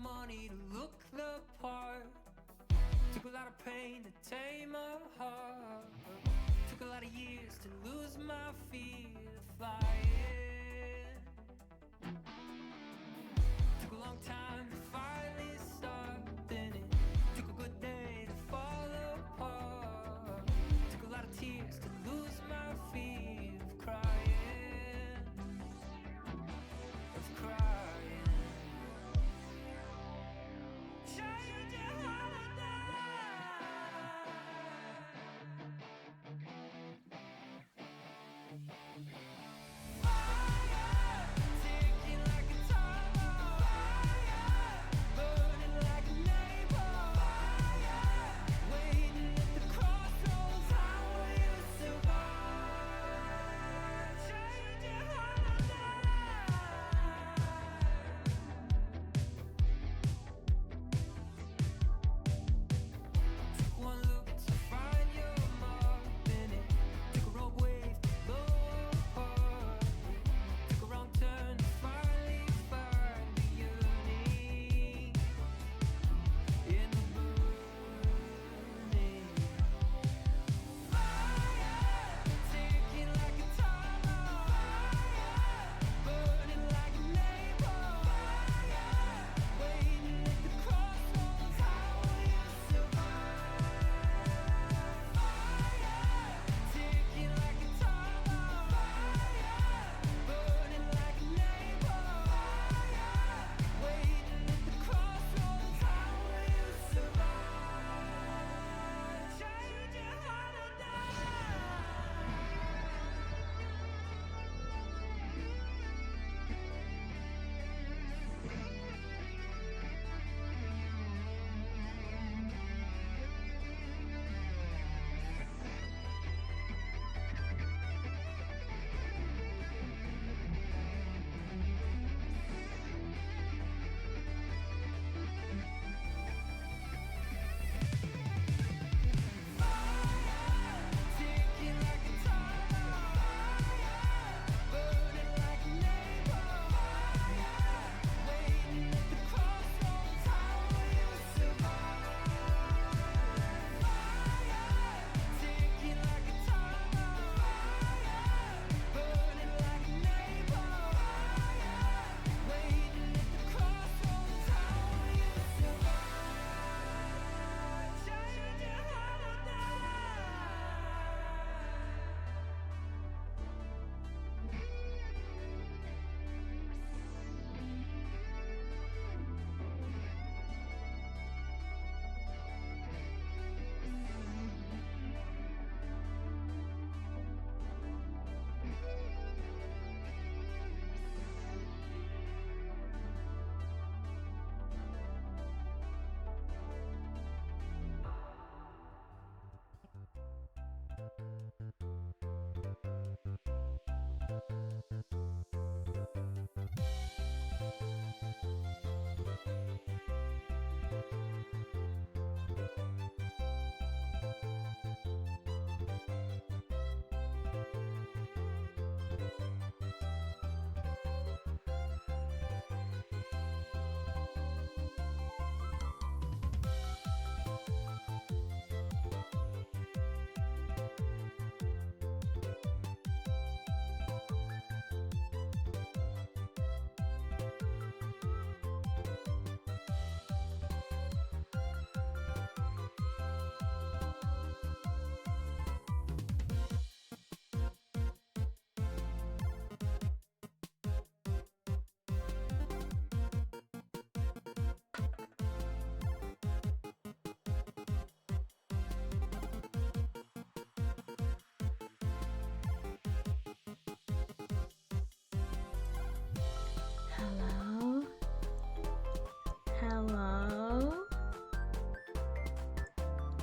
of money to look the part. Took a lot of pain to tame a heart. Took a lot of years to lose my fear of flying. Took a long time to finally start, then it took a good day to fall apart. Took a lot of tears to lose my fear of crying, of crying. Change your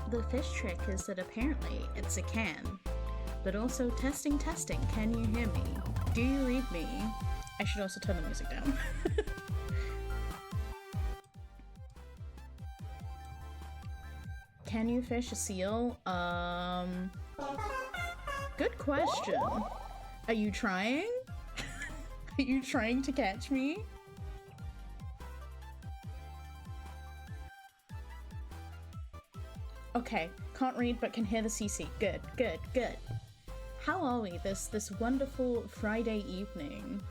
The fish trick is that apparently it's a can. But also testing, can you hear me? Do you read me? I should also turn the music down. Can you fish a seal? Good question. Are you trying? Are you trying to catch me? Okay, can't read but can hear the CC. Good, good, good. How are we this wonderful Friday evening?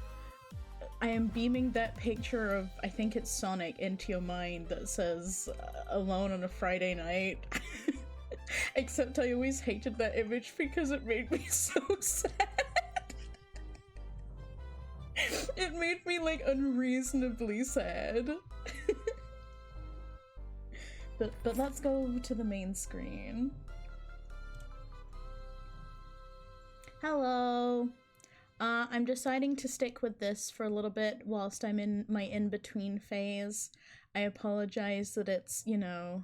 I am beaming that picture of, I think it's Sonic, into your mind that says alone on a Friday night. Except I always hated that image because it made me so sad. It made me like unreasonably sad. But let's go to the main screen. Hello. I'm deciding to stick with this for a little bit whilst I'm in my in-between phase. I apologize that it's, you know,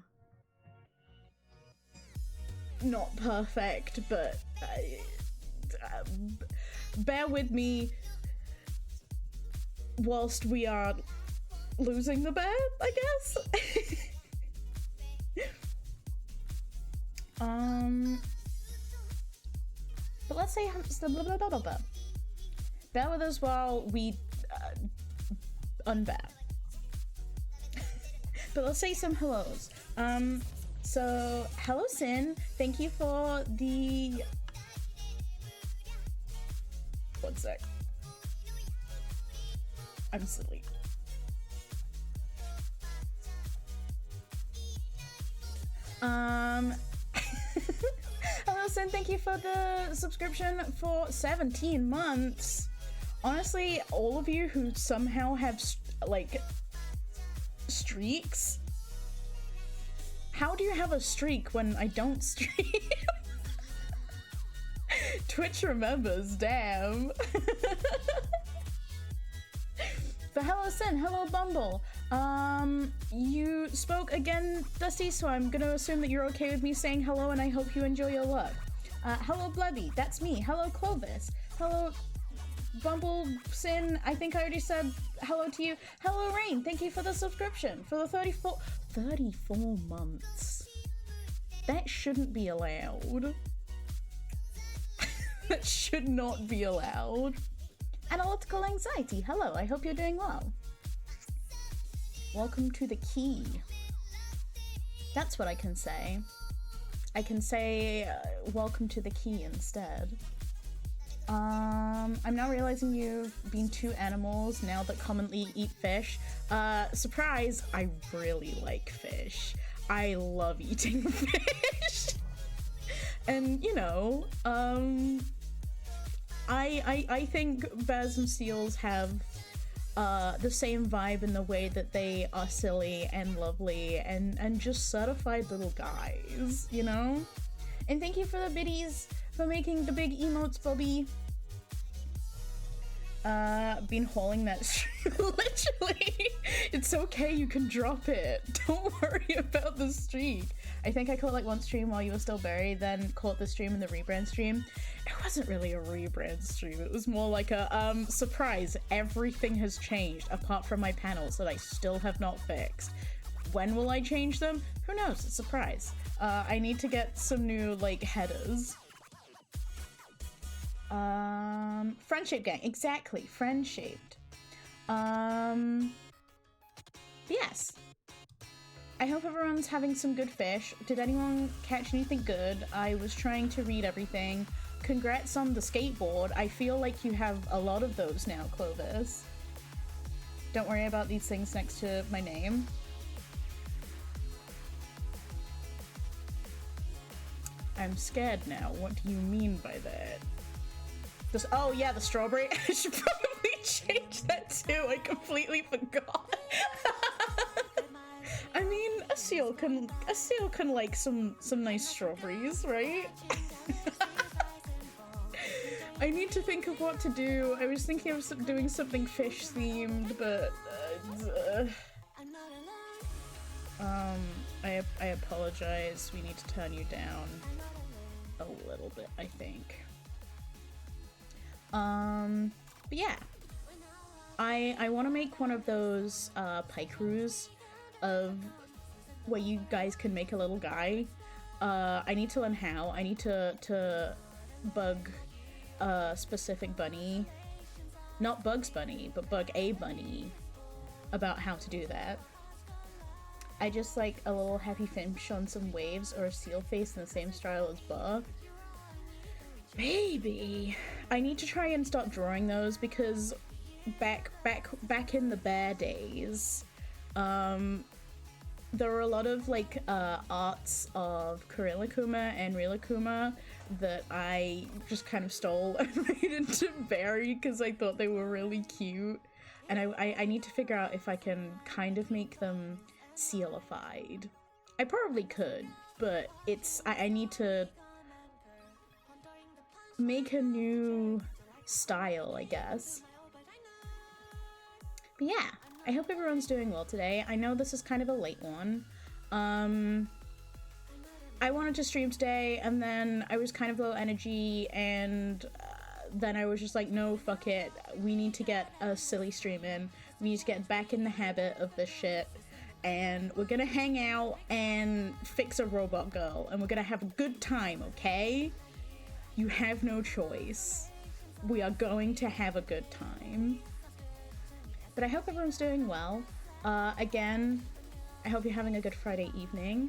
not perfect, but bear with me whilst we are losing the bet, I guess. But let's say bear with us while we unbear. But let's say some hellos. So hello Sin, thank you for the... One sec. I'm silly. Hello Sin, thank you for the subscription for 17 months. Honestly, all of you who somehow have like streaks, how do you have a streak when I don't stream? Twitch remembers, damn. But hello Sin, hello Bumble. You spoke again, Dusty, so I'm gonna assume that you're okay with me saying hello and I hope you enjoy your luck. Hello Blebby, that's me. Hello Clovis. Hello Bumble Sin, I think I already said hello to you. Hello Rain, thank you for the subscription for the 34 months. That shouldn't be allowed. That should not be allowed. Analytical Anxiety, hello, I hope you're doing well. Welcome to the key. That's what I can say. I can say welcome to the key instead. I'm now realizing you've been two animals now that commonly eat fish. Surprise, I really like fish. I love eating fish. And, you know, I think bears and seals have the same vibe in the way that they are silly and lovely and just certified little guys, you know? And thank you for the biddies for making the big emotes, Bobby. Been hauling that literally. It's okay, you can drop it. Don't worry about the streak. I think I caught like one stream while you were still buried, then caught the stream in the rebrand stream. It wasn't really a rebrand stream, it was more like a surprise, everything has changed apart from my panels that I still have not fixed. When will I change them? Who knows, it's a surprise. I need to get some new like headers. Friendshaped gang, exactly, friend-shaped. Yes. I hope everyone's having some good fish. Did anyone catch anything good? I was trying to read everything. Congrats on the skateboard. I feel like you have a lot of those now, Clovis. Don't worry about these things next to my name. I'm scared now. What do you mean by that? This, oh yeah, the strawberry. I should probably change that too. I completely forgot. I mean, a seal can like some nice strawberries, right? I need to think of what to do. I was thinking of doing something fish themed, but I apologize. We need to turn you down a little bit, I think. But yeah, I want to make one of those pike crews of where you guys can make a little guy. I need to learn how. I need to bug a specific bunny, not Bugs Bunny, but bug a bunny about how to do that. I just like a little happy finch on some waves or a seal face in the same style as Buff. Maybe. I need to try and start drawing those because back in the bear days, there were a lot of like arts of Kirilakuma and Rilakuma that I just kind of stole and made into Barry because I thought they were really cute. And I need to figure out if I can kind of make them sealified. I probably could, but I need to make a new style, I guess. But yeah, I hope everyone's doing well today. I know this is kind of a late one. I wanted to stream today, and then I was kind of low energy, and then I was just like, no, fuck it. We need to get a silly stream in. We need to get back in the habit of this shit, and we're gonna hang out and fix a robot girl, and we're gonna have a good time, okay? You have no choice. We are going to have a good time. But I hope everyone's doing well. Again, I hope you're having a good Friday evening.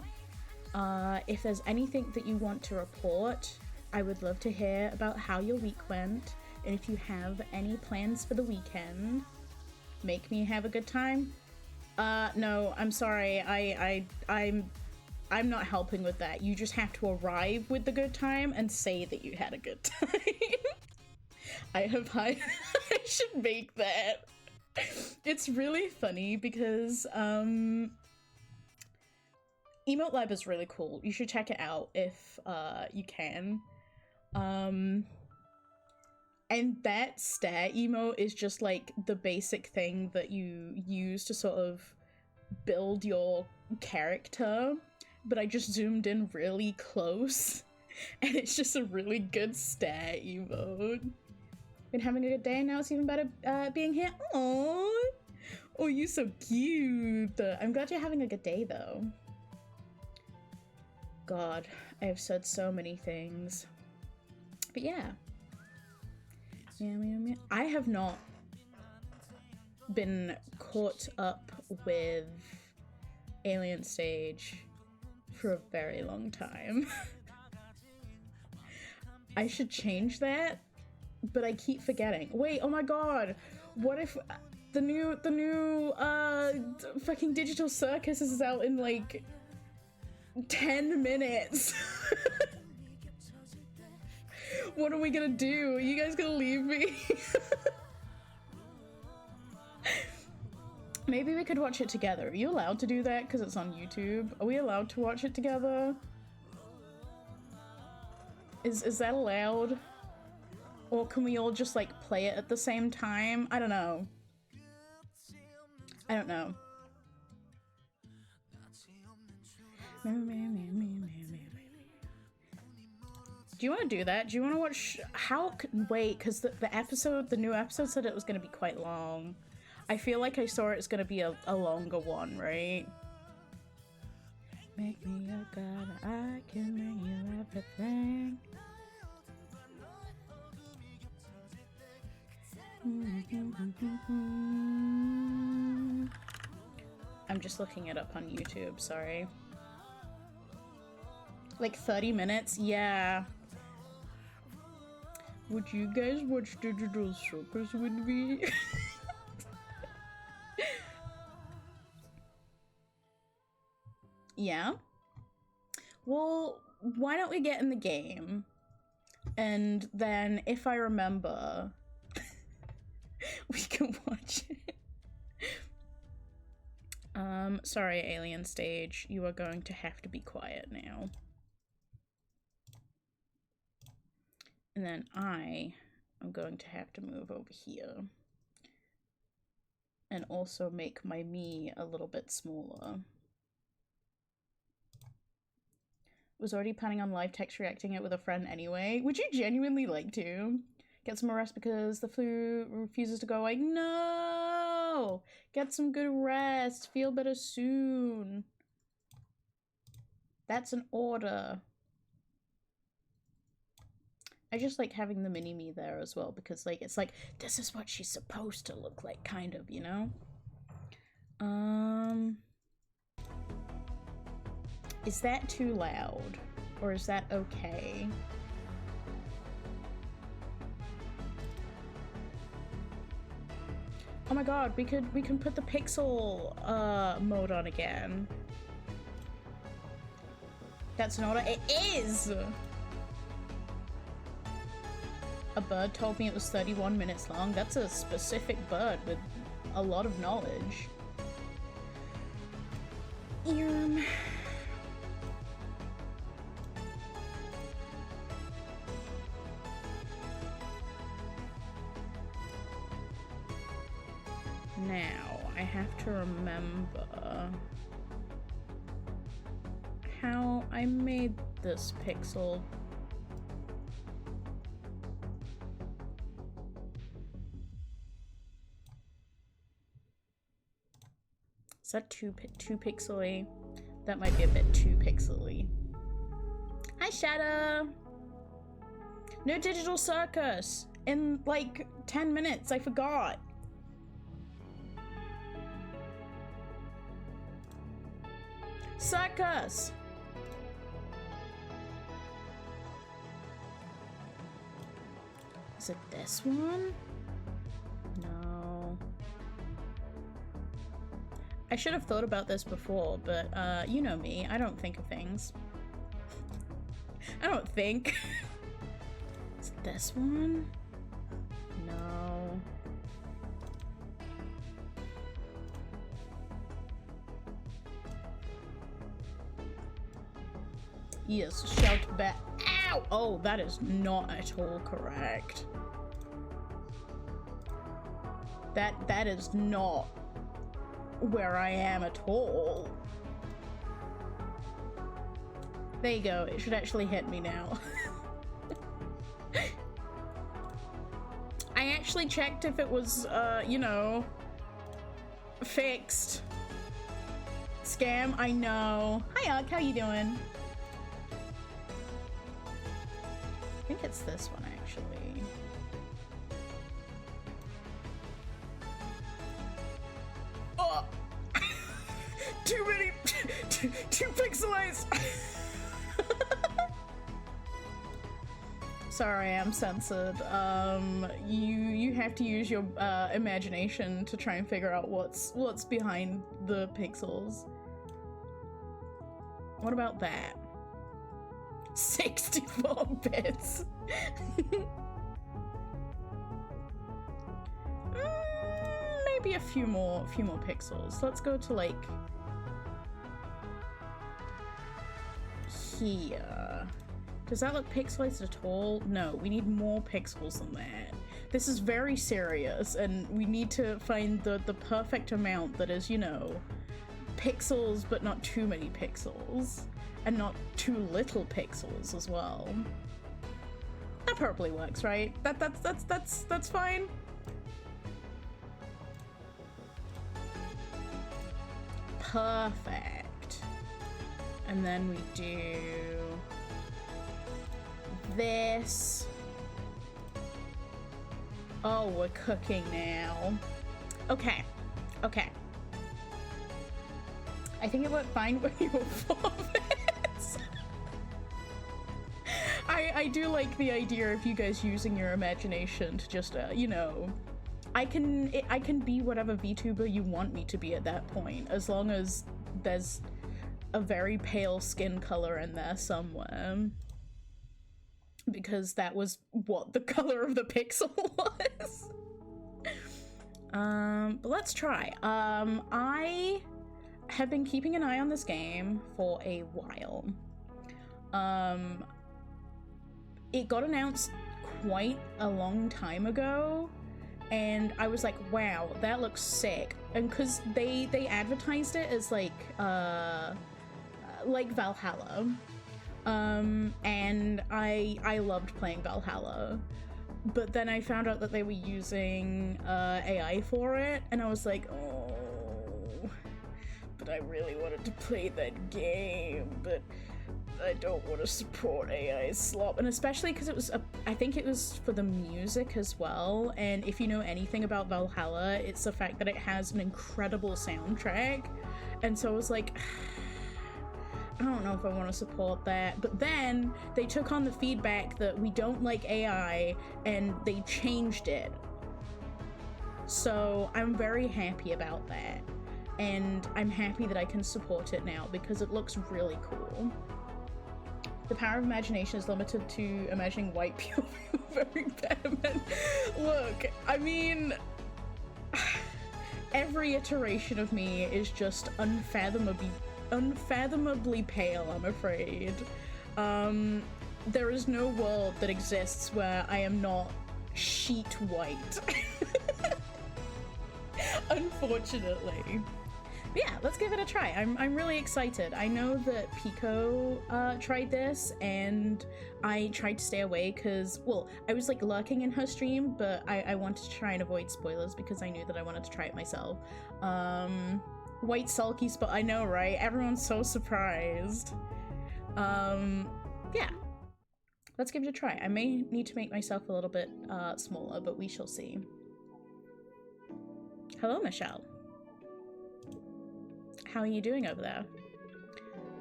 If there's anything that you want to report, I would love to hear about how your week went. And if you have any plans for the weekend, make me have a good time. No, I'm sorry. I'm not helping with that. You just have to arrive with the good time and say that you had a good time. I should make that. It's really funny because Emote Lab is really cool. You should check it out if you can. And that stare emote is just like the basic thing that you use to sort of build your character, but I just zoomed in really close and it's just a really good stare emote. Been having a good day, and now it's even better being here. Aww. Oh, you're so cute. I'm glad you're having a good day though. God, I have said so many things. But yeah. I have not been caught up with Alien Stage for a very long time. I should change that, but I keep forgetting. Wait, oh my god! What if the new fucking Digital Circus is out in like 10 minutes? What are we gonna do? Are you guys gonna leave me? Maybe we could watch it together. Are you allowed to do that because it's on YouTube? Are we allowed to watch it together? Is that allowed? Or can we all just like play it at the same time? I don't know. I don't know. Do you want to do that? Do you want to watch? Wait, because the new episode said it was going to be quite long. I feel like I saw it's going to be a longer one, right? Make me a god, I can bring you everything. I'm just looking it up on YouTube, sorry. Like 30 minutes? Yeah. Would you guys watch Digital Circus with me? Yeah? Well, why don't we get in the game? And then, if I remember, we can watch it. Sorry, Alien Stage. You are going to have to be quiet now. And then I am going to have to move over here. And also make my me a little bit smaller. Was already planning on live text reacting it with a friend anyway. Would you genuinely like to? Get some more rest because the flu refuses to go away. No! Get some good rest. Feel better soon. That's an order. I just like having the mini-me there as well because like it's like this is what she's supposed to look like, kind of, you know? Is that too loud? Or is that okay? Oh my god, we can put the pixel mode on again. That's not it is! A bird told me it was 31 minutes long. That's a specific bird with a lot of knowledge. Now, I have to remember how I made this pixel. Is that too pixely? That might be a bit too pixely. Hi, Shadow! No Digital Circus! In like 10 minutes, I forgot. Circus! Is it this one? No. I should have thought about this before, but you know me, I don't think of things. I don't think. Is it this one? No. Yes, shout back. Ow! Oh, that is not at all correct. That is not where I am at all. There you go. It should actually hit me now. I actually checked if it was, you know, fixed. Scam, I know. Hi, Ugg, how you doing? I think it's this one, actually. Oh! Too many... too pixelized! Sorry, I'm censored. You have to use your imagination to try and figure out what's behind the pixels. What about that? 64 bits. Maybe a few more pixels. Let's go to like here. Does that look pixelated at all? No, we need more pixels than that. This is very serious, and we need to find the perfect amount that is, you know, pixels but not too many pixels. And not too little pixels as well. That probably works, right? That's fine. Perfect. And then we do this. Oh, we're cooking now. Okay. Okay. I think it worked fine when you were 4 bits. I do like the idea of you guys using your imagination to just, you know, I can be whatever VTuber you want me to be at that point, as long as there's a very pale skin color in there somewhere. Because that was what the color of the pixel was. But let's try. I have been keeping an eye on this game for a while. It got announced quite a long time ago, and I was like, wow, that looks sick. And because they advertised it as like Valhalla. And I loved playing Valhalla. But then I found out that they were using AI for it, and I was like, oh, but I really wanted to play that game, but I don't want to support AI slop. And especially because it was, I think it was for the music as well, and if you know anything about Valhalla, it's the fact that it has an incredible soundtrack, and so I was like, I don't know if I want to support that. But then they took on the feedback that we don't like AI and they changed it. So I'm very happy about that. And I'm happy that I can support it now because it looks really cool. The power of imagination is limited to imagining white people very bad men. Look, I mean, every iteration of me is just unfathomably pale, I'm afraid. There is no world that exists where I am not sheet white. Unfortunately. Yeah, let's give it a try. I'm really excited. I know that Pico tried this, and I tried to stay away because, well, I was like lurking in her stream, but I wanted to try and avoid spoilers because I knew that I wanted to try it myself. White sulky spot, I know, right? Everyone's so surprised. Yeah. Let's give it a try. I may need to make myself a little bit smaller, but we shall see. Hello, Michelle. How are you doing over there?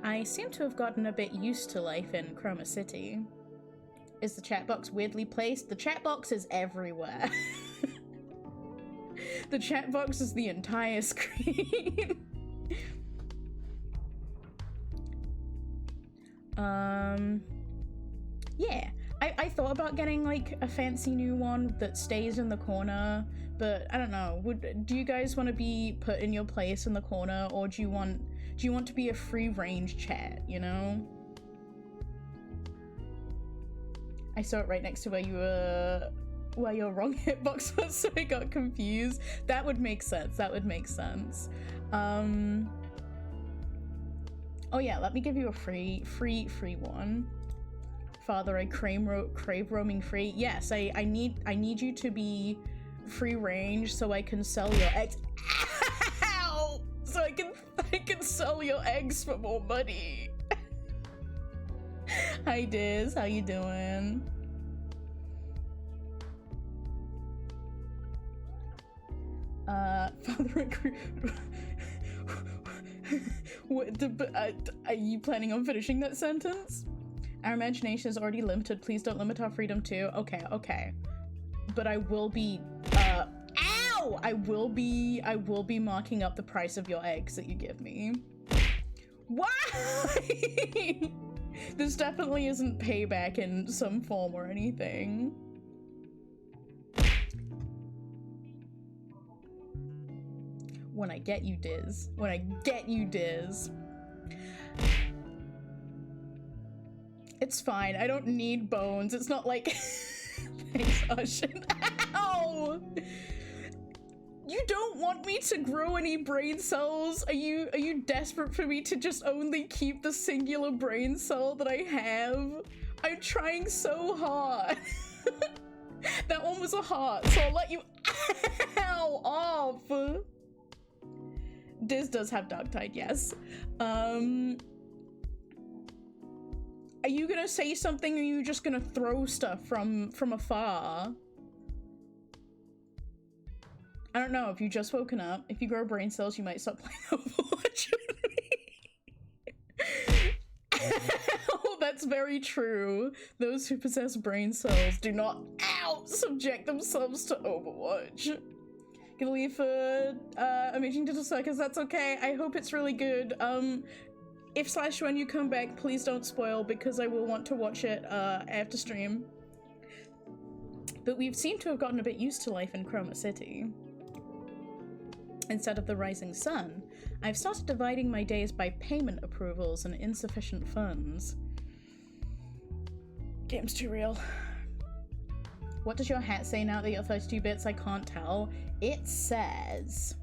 I seem to have gotten a bit used to life in Chroma City. Is the chat box weirdly placed? The chat box is everywhere. The chat box is the entire screen. Yeah. I thought about getting like a fancy new one that stays in the corner, but I don't know. Do you guys want to be put in your place in the corner, or do you want to be a free range chat, you know? I saw it right next to where your wrong hitbox was, so I got confused. That would make sense. That would make sense. Oh yeah, let me give you a free one. Father, I crave roaming free. Yes, I need you to be free range so I can sell your eggs. Ow! So I can sell your eggs for more money. Hi Diz, how you doing? Father, are you planning on finishing that sentence? Our imagination is already limited. Please don't limit our freedom too. Okay. But I will be, ow! I will be marking up the price of your eggs that you give me. Why? This definitely isn't payback in some form or anything. When I get you, Diz. When I get you, Diz. It's fine. I don't need bones. It's not like... Thanks, Ushin. Ow! You don't want me to grow any brain cells? Are you desperate for me to just only keep the singular brain cell that I have? I'm trying so hard. That one was a heart, so I'll let you ow off. Diz does have Darktide, yes. Are you gonna say something, or are you just gonna throw stuff from afar? I don't know, if you just woken up, if you grow brain cells, you might stop playing Overwatch with me. Oh, that's very true. Those who possess brain cells do not, ow, subject themselves to Overwatch. Gonna leave for Amazing Digital Circus, that's okay. I hope it's really good. If / when you come back, please don't spoil, because I will want to watch it after stream. But we seem to have gotten a bit used to life in Chroma City. Instead of the rising sun, I've started dividing my days by payment approvals and insufficient funds. Game's too real. What does your hat say now that you're 32 bits? I can't tell. It says...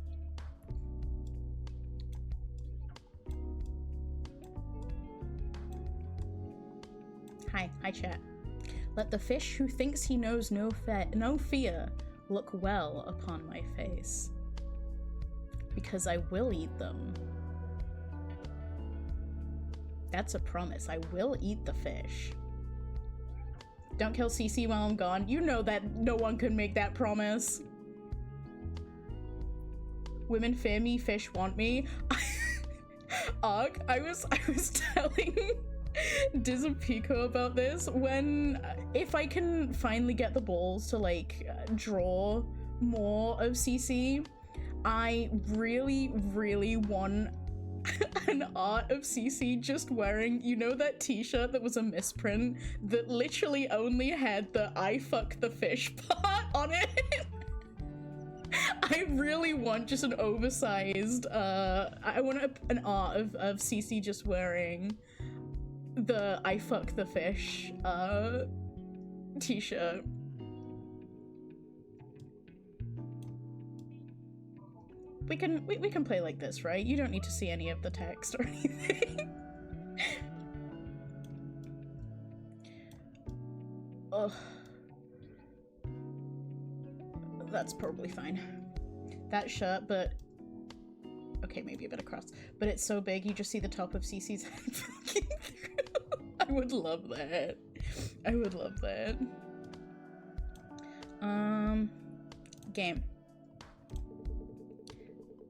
Hi chat. Let the fish who thinks he knows no fear look well upon my face, because I will eat them. That's a promise. I will eat the fish. Don't kill CC while I'm gone. You know that no one could make that promise. Women fear me, fish want me. arc, I was telling Diz and Pico about this. When if I can finally get the balls to like draw more of CC, I really want an art of CC just wearing, you know, that t-shirt that was a misprint that literally only had the "I fuck the fish" part on it. I really want just an oversized, I want an art of CC just wearing the "I fuck the fish" t-shirt. We can play like this, right? You don't need to see any of the text or anything. Ugh. That's probably fine. That shirt, but okay, maybe a bit across. But it's so big you just see the top of CC's head poking through. I would love that. I would love that. Game.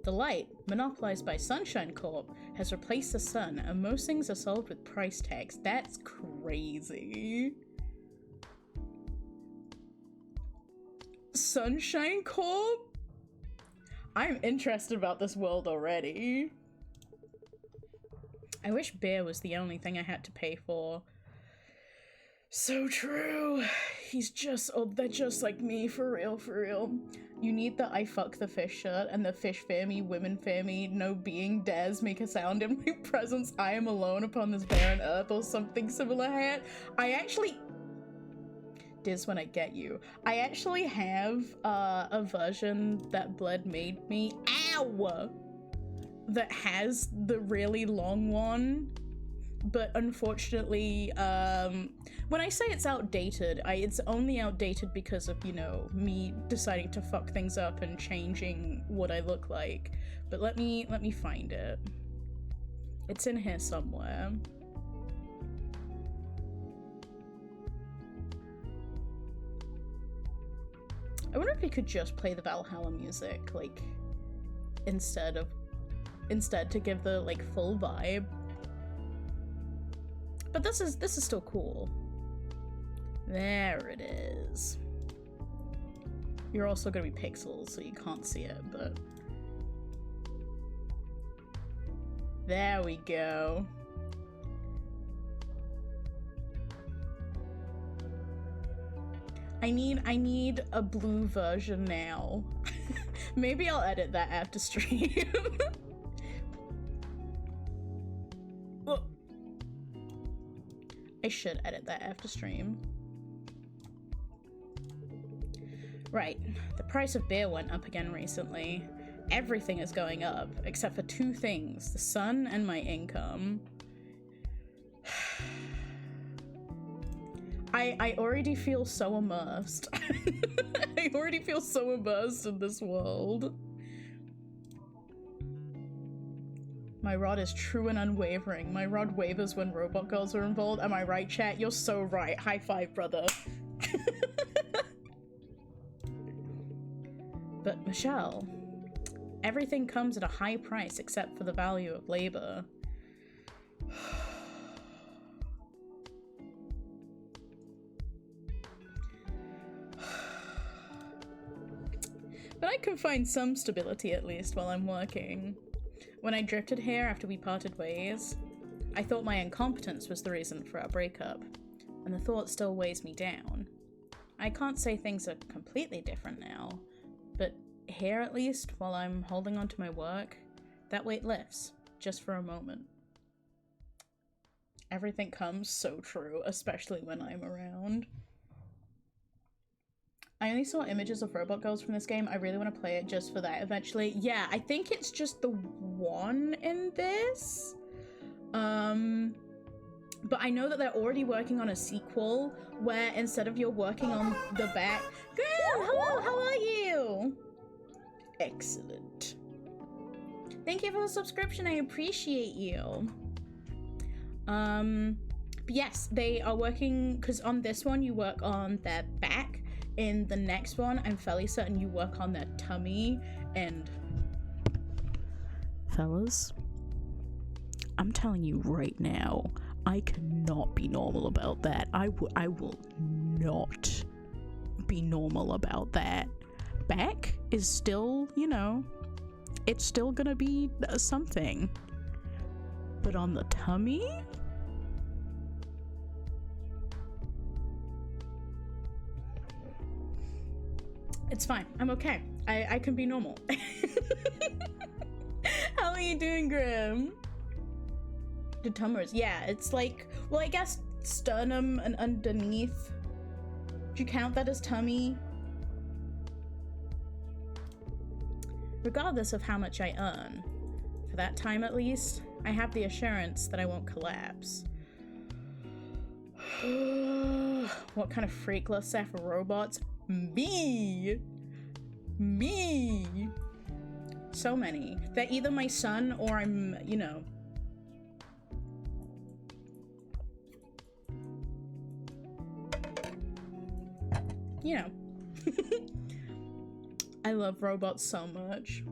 The light, monopolized by Sunshine Corp, has replaced the sun, and most things are sold with price tags. That's crazy. Sunshine Corp? I'm interested about this world already. I wish beer was the only thing I had to pay for. So true. He's just, oh, they're just like me, for real, for real. You need the "I fuck the fish" shirt and the "Fish fear me, women fear me, no being dares make a sound in my presence, I am alone upon this barren earth," or something similar hat. I actually... Diz, when I get you. I actually have a version that Bled made me, ow! That has the really long one. But unfortunately, when I say it's outdated, it's only outdated because of, you know, me deciding to fuck things up and changing what I look like. But let me find it. It's in here somewhere. I wonder if we could just play the Valhalla music, like, instead to give the, like, full vibe. But this is still cool. There it is. You're also gonna be pixels, so you can't see it, but... There we go. I need a blue version now. Maybe I'll edit that after stream. Well, I should edit that after stream. Right, the price of beer went up again recently. Everything is going up, except for two things, the sun and my income. I already feel so immersed. I already feel so immersed in this world. My rod is true and unwavering. My rod wavers when robot girls are involved. Am I right, chat? You're so right. High five, brother. But Michelle, everything comes at a high price except for the value of labor. But I can find some stability at least while I'm working. When I drifted here after we parted ways, I thought my incompetence was the reason for our breakup, and the thought still weighs me down. I can't say things are completely different now, but here at least, while I'm holding on to my work, that weight lifts, just for a moment. Everything comes so true, especially when I'm around. I only saw images of robot girls from this game. I really want to play it just for that eventually. Yeah, I think it's just the one in this. But I know that they're already working on a sequel where instead of you're working on the back... Girl, hello, how are you? Excellent. Thank you for the subscription, I appreciate you. But yes, they are working, because on this one you work on their back. In the next one, I'm fairly certain you work on their tummy, and... Fellas, I'm telling you right now, I cannot be normal about that. I will not be normal about that. Back is still, you know, it's still gonna be something. But on the tummy? It's fine. I'm okay. I can be normal. How are you doing, Grim? The tumors. Yeah, it's like, well, I guess sternum and underneath. Do you count that as tummy? Regardless of how much I earn, for that time at least, I have the assurance that I won't collapse. What kind of freakless set for robots? Me! So many. They're either my son or I'm, you know. I love robots so much.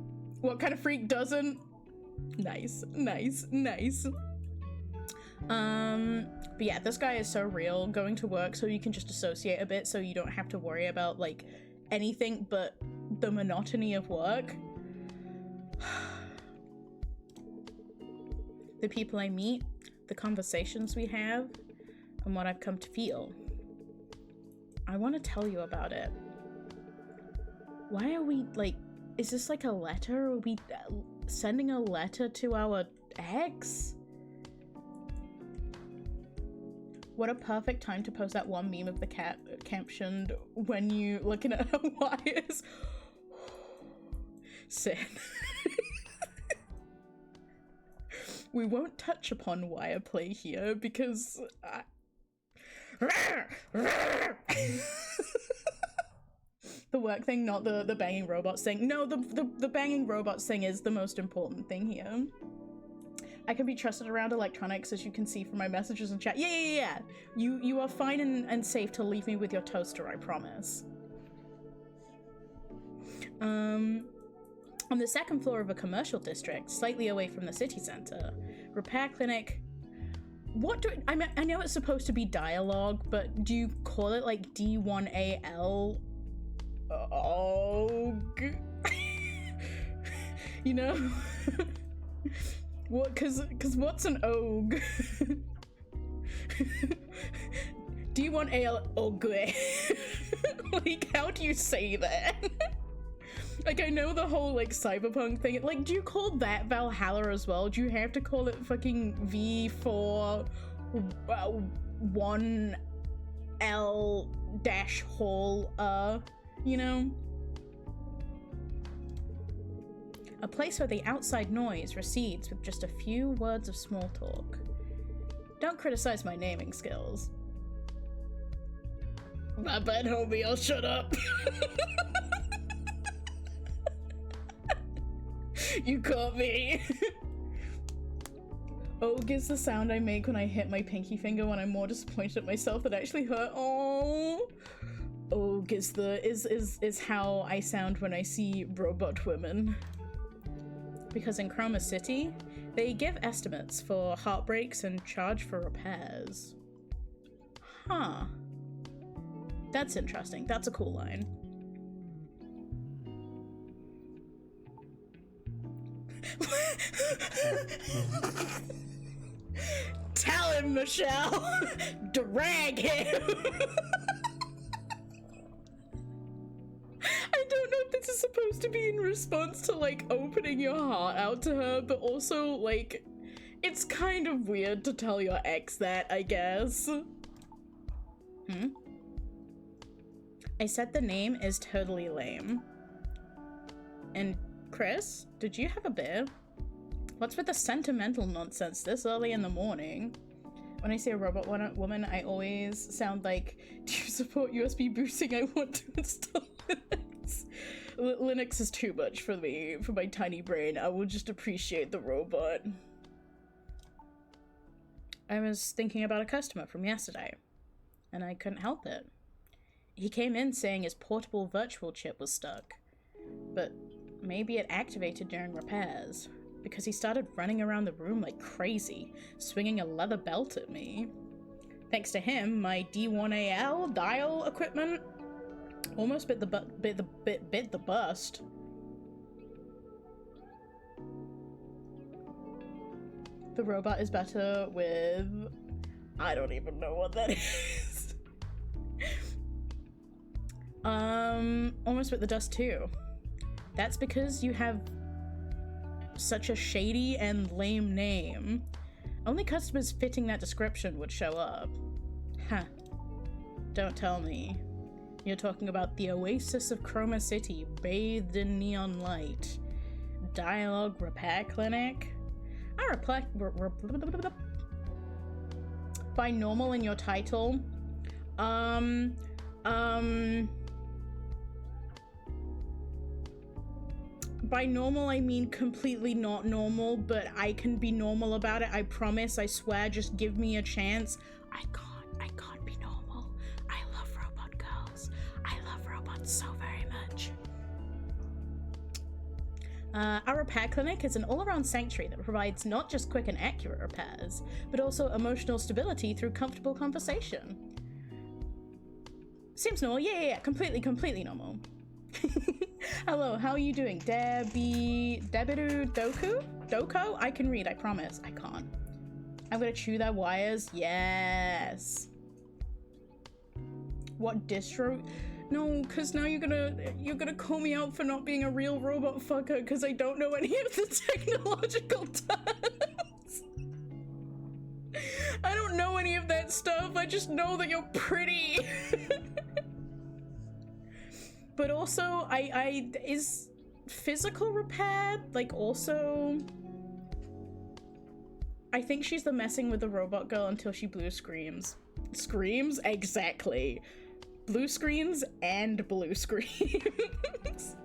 What kind of freak doesn't? Nice. But yeah, this guy is so real. Going to work so you can just dissociate a bit so you don't have to worry about like anything but the monotony of work. The people I meet, the conversations we have, and what I've come to feel. I want to tell you about it. Why are we, like, is this like a letter? Are we sending a letter to our ex? What a perfect time to post that one meme of the cat captioned when you looking at her wires. Sin. We won't touch upon wire play here because the work thing, not the banging robots thing. No, the banging robots thing is the most important thing here. I can be trusted around electronics, as you can see from my messages and chat. Yeah. You are fine and safe to leave me with your toaster, I promise. On the second floor of a commercial district, slightly away from the city center, repair clinic. What do I know it's supposed to be dialogue, but do you call it like D1AL? Oh, you know, what? Cause what's an OG? D1AL OG. Like, how do you say that? Like, I know the whole, like, cyberpunk thing. Like, do you call that Valhalla as well? Do you have to call it fucking V4 1L-Hall, you know? A place where the outside noise recedes with just a few words of small talk. Don't criticize my naming skills. My bad, homie, I'll shut up. You caught me. Og is the sound I make when I hit my pinky finger when I'm more disappointed at myself than actually hurt. Oh. Og is how I sound when I see robot women. Because in Chroma City, they give estimates for heartbreaks and charge for repairs. Huh. That's interesting. That's a cool line. Tell him, Michelle! Drag him! I don't know if this is supposed to be in response to, like, opening your heart out to her, but also, like, it's kind of weird to tell your ex that, I guess. I said the name is totally lame. And Chris, did you have a beer? What's with the sentimental nonsense this early in the morning? When I say a robot woman, I always sound like, do you support USB boosting? I want to install Linux. Linux is too much for me, for my tiny brain. I will just appreciate the robot. I was thinking about a customer from yesterday, and I couldn't help it. He came in saying his portable virtual chip was stuck, but maybe it activated during repairs, because he started running around the room like crazy, swinging a leather belt at me. Thanks to him, my D1AL dial equipment almost bit the bust. The robot is better with... I don't even know what that is. Almost bit the dust too. That's because you have such a shady and lame name. Only customers fitting that description would show up. Huh. Don't tell me. You're talking about the oasis of Chroma City, bathed in neon light. Dialogue repair clinic? I reply by normal in your title. By normal, I mean completely not normal, but I can be normal about it. I promise, I swear, just give me a chance. I can't be normal. I love robot girls. I love robots so very much. Our repair clinic is an all-around sanctuary that provides not just quick and accurate repairs, but also emotional stability through comfortable conversation. Seems normal. Yeah, completely normal. Hello, how are you doing? Debiru Doko? I can read, I promise. I can't. I'm gonna chew their wires. Yes. What distro? No, cause now you're gonna call me out for not being a real robot fucker cause I don't know any of the technological terms. I don't know any of that stuff. I just know that you're pretty. But also, is physical repair, like, also... I think she's the messing with the robot girl until she blue screams. Screams? Exactly. Blue screens and blue screams.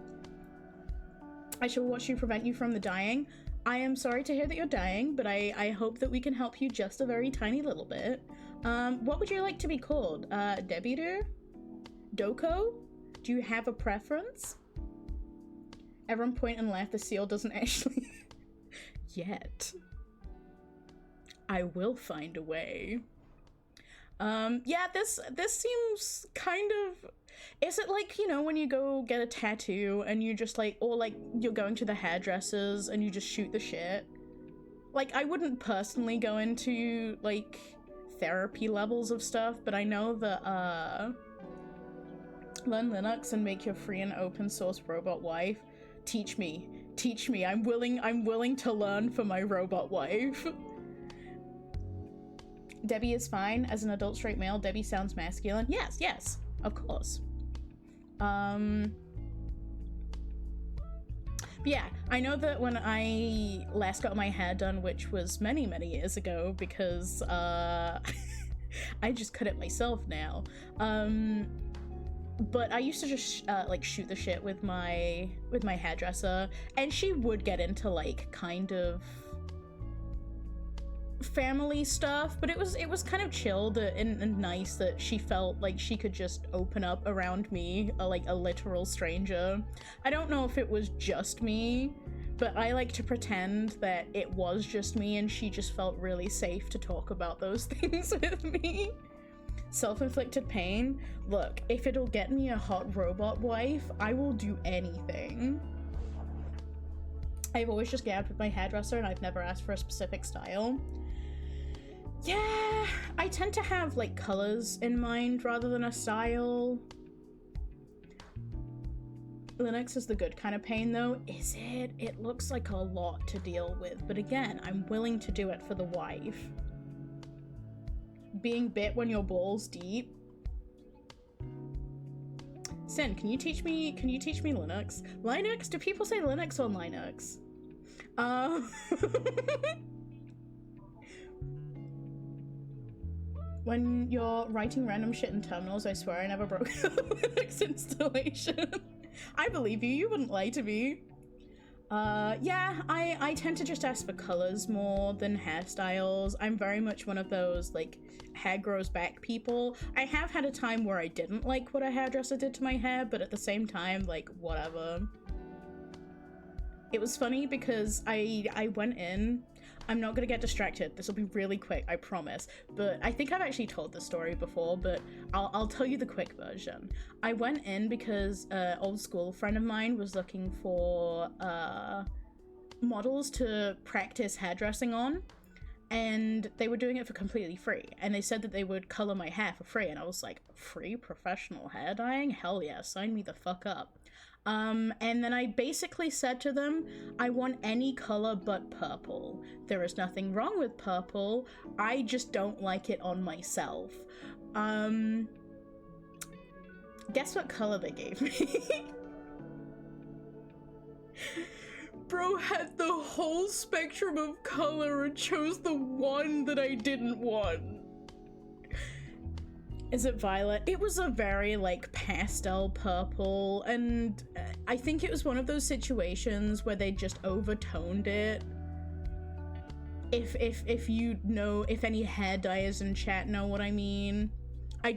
I shall watch you prevent you from the dying. I am sorry to hear that you're dying, but I hope that we can help you just a very tiny little bit. What would you like to be called? Debiru? Doko? Do you have a preference? Everyone point and laugh. The seal doesn't actually... Yet. I will find a way. Yeah, this seems kind of... Is it like, you know, when you go get a tattoo and you just like... Or like, you're going to the hairdressers and you just shoot the shit? Like, I wouldn't personally go into, like, therapy levels of stuff, but I know that, learn Linux and make your free and open source robot wife. Teach me. I'm willing to learn for my robot wife. Debbie is fine. As an adult straight male, Debbie sounds masculine. Yes, of course. But yeah, I know that when I last got my hair done, which was many years ago, because I just cut it myself now. But I used to just like shoot the shit with my hairdresser, and she would get into like kind of family stuff, but it was kind of chilled and nice that she felt like she could just open up around me, like a literal stranger. I don't know if it was just me, but I like to pretend that it was just me and she just felt really safe to talk about those things with me. Self-inflicted pain? Look, if it'll get me a hot robot wife, I will do anything. I've always just gabbed with my hairdresser and I've never asked for a specific style. Yeah, I tend to have like colors in mind rather than a style. Linux is the good kind of pain though, is it? It looks like a lot to deal with, but again, I'm willing to do it for the wife. Being bit when your balls deep. Sin, can you teach me Linux? Linux? Do people say Linux or Linux? When you're writing random shit in terminals, I swear I never broke a Linux installation. I believe you, you wouldn't lie to me. Yeah, I tend to just ask for colors more than hairstyles. I'm very much one of those, like, hair grows back people. I have had a time where I didn't like what a hairdresser did to my hair, but at the same time, like, whatever. It was funny because I went in. I'm not gonna get distracted. This will be really quick, I promise. But I think I've actually told this story before, but I'll tell you the quick version. I went in because an old school friend of mine was looking for models to practice hairdressing on, and they were doing it for completely free. And they said that they would color my hair for free, and I was like, free professional hair dyeing? Hell yeah, sign me the fuck up. And then I basically said to them, I want any color but purple. There is nothing wrong with purple, I just don't like it on myself. Guess what color they gave me? Bro had the whole spectrum of color and chose the one that I didn't want. Is it violet? It was a very like pastel purple, and I think it was one of those situations where they just overtoned it. If you know, if any hair dyers in chat know what I mean. I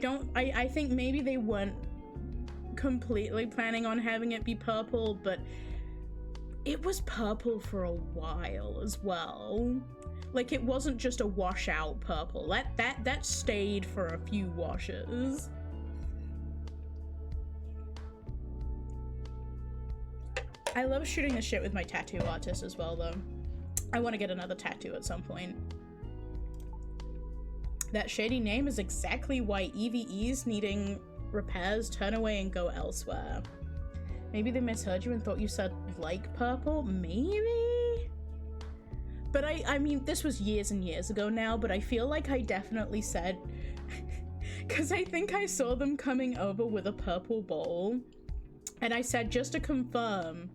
think maybe they weren't completely planning on having it be purple, but it was purple for a while as well. Like, it wasn't just a washout purple. That stayed for a few washes. I love shooting the shit with my tattoo artist as well, though. I want to get another tattoo at some point. That shady name is exactly why EVEs needing repairs turn away and go elsewhere. Maybe they misheard you and thought you said like purple? Maybe? But I mean, this was years and years ago now, but I feel like I definitely said, because I think I saw them coming over with a purple bowl, and I said, just to confirm,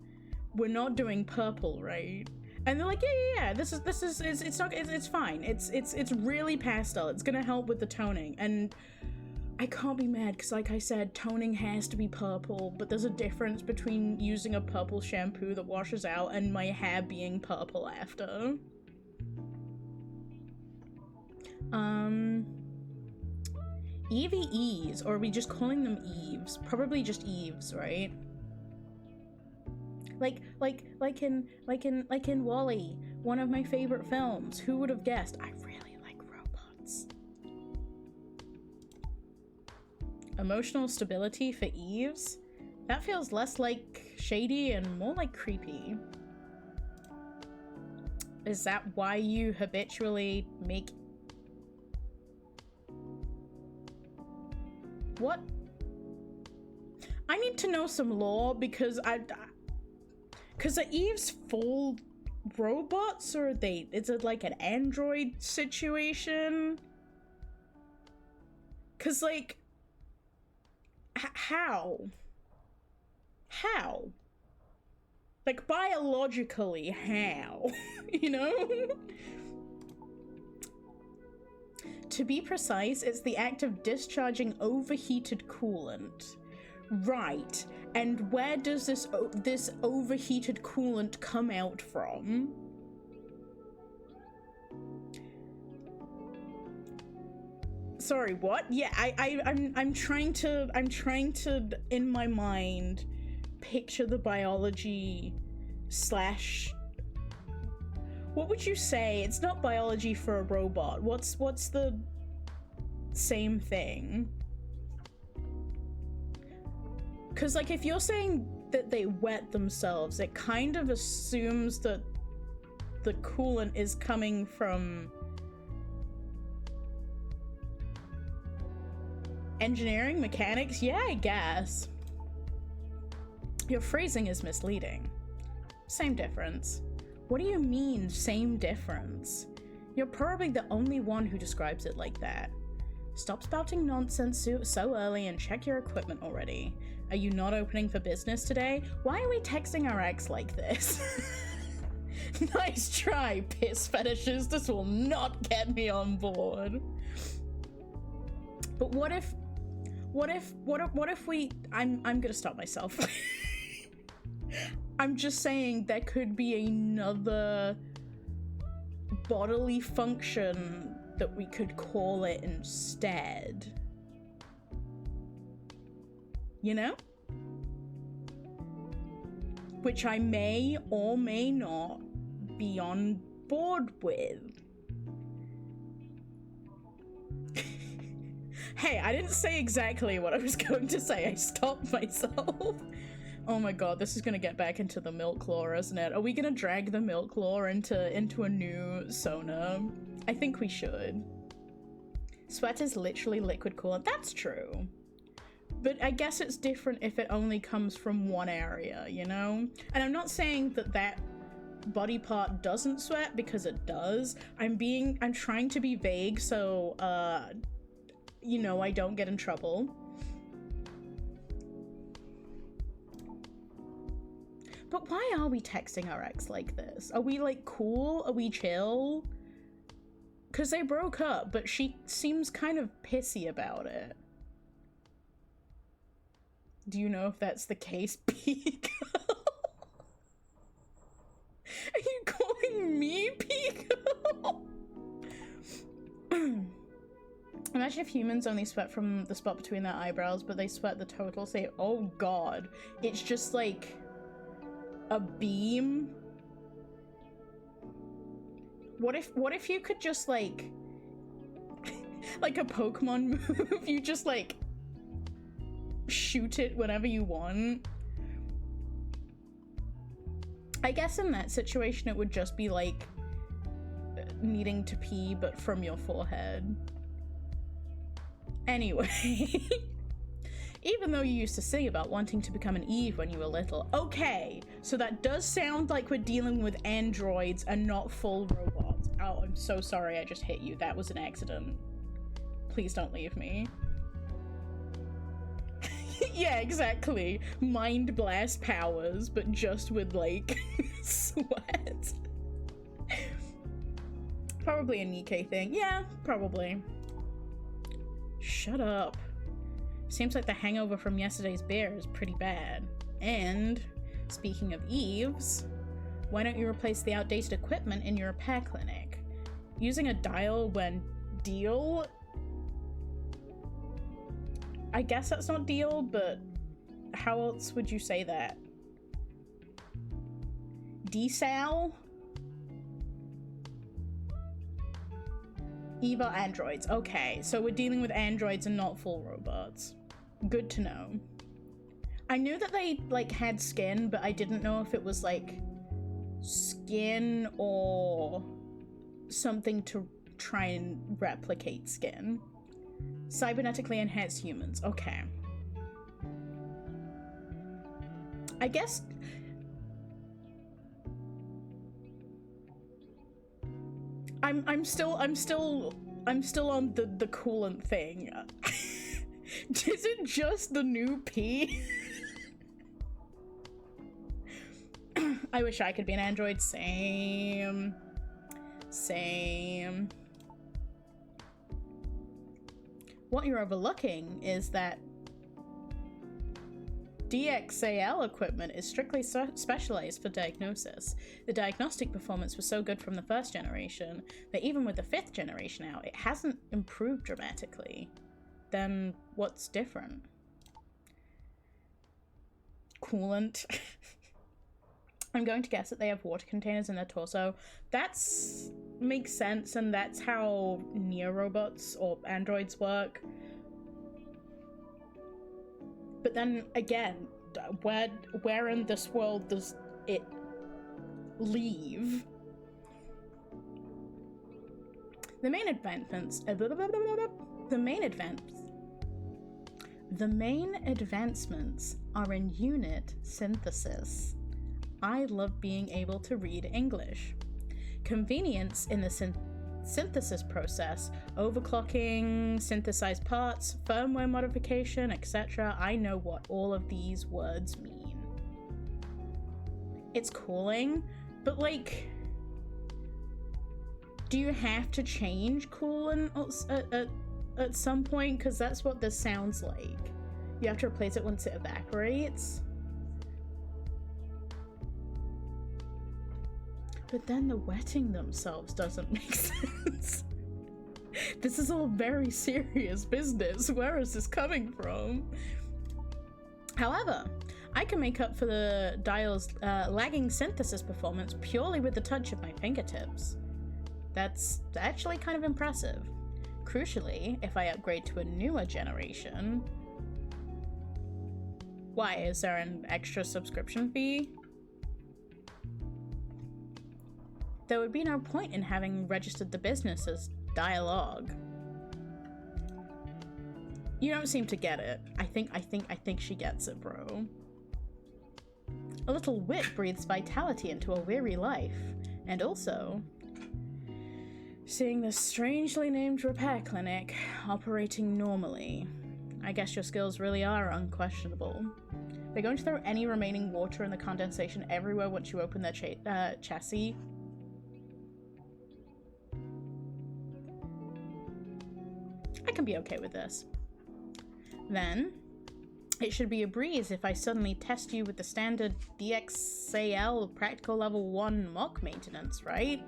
we're not doing purple, right? And they're like, yeah, this is, it's fine. It's really pastel. It's gonna help with the toning. And I can't be mad, because like I said, toning has to be purple, but there's a difference between using a purple shampoo that washes out and my hair being purple after. EVEs, or are we just calling them Eves? Probably just Eves, right? Like in WALL-E, one of my favorite films. Who would have guessed? I really like robots. Emotional stability for Eves? That feels less like shady and more like creepy. Is that why you habitually make... What? I need to know some lore, because because are Eves full robots, or are they... Is it like an android situation? Because, like... How? How? Like, biologically, how? You know? To be precise, it's the act of discharging overheated coolant. Right. And where does this overheated coolant come out from? Sorry, what? Yeah, I'm trying to in my mind picture the biology slash... What would you say? It's not biology for a robot. What's the same thing? Because, like, if you're saying that they wet themselves, it kind of assumes that the coolant is coming from engineering, mechanics? Yeah, I guess. Your phrasing is misleading. Same difference. What do you mean, same difference? You're probably the only one who describes it like that. Stop spouting nonsense so early and check your equipment already. Are you not opening for business today? Why are we texting our ex like this? Nice try, piss fetishes. This will not get me on board. But what if we... I'm gonna stop myself. I'm just saying there could be another bodily function that we could call it instead. You know? which I may or may not be on board with. Hey, I didn't say exactly what I was going to say. I stopped myself. Oh my god, this is gonna get back into the milk lore, isn't it? Are we gonna drag the milk lore into a new Sona? I think we should. Sweat is literally liquid coolant. That's true. But I guess it's different if it only comes from one area, you know? And I'm not saying that that body part doesn't sweat, because it does. I'm trying to be vague so, you know, I don't get in trouble. But why are we texting our ex like this? Are we, like, cool? Are we chill? Because they broke up, but she seems kind of pissy about it. Do you know if that's the case, Pico? Are you calling me Pico? Imagine if humans only sweat from the spot between their eyebrows, but they sweat the total. Say, oh god, it's just like a beam. What if you could just like like a Pokemon move, you just like shoot it whenever you want? I guess in that situation it would just be like needing to pee, but from your forehead. Anyway, even though you used to sing about wanting to become an Eve when you were little. Okay, so that does sound like we're dealing with androids and not full robots. Oh, I'm so sorry I just hit you. That was an accident. Please don't leave me. Yeah, exactly. Mind blast powers, but just with, like, sweat. Probably a Nikkei thing. Yeah, probably. Shut up. Seems like the hangover from yesterday's beer is pretty bad. And, speaking of Eves, why don't you replace the outdated equipment in your repair clinic? Using a dial when deal? I guess that's not deal, but how else would you say that? Desal? Eva androids. Okay, so we're dealing with androids and not full robots. Good to know. I knew that they, like, had skin, but I didn't know if it was, like, skin or something to try and replicate skin. Cybernetically enhanced humans. Okay. I guess... I'm still on the coolant thing. Is it just the new P? I wish I could be an android. Same. What you're overlooking is that DXAL equipment is strictly specialized for diagnosis. The diagnostic performance was so good from the first generation that even with the 5th generation out, it hasn't improved dramatically. Then what's different? Coolant. I'm going to guess that they have water containers in their torso. That's makes sense, and that's how neo-robots or androids work. But then again, where in this world does it leave? The main advancements are in unit synthesis. I love being able to read English. Convenience in the synthesis process, overclocking, synthesized parts, firmware modification, etc. I know what all of these words mean. It's cooling, but like, do you have to change coolant at some point? Because that's what this sounds like. You have to replace it once it evaporates. But then the wetting themselves doesn't make sense. This is all very serious business. Where is this coming from? However, I can make up for the dial's lagging synthesis performance purely with the touch of my fingertips. That's actually kind of impressive. Crucially, if I upgrade to a newer generation... Why, is there an extra subscription fee? There would be no point in having registered the business as Dialogue. You don't seem to get it. I think she gets it, bro. A little wit breathes vitality into a weary life. And also, seeing this strangely named repair clinic operating normally, I guess your skills really are unquestionable. They're going to throw any remaining water in the condensation everywhere once you open their chassis. I can be okay with this. Then, it should be a breeze if I suddenly test you with the standard DXAL Practical Level 1 mock maintenance, right?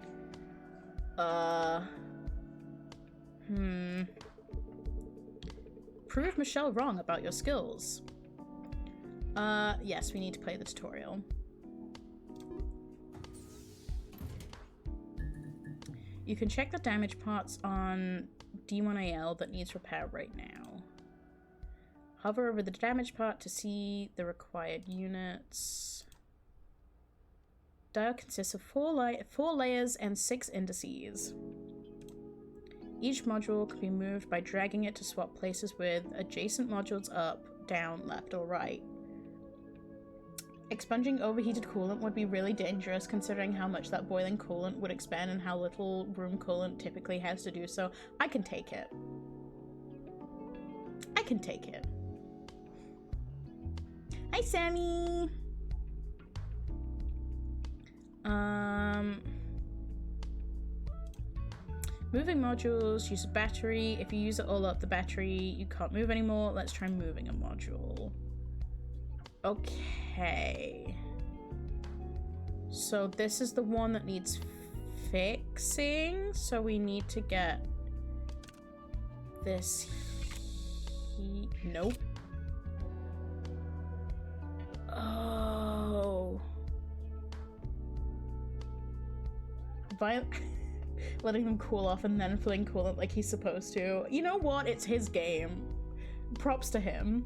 Prove Michelle wrong about your skills. Yes, we need to play the tutorial. You can check the damage parts on D1AL that needs repair right now. Hover over the damage part to see the required units. Dial consists of four layers and 6 indices. Each module can be moved by dragging it to swap places with adjacent modules up, down, left, or right. Expunging overheated coolant would be really dangerous considering how much that boiling coolant would expand and how little room coolant typically has to do so. I can take it. I can take it. Hi, Sammy! Moving modules, use a battery. If you use it all up the battery, you can't move anymore. Let's try moving a module. Okay. So this is the one that needs fixing. So we need to get this nope. Oh. Letting them cool off and then filling coolant like he's supposed to. You know what? It's his game. Props to him.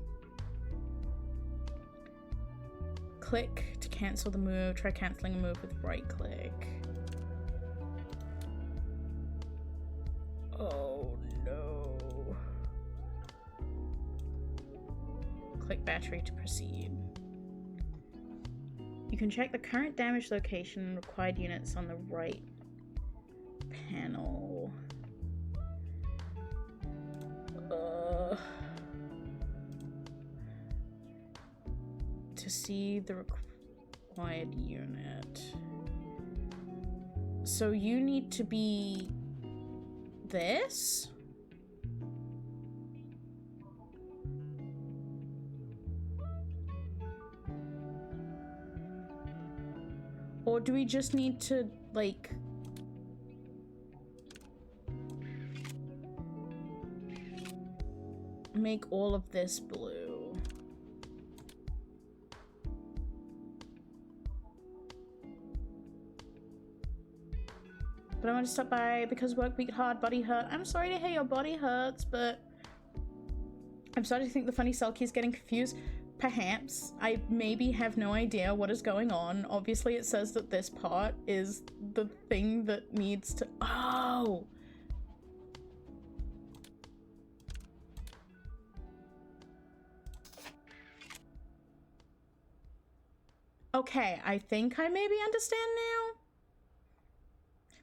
Click to cancel the move. Try canceling a move with right click. Oh no. Click battery to proceed. You can check the current damage location and required units on the right panel. To see the required unit. So you need to be this? Or do we just need to, like... make all of this blue? But I want to stop by because work week hard, body hurt. I'm sorry to hear your body hurts, but I'm starting to think the funny Selkie is getting confused. Perhaps. I maybe have no idea what is going on. Obviously it says that this part is the thing that needs to... Oh! Okay, I think I maybe understand now.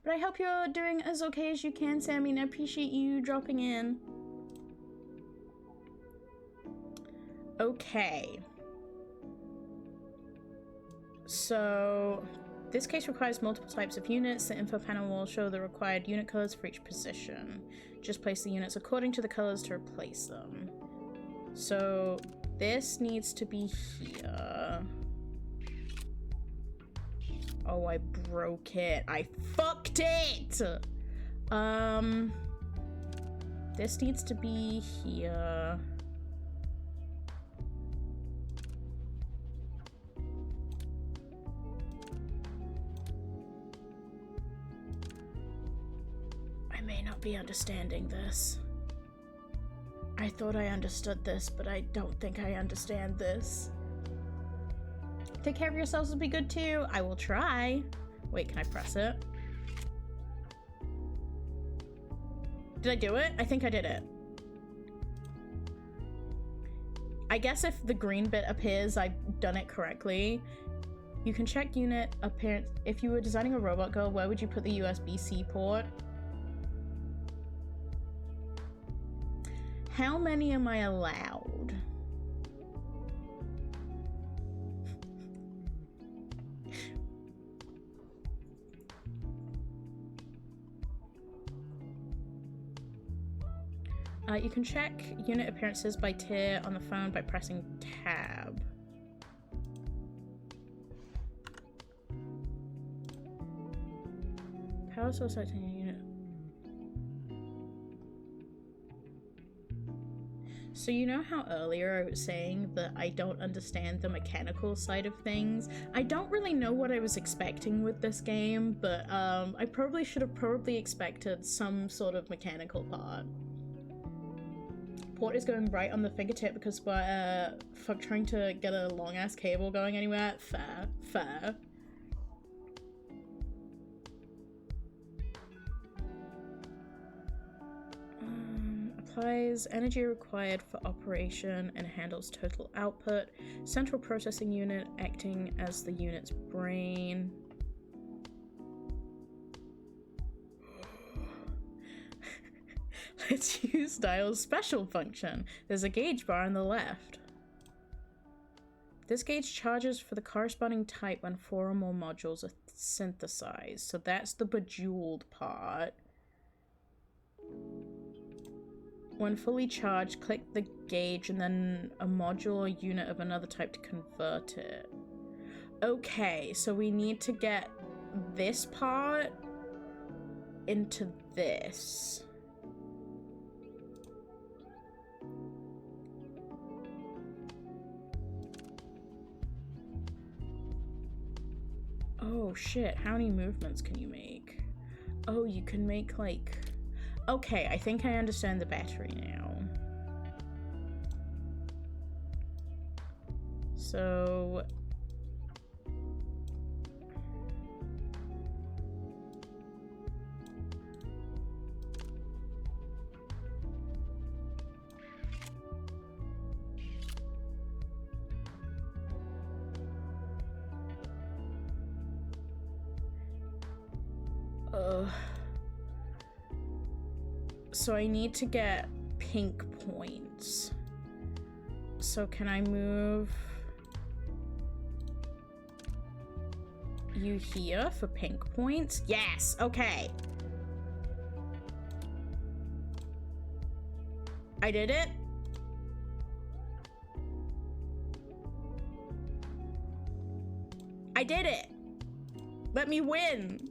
But I hope you're doing as okay as you can, Sammy, and I appreciate you dropping in. Okay. So, this case requires multiple types of units. The info panel will show the required unit colors for each position. Just place the units according to the colors to replace them. So, this needs to be here. Oh, I broke it. I fucked it! This needs to be here. may not be understanding this. I thought I understood this, but I don't think I understand this. Take care of yourselves and be good too. I will try. Wait, can I press it? Did I do it? I think I did it. I guess if the green bit appears, I've done it correctly. You can check unit appearance. If you were designing a robot girl, where would you put the USB-C port? How many am I allowed? You can check unit appearances by tier on the phone by pressing tab. Power source titanium unit. So you know how earlier I was saying that I don't understand the mechanical side of things? I don't really know what I was expecting with this game, but I probably should have expected some sort of mechanical part. Port is going right on the fingertip because we're trying to get a long ass cable going anywhere. Fair, fair. Applies energy required for operation and handles total output. Central processing unit acting as the unit's brain. Let's use Dial's special function. There's a gauge bar on the left. This gauge charges for the corresponding type when 4 or more modules are synthesized. So that's the bejeweled part. When fully charged, click the gauge and then a module or unit of another type to convert it. Okay, so we need to get this part into this. Oh shit, how many movements can you make? Oh, you can make like... Okay, I think I understand the battery now. So... So I need to get pink points. So can I move you here for pink points? Yes, okay. I did it. I did it. Let me win.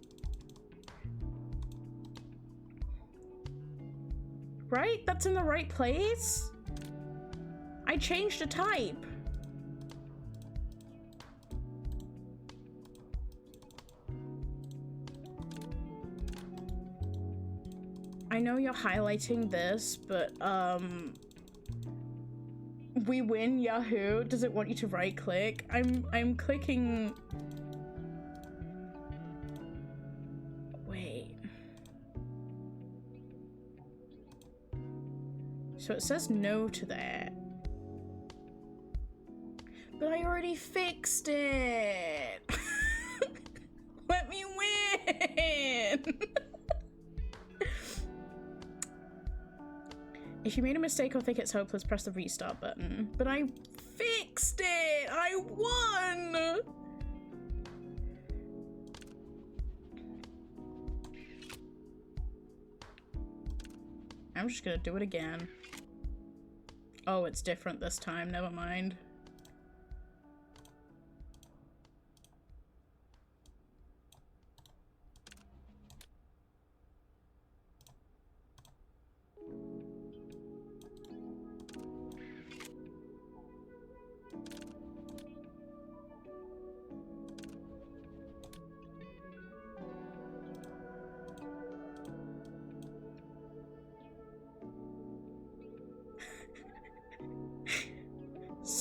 Right? That's in the right place? I changed a type. I know you're highlighting this, but we win Yahoo. Does it want you to right click? I'm clicking. So it says no to that. But I already fixed it! Let me win! If you made a mistake or think it's hopeless, press the restart button. But I fixed it! I won! I'm just gonna do it again. Oh, it's different this time, never mind.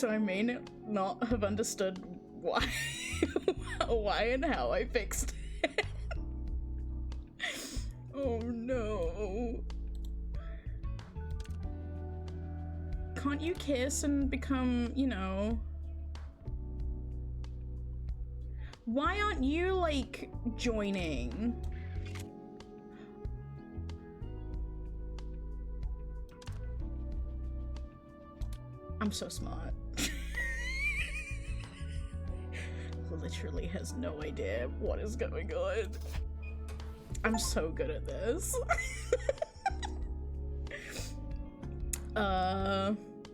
so I may not have understood why, why and how I fixed it. Oh no. Can't you kiss and become, you know... Why aren't you, like, joining? I'm so smart. Literally has no idea what is going on. I'm so good at this.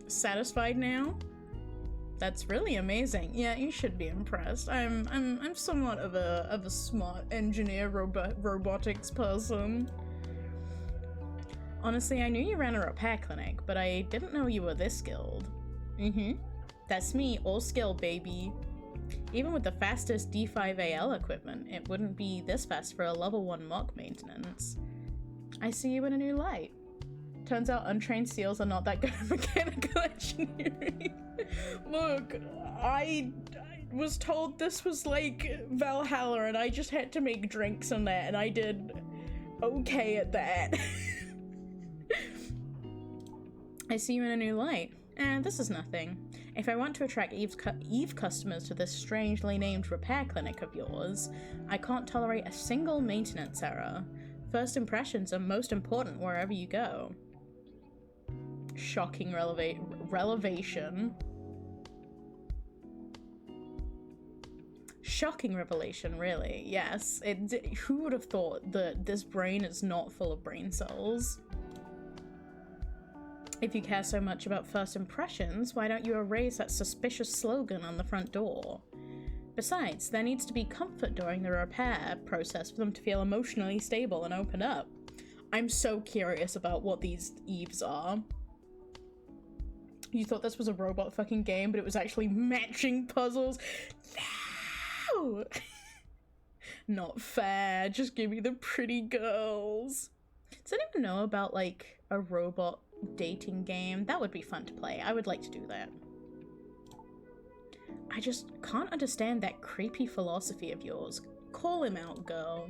Satisfied now? That's really amazing. Yeah, you should be impressed. I'm somewhat of a smart engineer robotics person. Honestly, I knew you ran a repair clinic, but I didn't know you were this skilled. That's me, all skill, baby. Even with the fastest D5AL equipment, it wouldn't be this fast for a level 1 mock maintenance. I see you in a new light. Turns out untrained seals are not that good at mechanical engineering. Look, I was told this was like Valhalla and I just had to make drinks on that and I did okay at that. I see you in a new light. This is nothing. If I want to attract Eve customers to this strangely named repair clinic of yours, I can't tolerate a single maintenance error. First impressions are most important wherever you go. Shocking revelation. Shocking revelation, really. Yes. Who would have thought that this brain is not full of brain cells? If you care so much about first impressions, why don't you erase that suspicious slogan on the front door? Besides, there needs to be comfort during the repair process for them to feel emotionally stable and open up. I'm so curious about what these Eves are. You thought this was a robot fucking game, but it was actually matching puzzles? No! Not fair, just give me the pretty girls. Does anyone know about, like, a robot dating game? That would be fun to play. I would like to do that. I just can't understand that creepy philosophy of yours. Call him out, girl.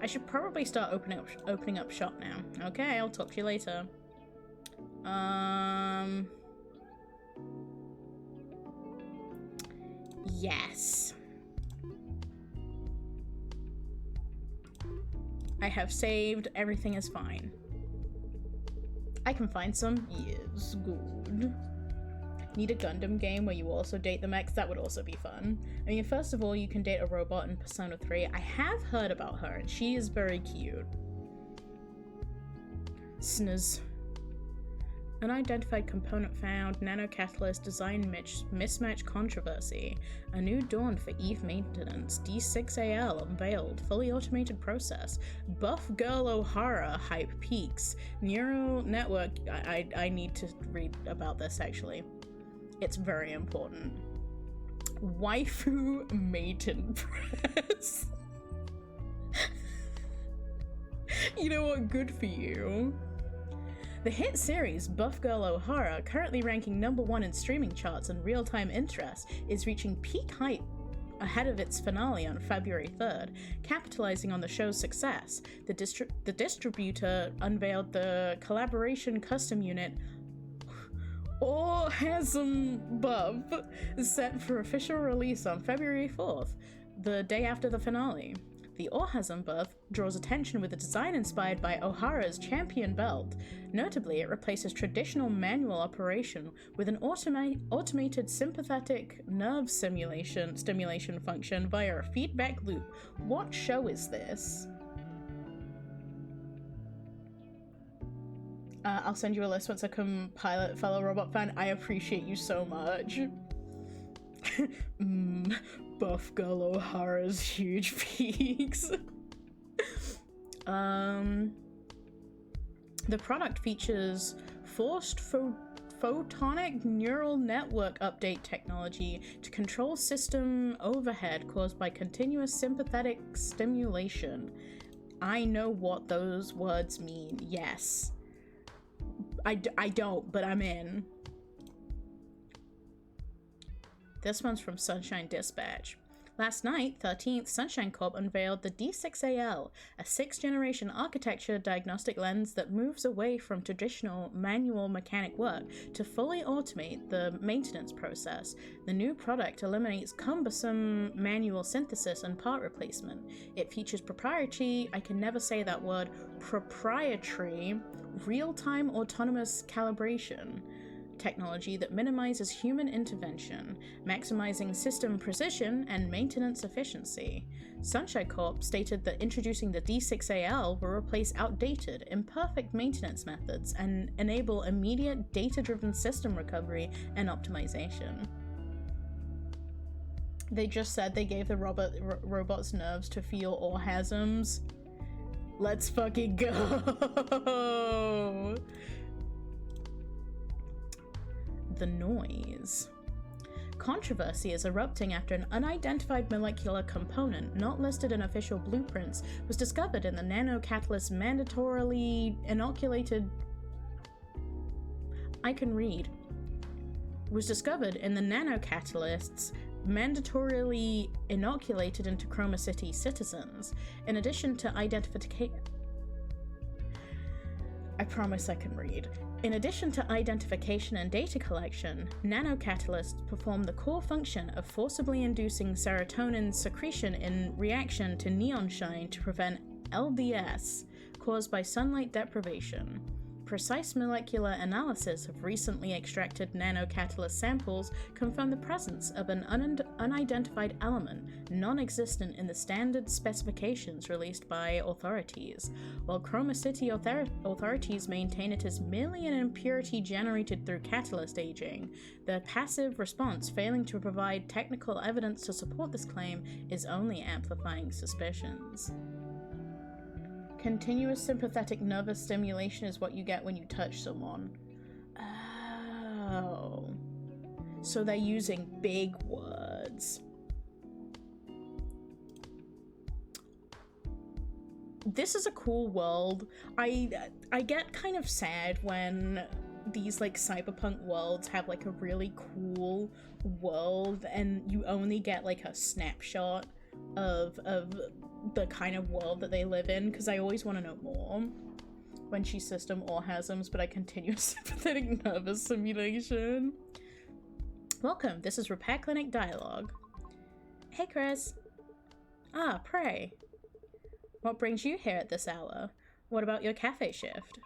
I should probably start opening up shop now. Okay, I'll talk to you later. Yes. I have saved. Everything is fine. I can find some. Yes, good. Need a Gundam game where you also date the mechs? That would also be fun. I mean, first of all, you can date a robot in Persona 3. I have heard about her, and she is very cute. Snz. Unidentified component found. Nanocatalyst design mismatch controversy. A new dawn for Eve maintenance. D6AL unveiled. Fully automated process. Buff Girl O'Hara hype peaks. Neural network. I need to read about this actually. It's very important. Waifu Maiden Press. You know what? Good for you. The hit series Buff Girl O'Hara, currently ranking #1 in streaming charts and real-time interest, is reaching peak hype ahead of its finale on February 3rd. Capitalizing on the show's success, the distributor unveiled the collaboration custom unit Orgasm Buff, set for official release on February 4th, the day after the finale. The Orgasm Buff draws attention with a design inspired by O'Hara's champion belt. Notably, it replaces traditional manual operation with an automated sympathetic nerve stimulation function via a feedback loop. What show is this? I'll send you a list once I compile it, fellow robot fan. I appreciate you so much. Buff Girl O'Hara's huge peaks. The product features forced photonic neural network update technology to control system overhead caused by continuous sympathetic stimulation. I know what those words mean, yes. I don't, but I'm in. This one's from Sunshine Dispatch. Last night, 13th, Sunshine Corp unveiled the D6AL, a 6th-generation architecture diagnostic lens that moves away from traditional manual mechanic work to fully automate the maintenance process. The new product eliminates cumbersome manual synthesis and part replacement. It features proprietary, I can never say that word, proprietary, real-time autonomous calibration technology that minimizes human intervention, maximizing system precision and maintenance efficiency. Sunshine Corp stated that introducing the D6AL will replace outdated, imperfect maintenance methods and enable immediate data-driven system recovery and optimization. They just said they gave the robot's nerves to feel orgasms. Let's fucking go! The noise. Controversy is erupting after an unidentified molecular component not listed in official blueprints was discovered in the nanocatalyst mandatorily inoculated. I can read. Was discovered in the nanocatalysts mandatorily inoculated into Chroma City citizens. In addition to identification. I promise I can read. In addition to identification and data collection, nanocatalysts perform the core function of forcibly inducing serotonin secretion in reaction to neon shine to prevent LDS caused by sunlight deprivation. Precise molecular analysis of recently extracted nanocatalyst samples confirm the presence of an unidentified element non-existent in the standard specifications released by authorities. While Chroma City authorities maintain it is merely an impurity generated through catalyst aging, the passive response failing to provide technical evidence to support this claim is only amplifying suspicions. Continuous sympathetic nervous stimulation is what you get when you touch someone. Oh. So they're using big words. This is a cool world. I get kind of sad when these like cyberpunk worlds have like a really cool world and you only get like a snapshot of the kind of world that they live in, because I always want to know more. When she system orgasms, but I continue sympathetic nervous simulation. Welcome, this is Repair Clinic Dialogue. Hey Chris. Ah, Prey. What brings you here at this hour? What about your cafe shift?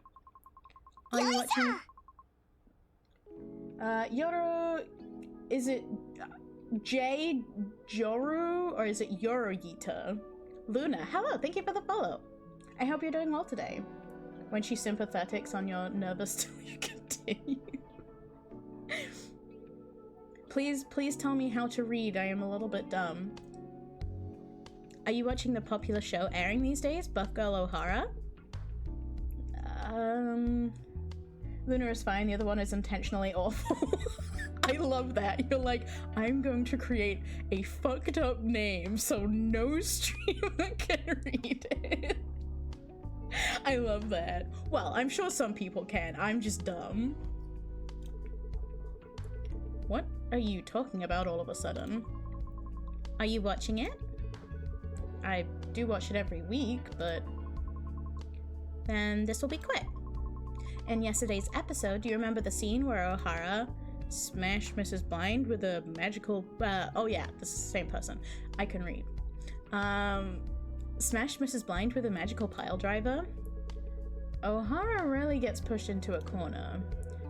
Are you watching... Yoro... Is it... J. Joru? Or is it Yorogita? Luna, hello, thank you for the follow. I hope you're doing well today. When she's sympathetics on your nervous till you continue. Please tell me how to read. I am a little bit dumb. Are you watching the popular show airing these days, Buff Girl O'Hara? Luna is fine, the other one is intentionally awful. I love that. You're like, I'm going to create a fucked up name so no streamer can read it. I love that. Well, I'm sure some people can. I'm just dumb. What are you talking about all of a sudden? Are you watching it? I do watch it every week, but then this will be quick. In yesterday's episode, do you remember the scene where O'Hara smashed Mrs. Blind with a magical... oh yeah, this is the same person. I can read. Smashed Mrs. Blind with a magical pile driver? O'Hara really gets pushed into a corner,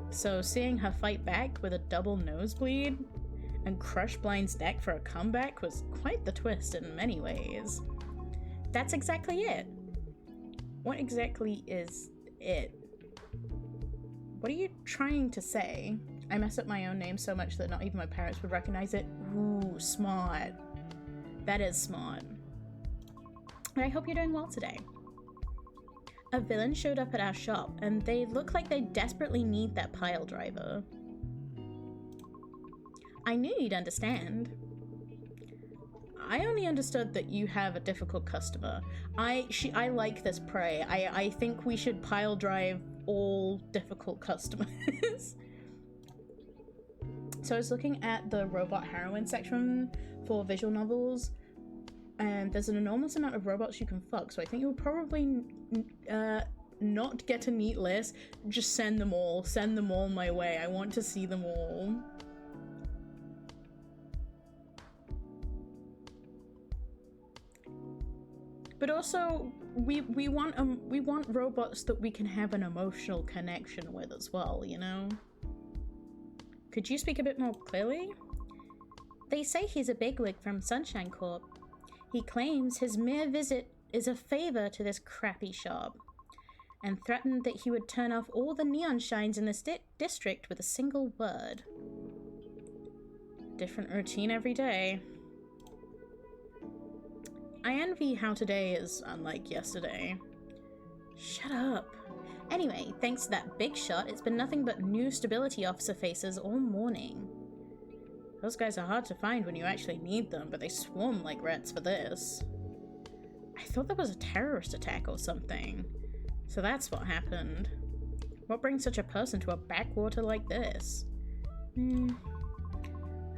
so seeing her fight back with a double nosebleed and crush Blind's neck for a comeback was quite the twist in many ways. That's exactly it. What exactly is it? What are you trying to say? I mess up my own name so much that not even my parents would recognize it. Ooh, smart. That is smart. I hope you're doing well today. A villain showed up at our shop, and they look like they desperately need that pile driver. I knew you'd understand. I only understood that you have a difficult customer. I like this Prey. I think we should pile drive all difficult customers. So I was looking at the robot heroine section for visual novels, and there's an enormous amount of robots you can fuck, so I think you'll probably not get a neat list. Just send them all my way. I want to see them all. But also, we want robots that we can have an emotional connection with as well, you know? Could you speak a bit more clearly? They say he's a bigwig from Sunshine Corp. He claims his mere visit is a favor to this crappy shop, and threatened that he would turn off all the neon shines in this district with a single word. Different routine every day. I envy how today is unlike yesterday. Shut up. Anyway, thanks to that big shot, it's been nothing but new stability officer faces all morning. Those guys are hard to find when you actually need them, but they swarm like rats for this. I thought there was a terrorist attack or something. So that's what happened. What brings such a person to a backwater like this? I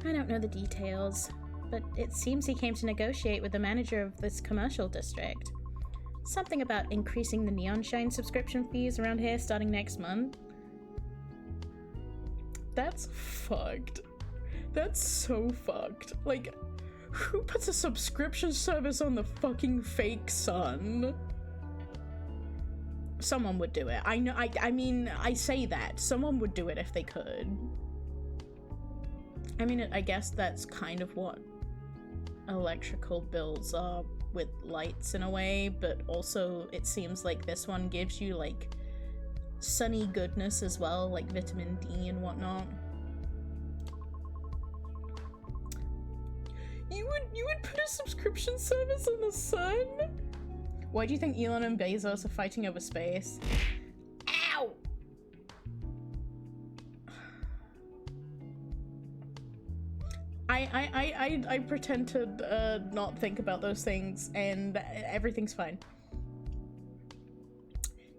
don't know the details, but it seems he came to negotiate with the manager of this commercial district. Something about increasing the neon shine subscription fees around here starting next month. That's fucked. That's so fucked. Like, who puts a subscription service on the fucking fake sun? Someone would do it. I know. I mean, I say that. Someone would do it if they could. I mean, I guess that's kind of what electrical bills are with lights in a way, but also it seems like this one gives you like sunny goodness as well, like vitamin D and whatnot. You would put a subscription service on the sun? Why do you think Elon and Bezos are fighting over space? Ow! I pretend to not think about those things, and everything's fine.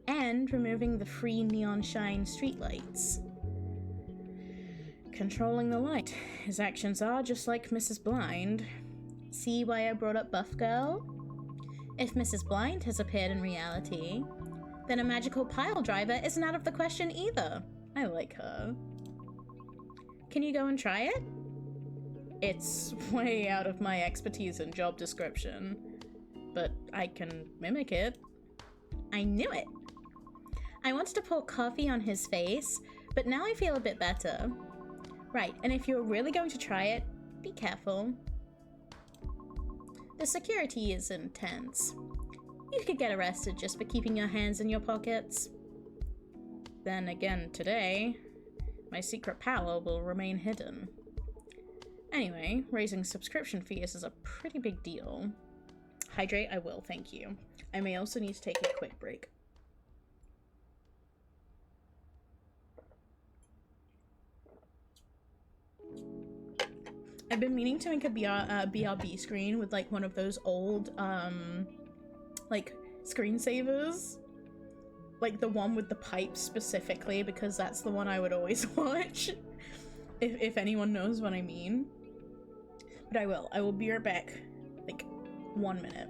And removing the free neon shine streetlights. Controlling the light. His actions are just like Mrs. Blind. See why I brought up Buff Girl? If Mrs. Blind has appeared in reality, then a magical pile driver isn't out of the question either. I like her. Can you go and try it? It's way out of my expertise and job description, but I can mimic it. I knew it! I wanted to pour coffee on his face, but now I feel a bit better. Right, and if you're really going to try it, be careful. The security is intense. You could get arrested just for keeping your hands in your pockets. Then again, today, my secret power will remain hidden. Anyway, raising subscription fees is a pretty big deal. Hydrate, I will, thank you. I may also need to take a quick break. I've been meaning to make a BRB screen with like one of those old like screensavers, like the one with the pipes specifically, because that's the one I would always watch if anyone knows what I mean. But I will be right back, like 1 minute.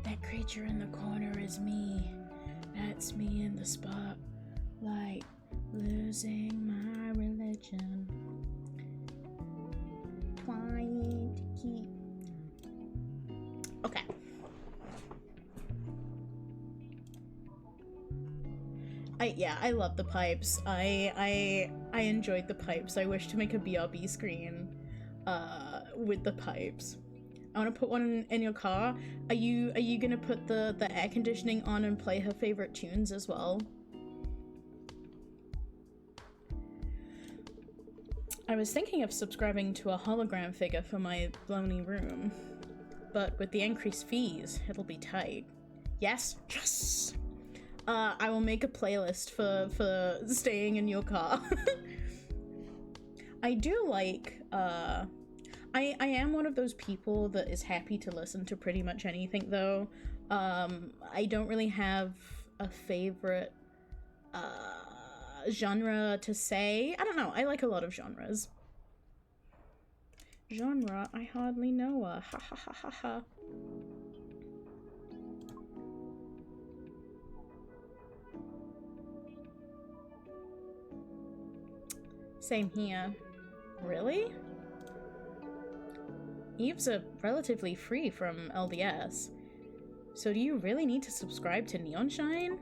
That creature in the corner is me. That's me in the spotlight, losing my religion. Trying to keep. Okay. I love the pipes. I enjoyed the pipes. I wish to make a BRB screen with the pipes. I want to put one in your car. Are you gonna put the air conditioning on and play her favorite tunes as well? I was thinking of subscribing to a hologram figure for my lonely room, but with the increased fees, it'll be tight. Yes? Yes! I will make a playlist for staying in your car. I do like, I am one of those people that is happy to listen to pretty much anything, though. I don't really have a favorite, genre to say. I don't know, I like a lot of genres. Genre, I hardly know a. Ha ha ha ha ha. Same here. Really? Eves are relatively free from LDS. So do you really need to subscribe to Neonshine?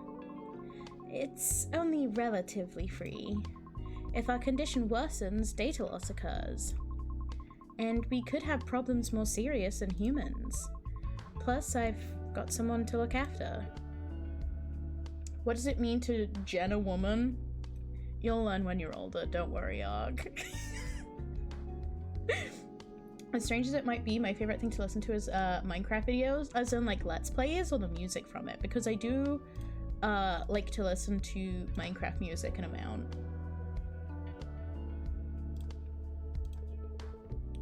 It's only relatively free. If our condition worsens, data loss occurs. And we could have problems more serious than humans. Plus, I've got someone to look after. What does it mean to gen a woman? You'll learn when you're older, don't worry, Arg. As strange as it might be, my favorite thing to listen to is Minecraft videos, as in like Let's Plays or the music from it, because I do like to listen to Minecraft music an amount.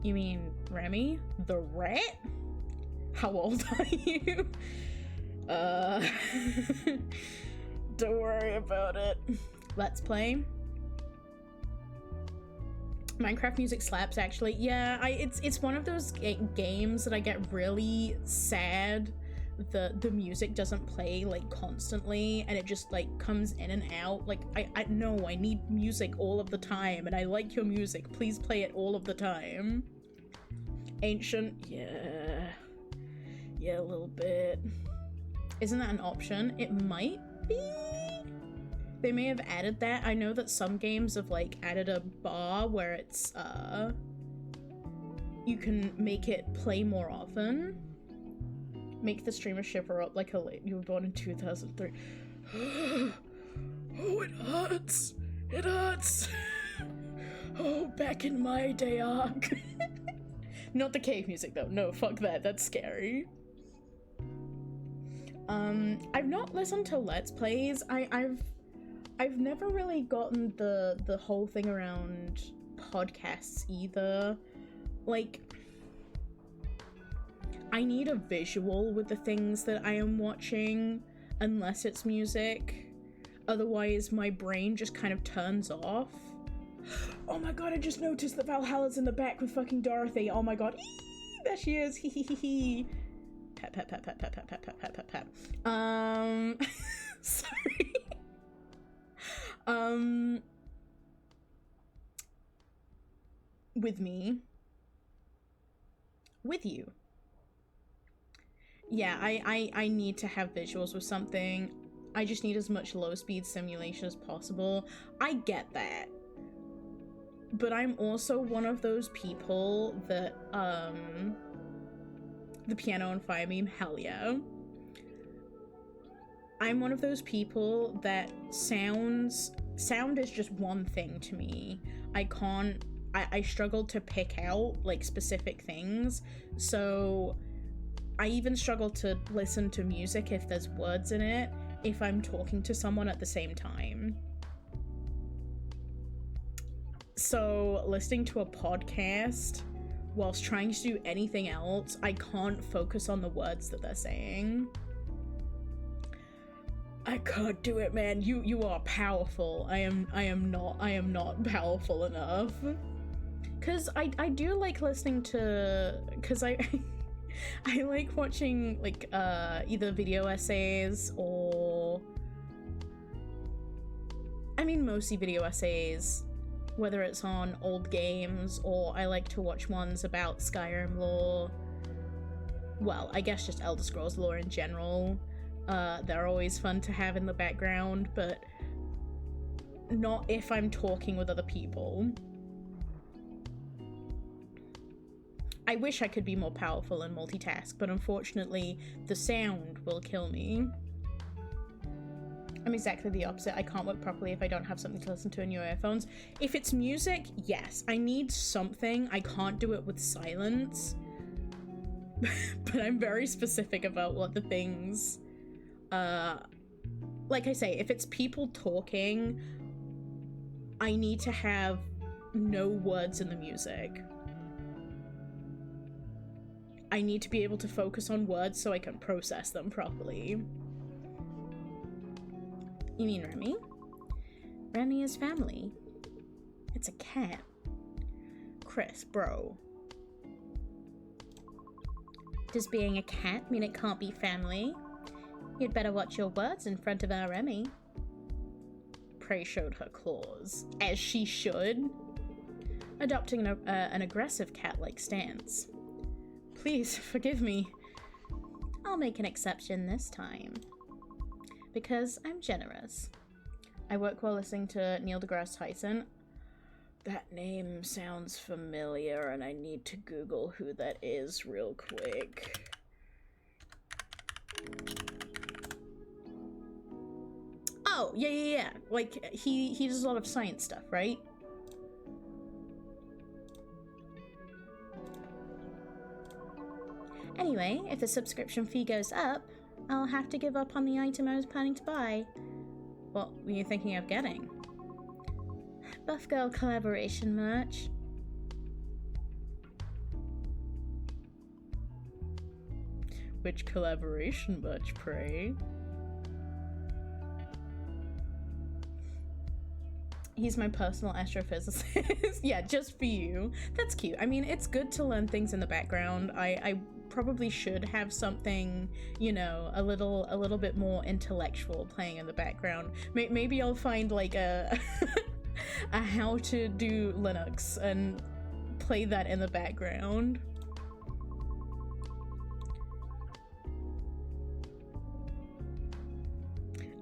You mean Remy? The rat? How old are you? Don't worry about it. Let's play. Minecraft music slaps, actually. Yeah, it's one of those games that I get really sad the music doesn't play like constantly, and it just like comes in and out. Like I know I need music all of the time, and I like your music. Please play it all of the time. Ancient, yeah, a little bit. Isn't that an option? It might be. They may have added that. I know that some games have like added a bar where it's you can make it play more often. Make the streamer shiver up like you were born in 2003. Oh, it hurts. It hurts. Oh, back in my day, Ark. Not the cave music though. No, fuck that. That's scary. I've not listened to Let's Plays. I've never really gotten the whole thing around podcasts either. Like, I need a visual with the things that I am watching, unless it's music. Otherwise, my brain just kind of turns off. Oh my god, I just noticed that Valhalla's in the back with fucking Dorothy. Oh my god. Eee, there she is. Hee hee hee hee. Pat, pat, pat, pat, pat, pat, pat, pat, pat, pat, pat. Sorry. With me. With you. Yeah, I need to have visuals with something. I just need as much low-speed simulation as possible. I get that. But I'm also one of those people that, the piano and fire meme, hell yeah. I'm one of those people that sound is just one thing to me. I struggle to pick out, like, specific things, so I even struggle to listen to music if there's words in it, if I'm talking to someone at the same time. So, listening to a podcast whilst trying to do anything else, I can't focus on the words that they're saying. I can't do it, man. You are powerful. I am not powerful enough. Cause I do like listening to, cause I like watching like either video essays or mostly video essays, whether it's on old games, or I like to watch ones about Skyrim lore. Well, I guess just Elder Scrolls lore in general. They're always fun to have in the background, but not if I'm talking with other people. I wish I could be more powerful and multitask, but unfortunately, the sound will kill me. I'm exactly the opposite. I can't work properly if I don't have something to listen to in your earphones. If it's music, yes, I need something. I can't do it with silence. But I'm very specific about what the things... like I say, if it's people talking, I need to have no words in the music. I need to be able to focus on words so I can process them properly. You mean Remy? Remy is family. It's a cat. Chris, bro. Does being a cat mean it can't be family? You'd better watch your words in front of our Remy. Prey showed her claws, as she should, adopting an aggressive cat-like stance. Please, forgive me. I'll make an exception this time. Because I'm generous. I work while listening to Neil deGrasse Tyson. That name sounds familiar, and I need to Google who that is real quick. Oh, yeah. Like, he does a lot of science stuff, right? Anyway, if the subscription fee goes up, I'll have to give up on the item I was planning to buy. What were you thinking of getting? Buff Girl collaboration merch. Which collaboration merch, pray? He's my personal astrophysicist. Yeah, just for you. That's cute. I mean, it's good to learn things in the background. I probably should have something, you know, a little bit more intellectual playing in the background. Maybe I'll find like a a how to do Linux and play that in the background.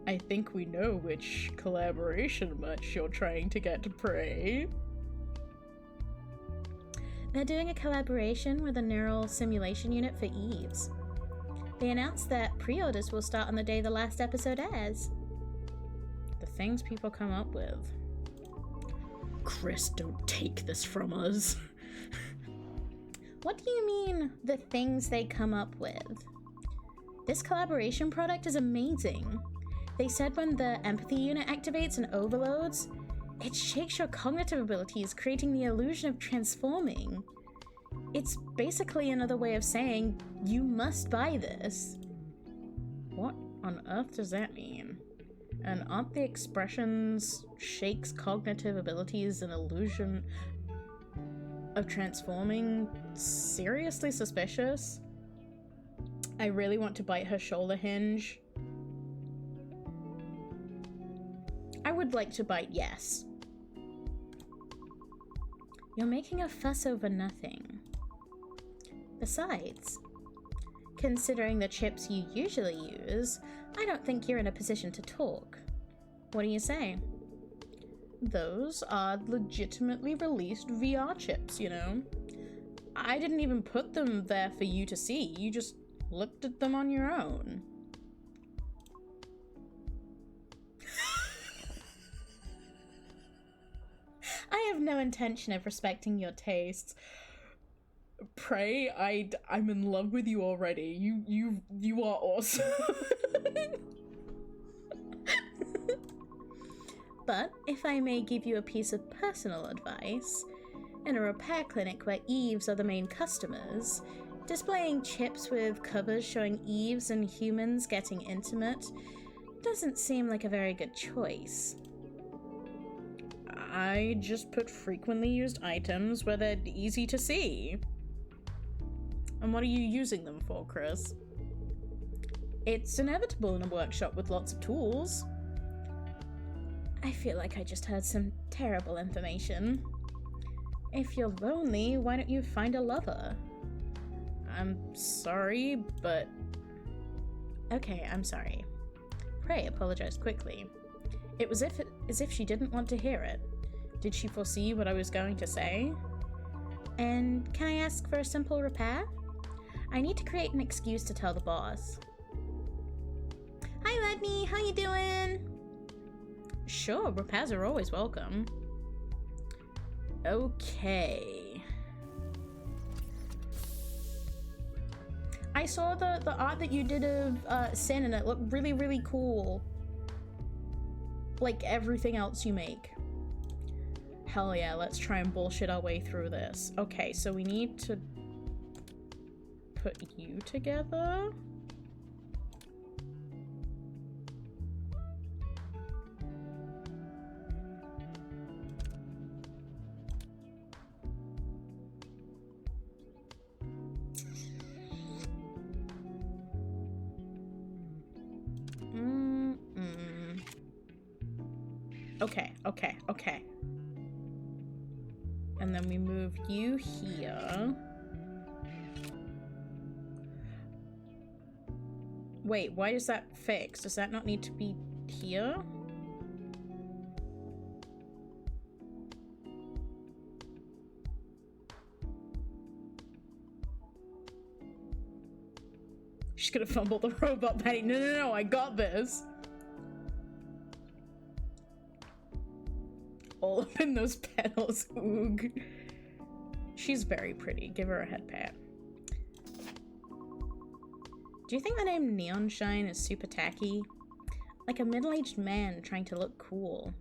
I think we know which collaboration merch you're trying to get to Prey. They're doing a collaboration with a neural simulation unit for Eves. They announced that pre-orders will start on the day the last episode airs. The things people come up with. Chris, don't take this from us. What do you mean, the things they come up with? This collaboration product is amazing. They said when the empathy unit activates and overloads, it shakes your cognitive abilities, creating the illusion of transforming. It's basically another way of saying, you must buy this. What on earth does that mean? And aren't the expressions shakes cognitive abilities and illusion of transforming seriously suspicious? I really want to bite her shoulder hinge. I would like to bite yes. You're making a fuss over nothing. Besides, considering the chips you usually use, I don't think you're in a position to talk. What do you say? Those are legitimately released VR chips, you know? I didn't even put them there for you to see. You just looked at them on your own. I have no intention of respecting your tastes. Prey, I'm in love with you already. You are awesome. But if I may give you a piece of personal advice, in a repair clinic where Eves are the main customers, displaying chips with covers showing Eves and humans getting intimate doesn't seem like a very good choice. I just put frequently used items where they're easy to see. And what are you using them for, Chris? It's inevitable in a workshop with lots of tools. I feel like I just heard some terrible information. If you're lonely, why don't you find a lover? I'm sorry, but... Okay, I'm sorry. Prey apologized quickly. It was as if she didn't want to hear it. Did she foresee what I was going to say? And can I ask for a simple repair? I need to create an excuse to tell the boss. Hi, Ledney. How you doing? Sure, repairs are always welcome. Okay. I saw the art that you did of Sin, and it looked really, really cool. Like everything else you make. Hell yeah, let's try and bullshit our way through this. Okay, so we need to put you together. Okay. And then we move you here. Wait, why is that fixed? Does that not need to be here? She's gonna fumble the robot Patty. No, I got this. All up in those petals, oog. She's very pretty. Give her a head pat. Do you think the name Neon Shine is super tacky? Like a middle-aged man trying to look cool.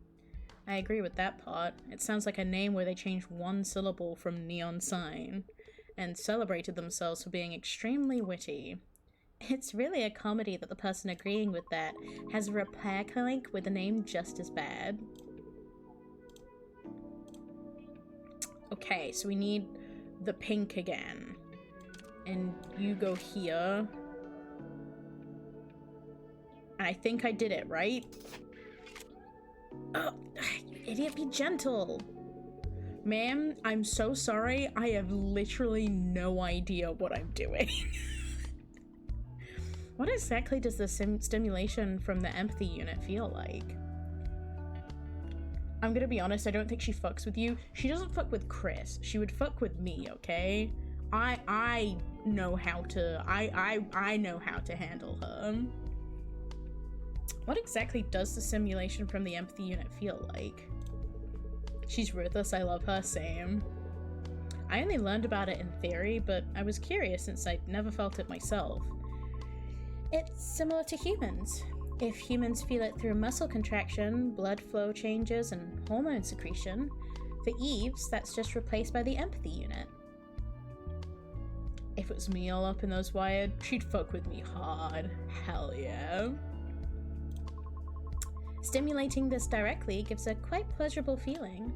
I agree with that part. It sounds like a name where they changed one syllable from neon sign and celebrated themselves for being extremely witty. It's really a comedy that the person agreeing with that has a repair clinic with a name just as bad. Okay, so we need the pink again. And you go here. And I think I did it, right? Oh, you idiot, be gentle. Ma'am, I'm so sorry. I have literally no idea what I'm doing. What exactly does the stimulation from the empathy unit feel like? I'm gonna be honest, I don't think she fucks with you. She doesn't fuck with Chris. She would fuck with me, okay? I know how to I know how to handle her. What exactly does the simulation from the empathy unit feel like? She's ruthless, I love her, same. I only learned about it in theory, but I was curious since I'd never felt it myself. It's similar to humans. If humans feel it through muscle contraction, blood flow changes, and hormone secretion, for Eves, that's just replaced by the empathy unit. If it was me all up in those wired, she'd fuck with me hard. Hell yeah. Stimulating this directly gives a quite pleasurable feeling.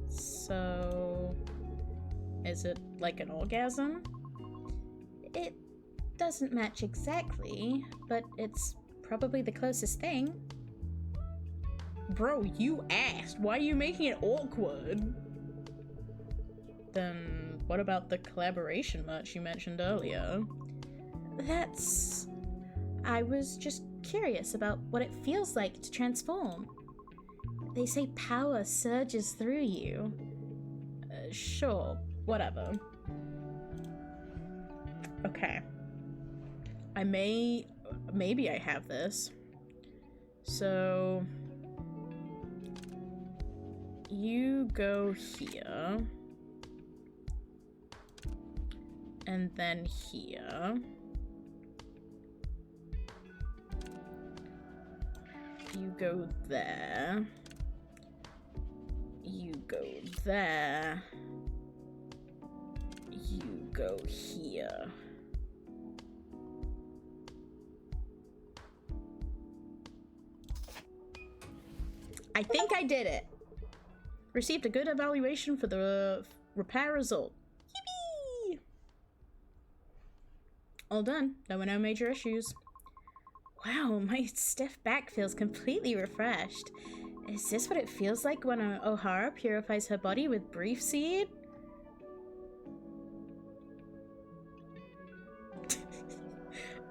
So... is it like an orgasm? It doesn't match exactly, but it's probably the closest thing. Bro, you asked. Why are you making it awkward? Then what about the collaboration merch you mentioned earlier? I was just curious about what it feels like to transform. They say power surges through you. Sure, whatever. Okay. Maybe I have this. So you go here and then here. You go there. You go there. You go here. I think I did it. Received a good evaluation for the repair result. Yippee! All done. There were no major issues. Wow, my stiff back feels completely refreshed. Is this what it feels like when O'Hara purifies her body with brief seed?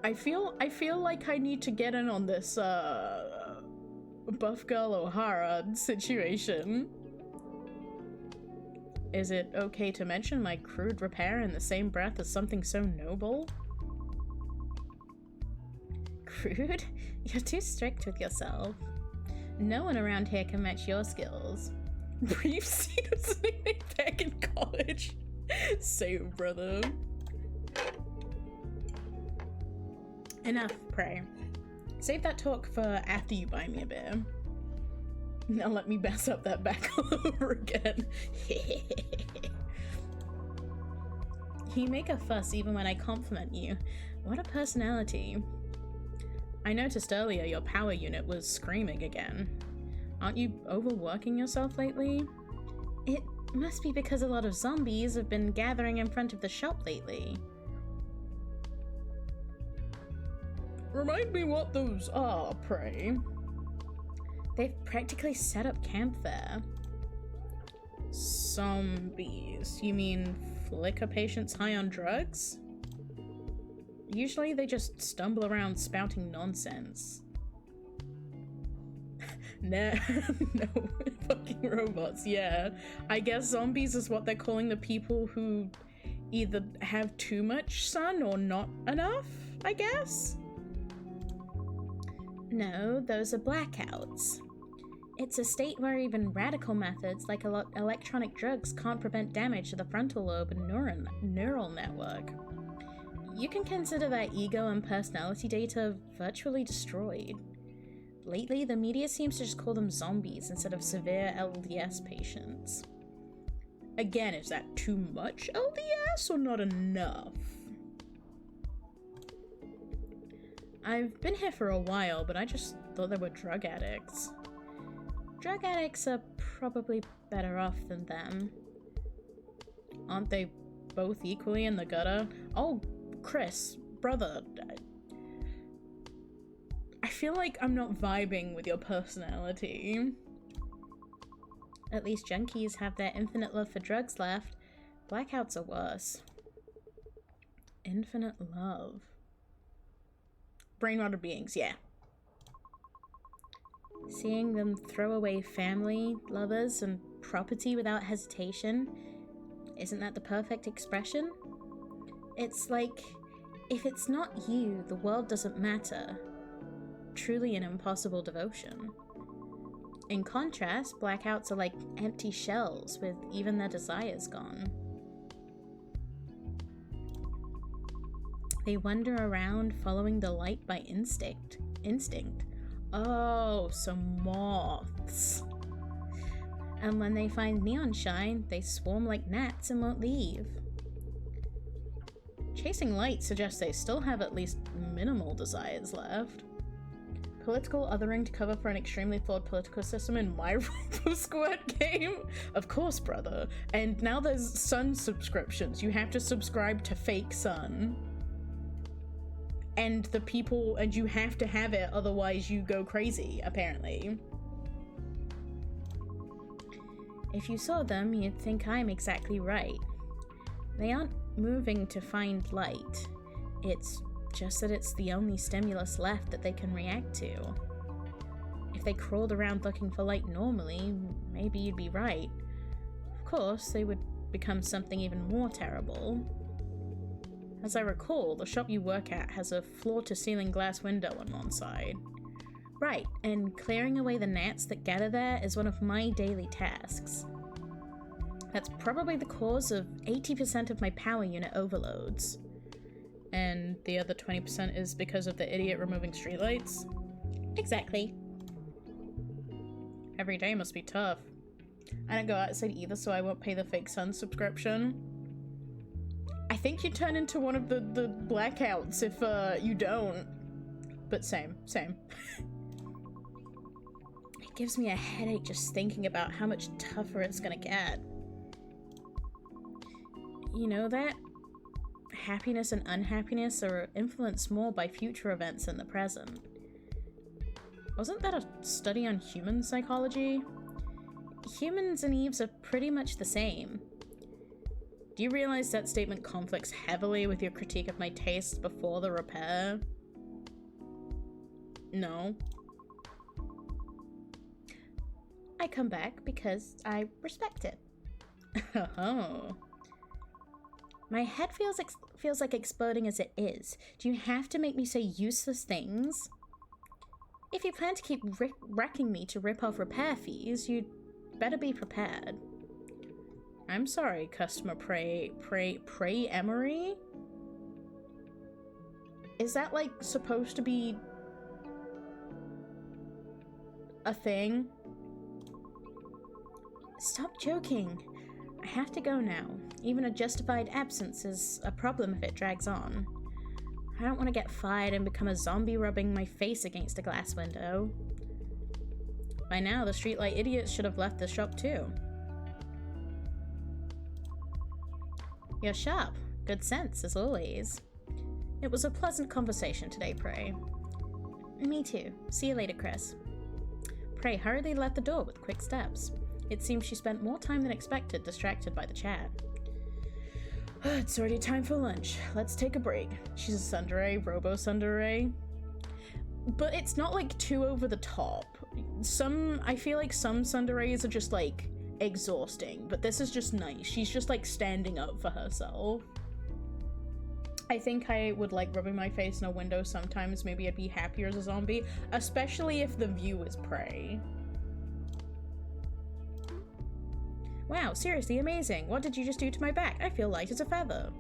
I feel like I need to get in on this buff girl O'Hara situation. Is it okay to mention my crude repair in the same breath as something so noble? Crude? You're too strict with yourself. No one around here can match your skills. Brief seed was nicknamed back in college. Same, brother. Enough, pray. Save that talk for after you buy me a beer. Now let me mess up that back all over again. You make a fuss even when I compliment you. What a personality. I noticed earlier your power unit was screaming again. Aren't you overworking yourself lately? It must be because a lot of zombies have been gathering in front of the shop lately. Remind me what those are, pray. They've practically set up camp there. Zombies. You mean flicker patients high on drugs? Usually they just stumble around spouting nonsense. No, fucking robots, yeah. I guess zombies is what they're calling the people who either have too much sun or not enough, I guess? No, those are blackouts. It's a state where even radical methods like electronic drugs can't prevent damage to the frontal lobe and neural network. You can consider that ego and personality data virtually destroyed. Lately, the media seems to just call them zombies instead of severe LDS patients. Again, is that too much LDS or not enough? I've been here for a while, but I just thought they were drug addicts. Drug addicts are probably better off than them. Aren't they both equally in the gutter? Oh, Chris, brother, I feel like I'm not vibing with your personality. At least junkies have their infinite love for drugs left. Blackouts are worse. Infinite love. Brain-rotted beings, yeah. Seeing them throw away family, lovers, and property without hesitation, isn't that the perfect expression? It's like, if it's not you, the world doesn't matter. Truly an impossible devotion. In contrast, blackouts are like empty shells with even their desires gone. They wander around following the light by instinct. Oh, some moths. And when they find neon shine, they swarm like gnats and won't leave. Chasing light suggests they still have at least minimal desires left. Political othering to cover for an extremely flawed political system in my Robo Squirt game? Of course, brother. And now there's Sun subscriptions. You have to subscribe to fake Sun. And you have to have it, otherwise you go crazy, apparently. If you saw them, you'd think I'm exactly right. They aren't moving to find light. It's just that it's the only stimulus left that they can react to. If they crawled around looking for light normally, maybe you'd be right. Of course, they would become something even more terrible. As I recall, the shop you work at has a floor-to-ceiling glass window on one side. Right, and clearing away the gnats that gather there is one of my daily tasks. That's probably the cause of 80% of my power unit overloads. And the other 20% is because of the idiot removing streetlights? Exactly. Every day must be tough. I don't go outside either, so I won't pay the fake Sun subscription. I think you turn into one of the blackouts if you don't. But same. It gives me a headache just thinking about how much tougher it's gonna get. You know that? happiness and unhappiness are influenced more by future events than the present. Wasn't that a study on human psychology? Humans and Eves are pretty much the same. Do you realize that statement conflicts heavily with your critique of my tastes before the repair? No. I come back because I respect it. Oh. My head feels like exploding as it is. Do you have to make me say useless things? If you plan to keep wrecking me to rip off repair fees, you'd better be prepared. I'm sorry, customer Prey Emery? Is that, like, supposed to be a thing? Stop joking. I have to go now. Even a justified absence is a problem if it drags on. I don't want to get fired and become a zombie rubbing my face against a glass window. By now, the streetlight idiots should have left the shop too. You're sharp. Good sense, as always. It was a pleasant conversation today, Prey. Me too. See you later, Chris. Prey hurriedly left the door with quick steps. It seems she spent more time than expected distracted by the chat. It's already time for lunch. Let's take a break. She's a tsundere, robo-tsundere. But it's not, like, too over the top. I feel like some tsunderes are just, like, exhausting, but this is just nice. She's just, like, standing up for herself. I think I would like rubbing my face in a window sometimes. Maybe I'd be happier as a zombie, especially if the view is Prey. Wow, seriously amazing. What did you just do to my back? I feel light as a feather.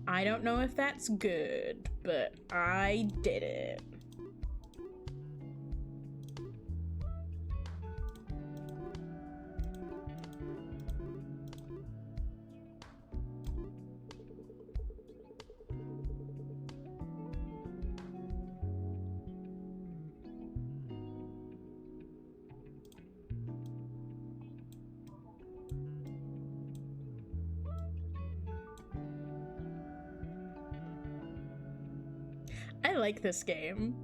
I don't know if that's good, but I did it. I like this game.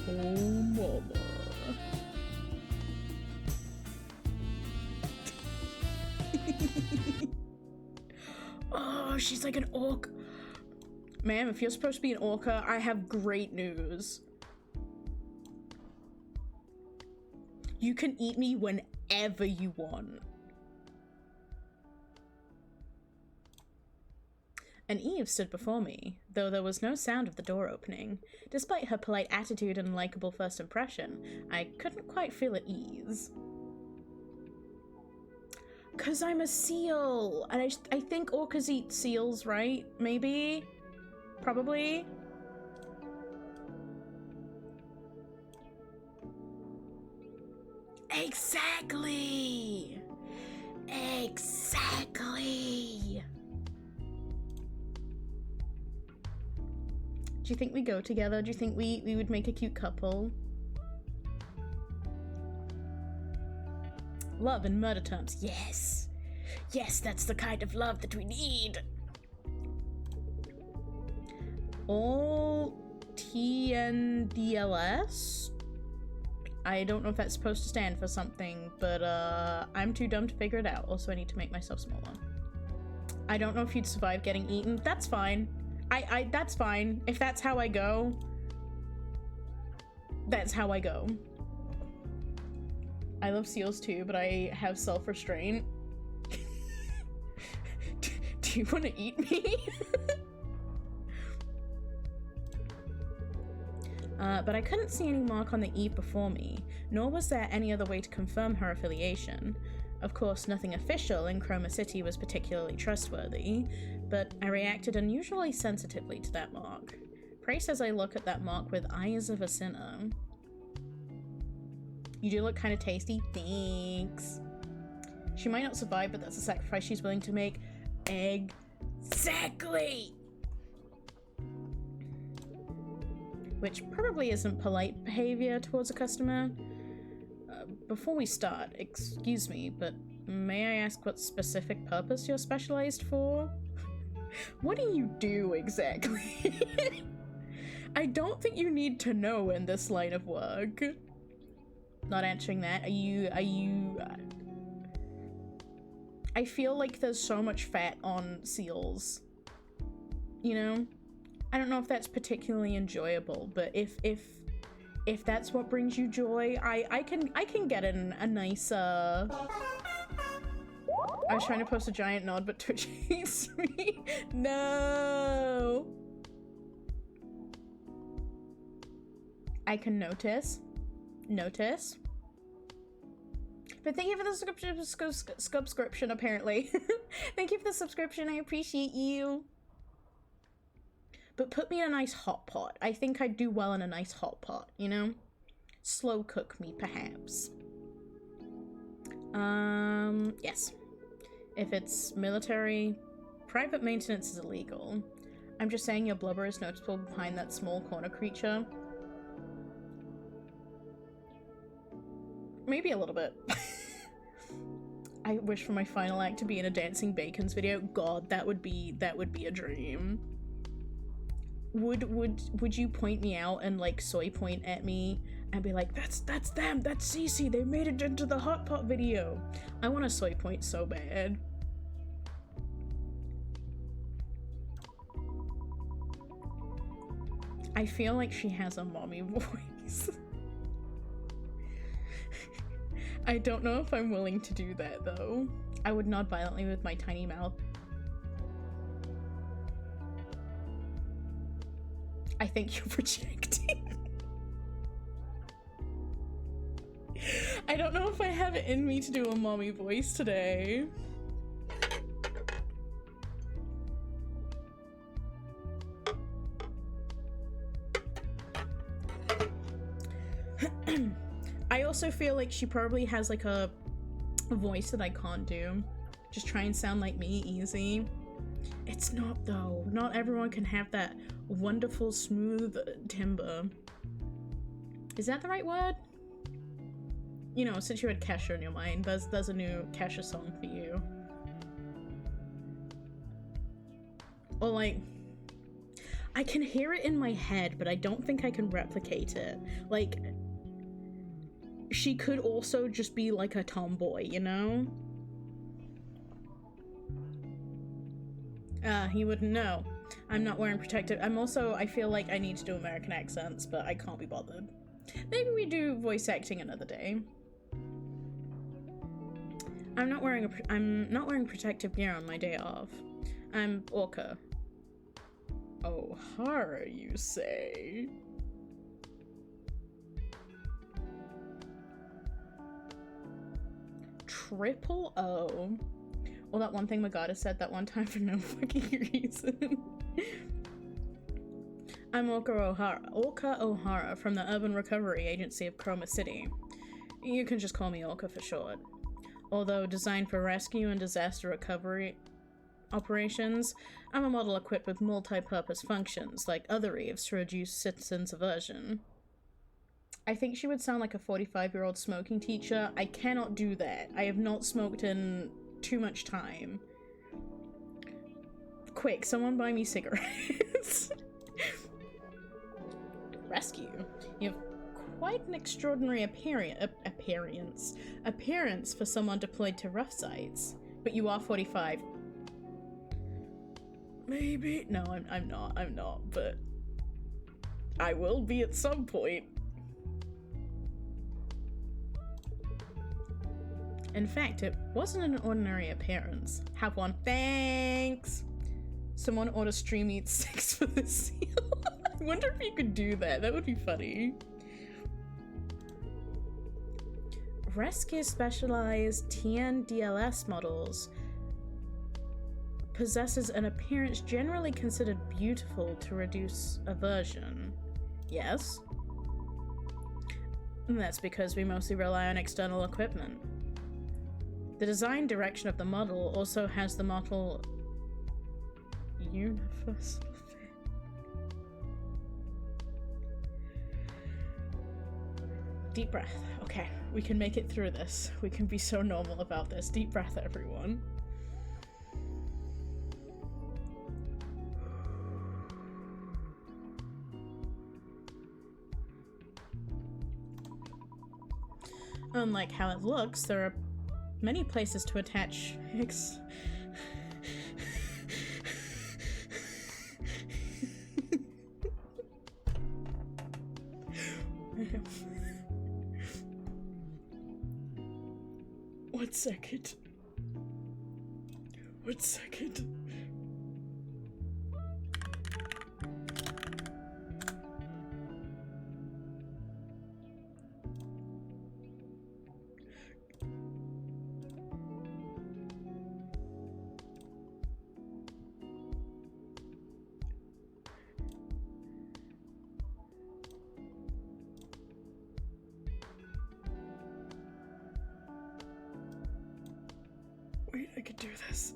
Oh, mama. Oh, she's like an orc. Ma'am, if you're supposed to be an orca, I have great news. You can eat me whenever you want. And Eve stood before me, though there was no sound of the door opening. Despite her polite attitude and likable first impression, I couldn't quite feel at ease. 'Cause I'm a seal, and I think orcas eat seals, right? Maybe? Probably. Exactly! Exactly! Do you think we go together? Do you think we would make a cute couple? Love in murder terms, yes! Yes, that's the kind of love that we need! All TNDLS? I don't know if that's supposed to stand for something, but I'm too dumb to figure it out. Also, I need to make myself smaller. I don't know if you'd survive getting eaten. That's fine. That's fine. If that's how I go, that's how I go. I love seals too, but I have self-restraint. Do you want to eat me? But I couldn't see any mark on the Eve before me, nor was there any other way to confirm her affiliation. Of course, nothing official in Chroma City was particularly trustworthy, but I reacted unusually sensitively to that mark. Prey says I look at that mark with eyes of a sinner. You do look kind of tasty. Thanks. She might not survive, but that's a sacrifice she's willing to make. Exactly! Which probably isn't polite behavior towards a customer. Before we start, excuse me, but may I ask what specific purpose you're specialized for? What do you do exactly? I don't think you need to know in this line of work. Not answering that. Are you I feel like there's so much fat on seals. You know? I don't know if that's particularly enjoyable, but if that's what brings you joy, I can get in a nice I was trying to post a giant nod, but Twitch hates me. No. I can notice. But thank you for the subscription, apparently. Thank you for the subscription, I appreciate you. But put me in a nice hot pot. I think I'd do well in a nice hot pot, you know? Slow cook me, perhaps. Yes. If it's military, private maintenance is illegal. I'm just saying your blubber is noticeable behind that small corner creature. Maybe a little bit. I wish for my final act to be in a Dancing Bacons video. God, that would be a dream. Would you point me out and like soy point at me and be like, that's them, that's Cece, they made it into the hot pot video. I want a soy point so bad. I feel like she has a mommy voice. I don't know if I'm willing to do that though. I would nod violently with my tiny mouth. I think you're projecting. I don't know if I have it in me to do a mommy voice today. I also feel like she probably has like a voice that I can't do. Just try and sound like me, easy. It's not though. Not everyone can have that wonderful smooth timbre. Is that the right word? You know, since you had Kesha in your mind, there's a new Kesha song for you. Or like, I can hear it in my head, but I don't think I can replicate it. Like, she could also just be like a tomboy, you know? He wouldn't know. I'm not wearing protective. I feel like I need to do American accents, but I can't be bothered. Maybe we do voice acting another day. I'm not wearing protective gear on my day off. I'm Orca. O'Hara, you say? Triple O. Well, that one thing Magada said that one time for no fucking reason. I'm Orca O'Hara from the Urban Recovery Agency of Chroma City. You can just call me Orca for short. Although designed for rescue and disaster recovery operations, I'm a model equipped with multi-purpose functions, like other Eves, to reduce citizens' aversion. I think she would sound like a 45-year-old smoking teacher. I cannot do that. I have not smoked in too much time. Quick, someone buy me cigarettes. Rescue. You have quite an extraordinary appearance for someone deployed to rough sites. But you are 45. Maybe. No, I'm not, but I will be at some point. In fact, it wasn't an ordinary appearance. Have one. Thanks! Someone order Stream Eat 6 for the seal. I wonder if you could do that. That would be funny. Rescue specialized TNDLS models possesses an appearance generally considered beautiful to reduce aversion. Yes? And that's because we mostly rely on external equipment. The design direction of the model also has the model universal fit. Deep breath. Okay, we can make it through this. We can be so normal about this. Deep breath, everyone. Unlike how it looks, there are many places to attach Hicks. One second. One second. Wait, I could do this.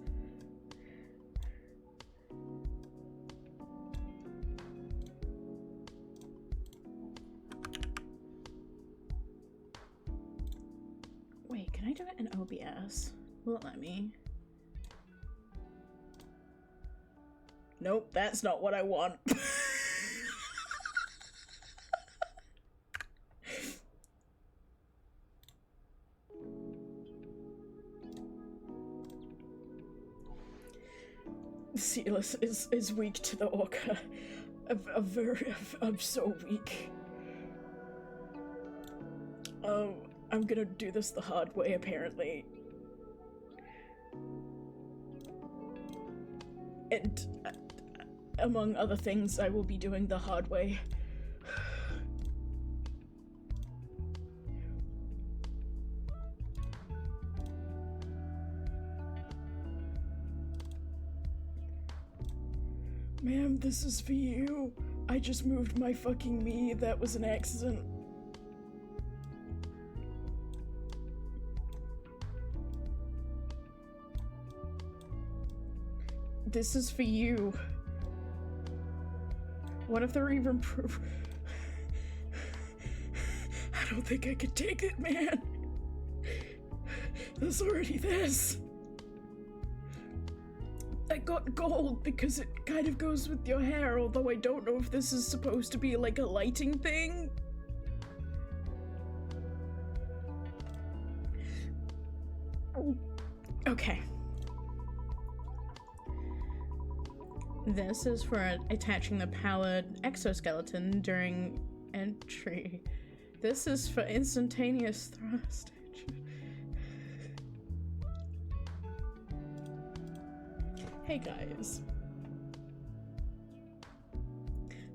Wait, can I do it in OBS? Will it let me? Nope, that's not what I want. Silas is weak to the orca. I'm so weak. I'm gonna do this the hard way, apparently. And, among other things, I will be doing the hard way. Ma'am, this is for you. I just moved my fucking me. That was an accident. This is for you. What if they're even proof? I don't think I could take it, man. There's already this. I got gold because it kind of goes with your hair, although I don't know if this is supposed to be like a lighting thing. Okay. This is for attaching the powered exoskeleton during entry. This is for instantaneous thrust. Hey guys.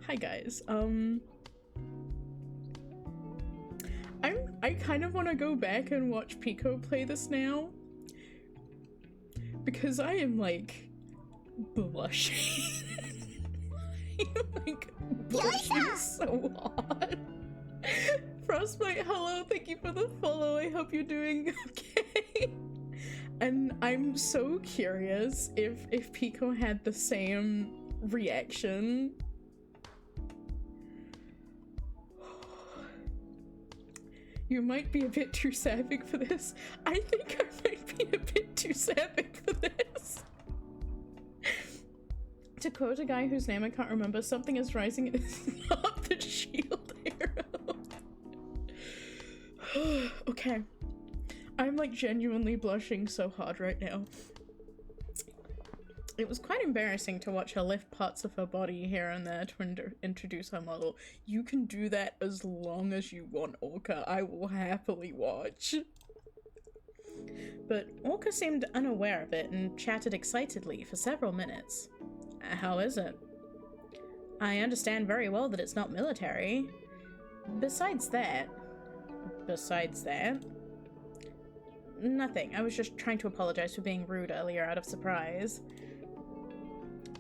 Hi guys. I kind of want to go back and watch Pico play this now because I am like blushing. I'm like blushing so hard. Frostbite, hello, thank you for the follow. I hope you're doing okay. And I'm so curious if Pico had the same reaction. You might be a bit too sapphic for this. I think I might be a bit too sapphic for this. To quote a guy whose name I can't remember, something is rising and it's not the shield arrow. Okay. I'm like genuinely blushing so hard right now. It was quite embarrassing to watch her lift parts of her body here and there to introduce her model. You can do that as long as you want, Orca. I will happily watch. But Orca seemed unaware of it and chatted excitedly for several minutes. How is it? I understand very well that it's not military. Besides that... Nothing. I was just trying to apologize for being rude earlier out of surprise.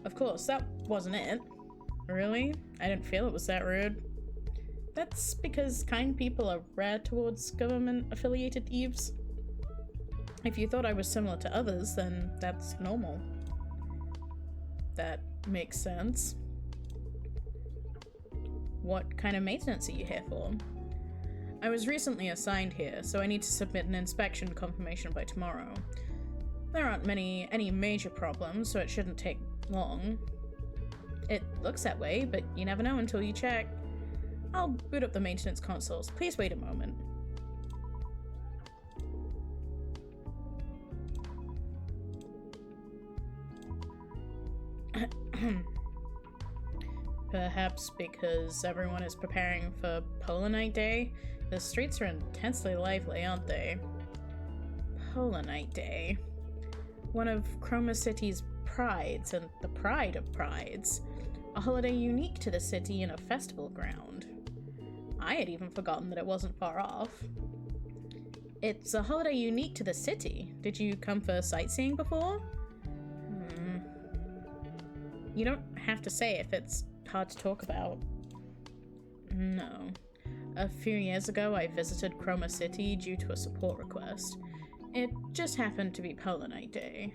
Of course, that wasn't it. Really? I didn't feel it was that rude. That's because kind people are rare towards government-affiliated thieves. If you thought I was similar to others, then that's normal. That makes sense. What kind of maintenance are you here for? I was recently assigned here, so I need to submit an inspection confirmation by tomorrow. There aren't any major problems, so it shouldn't take long. It looks that way, but you never know until you check. I'll boot up the maintenance consoles. Please wait a moment. Perhaps because everyone is preparing for Polar Night Day, the streets are intensely lively, aren't they? Polar Night Day. One of Chroma City's prides, and the pride of prides. A holiday unique to the city and a festival ground. I had even forgotten that it wasn't far off. It's a holiday unique to the city. Did you come for sightseeing before? You don't have to say if it's hard to talk about. No. A few years ago, I visited Chroma City due to a support request. It just happened to be Polar Night Day.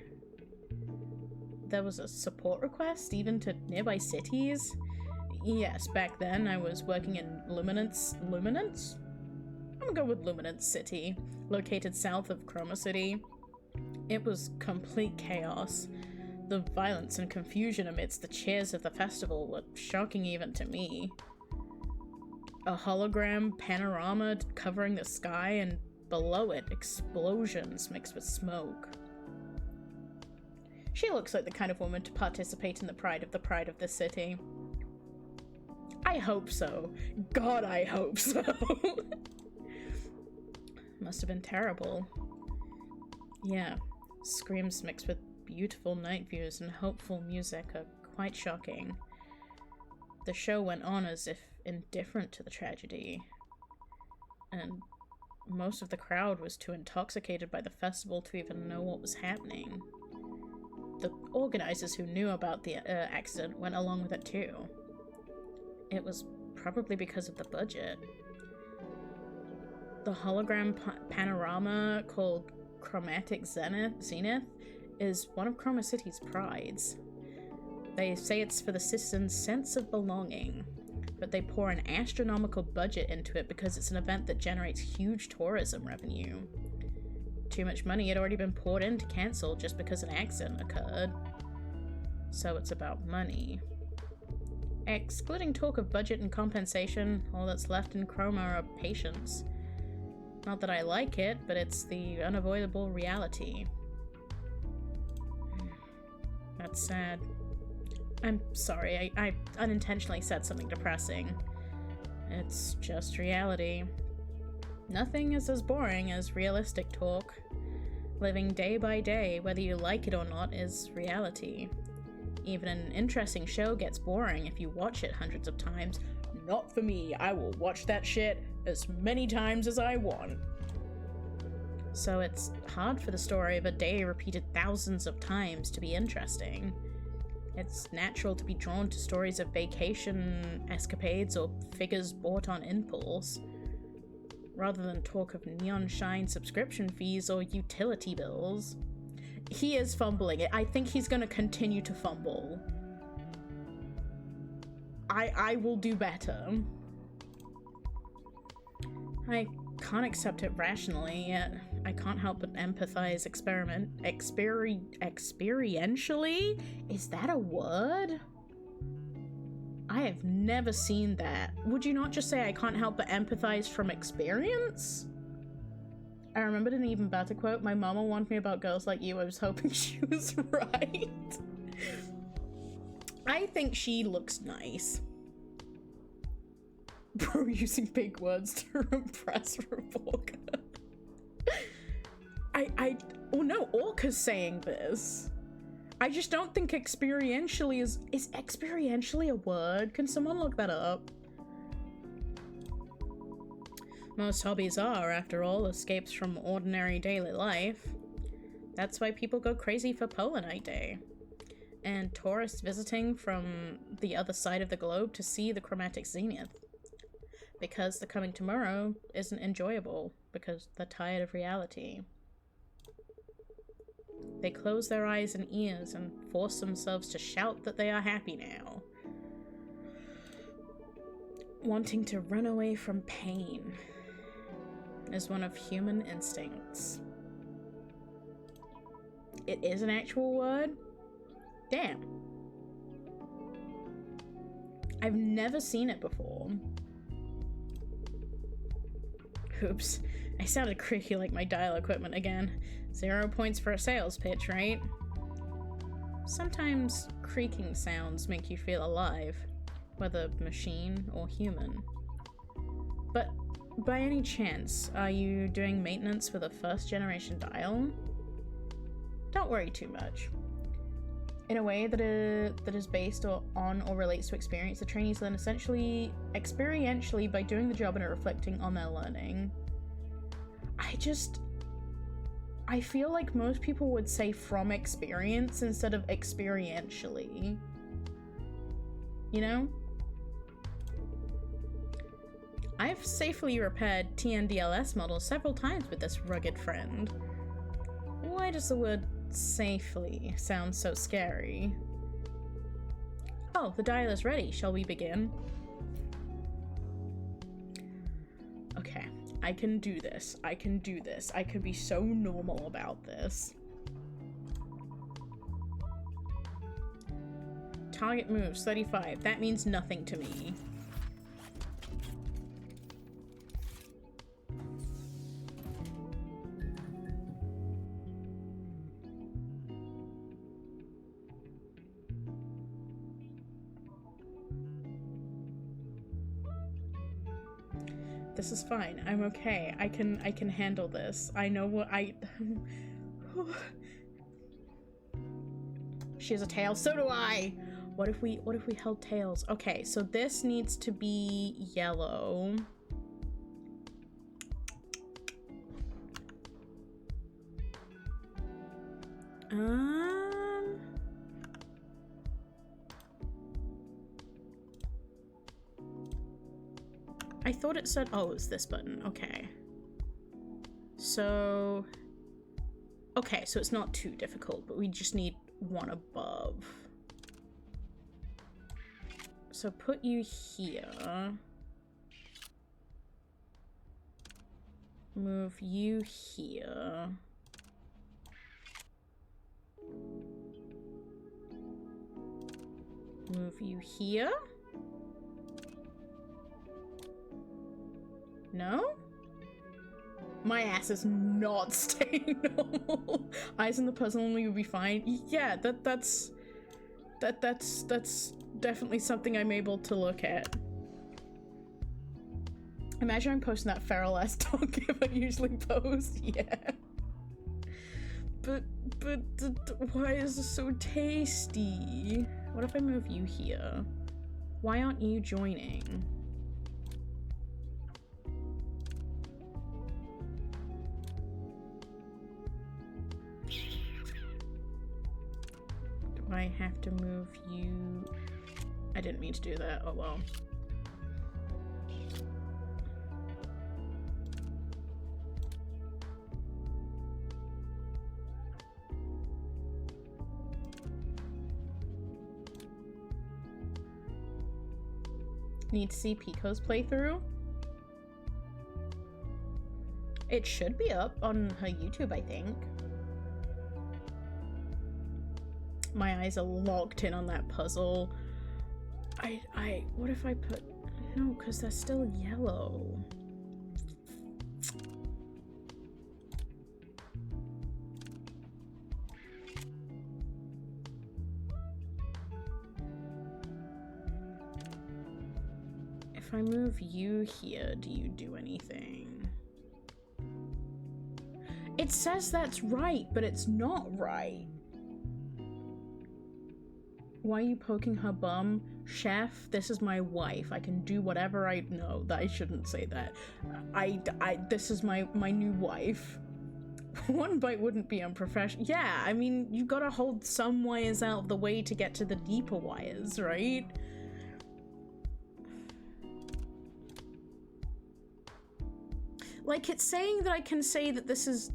There was a support request even to nearby cities? Yes, back then I was working in Luminance? I'm gonna go with Luminance City, located south of Chroma City. It was complete chaos. The violence and confusion amidst the cheers of the festival were shocking even to me. A hologram panorama covering the sky, and below it, explosions mixed with smoke. She looks like the kind of woman to participate in the pride of the city. I hope so. God, I hope so. Must have been terrible. Yeah, screams mixed with beautiful night views and hopeful music are quite shocking. The show went on as if indifferent to the tragedy, and most of the crowd was too intoxicated by the festival to even know what was happening. The organizers who knew about the accident went along with it too. It was probably because of the budget. The hologram panorama called Chromatic Zenith is one of Chroma City's prides. They say it's for the citizens' sense of belonging, but they pour an astronomical budget into it because it's an event that generates huge tourism revenue. Too much money had already been poured in to cancel just because an accident occurred. So it's about money. Excluding talk of budget and compensation, all that's left in Chroma are patience. Not that I like it, but it's the unavoidable reality. That's sad. I'm sorry, I unintentionally said something depressing. It's just reality. Nothing is as boring as realistic talk. Living day by day, whether you like it or not, is reality. Even an interesting show gets boring if you watch it hundreds of times. Not for me, I will watch that shit as many times as I want. So it's hard for the story of a day repeated thousands of times to be interesting. It's natural to be drawn to stories of vacation escapades or figures bought on impulse, rather than talk of neon shine subscription fees or utility bills. He is fumbling it. I think he's gonna continue to fumble. I will do better. I can't accept it rationally, yet I can't help but empathize experientially? Is that a word? I have never seen that. Would you not just say I can't help but empathize from experience? I remembered an even better quote. My mama warned me about girls like you. I was hoping she was right. I think she looks nice. Bro, using big words to impress Revolga. Oh no, Orca's saying this. I just don't think experientially is experientially a word? Can someone look that up? Most hobbies are, after all, escapes from ordinary daily life. That's why people go crazy for Polar Night Day. And tourists visiting from the other side of the globe to see the Chromatic Zenith. Because the coming tomorrow isn't enjoyable, because they're tired of reality. They close their eyes and ears and force themselves to shout that they are happy now. Wanting to run away from pain is one of human instincts. It is an actual word? Damn. I've never seen it before. Oops. I sounded creaky like my dial equipment again. 0 points for a sales pitch, right? Sometimes creaking sounds make you feel alive, whether machine or human. But by any chance, are you doing maintenance with a first-generation dial? Don't worry too much. In a way that is based on or relates to experience, the trainees learn essentially experientially by doing the job and reflecting on their learning. I feel like most people would say from experience instead of experientially. You know? I've safely repaired TNDLS models several times with this rugged friend. Why does the word safely sound so scary? Oh, the dial is ready. Shall we begin? Okay, I can do this. I can do this. I can be so normal about this. Target moves 35. That means nothing to me. This is fine. I'm okay. I can handle this. I know what She has a tail. So do I. What if we held tails? Okay, so this needs to be yellow. I thought it said, oh, it's this button. Okay. So it's not too difficult, but we just need one above. So put you here. Move you here. Move you here. No? My ass is not staying normal. Eyes in the puzzle only would be fine. Yeah, that's definitely something I'm able to look at. Imagine I'm posting that feral ass dog if I usually post. Yeah. But why is this so tasty? What if I move you here? Why aren't you joining? I have to move you. I didn't mean to do that. Oh well. Need to see Pico's playthrough? It should be up on her YouTube, I think. My eyes are locked in on that puzzle. What if I put, no, because they're still yellow. If I move you here, do you do anything? It says that's right, but it's not right. Why are you poking her bum? Chef, this is my wife. I can do whatever I know. That I shouldn't say that. This is my new wife. One bite wouldn't be unprofessional. Yeah, I mean, you gotta hold some wires out of the way to get to the deeper wires, right? Like, it's saying that I can say that this is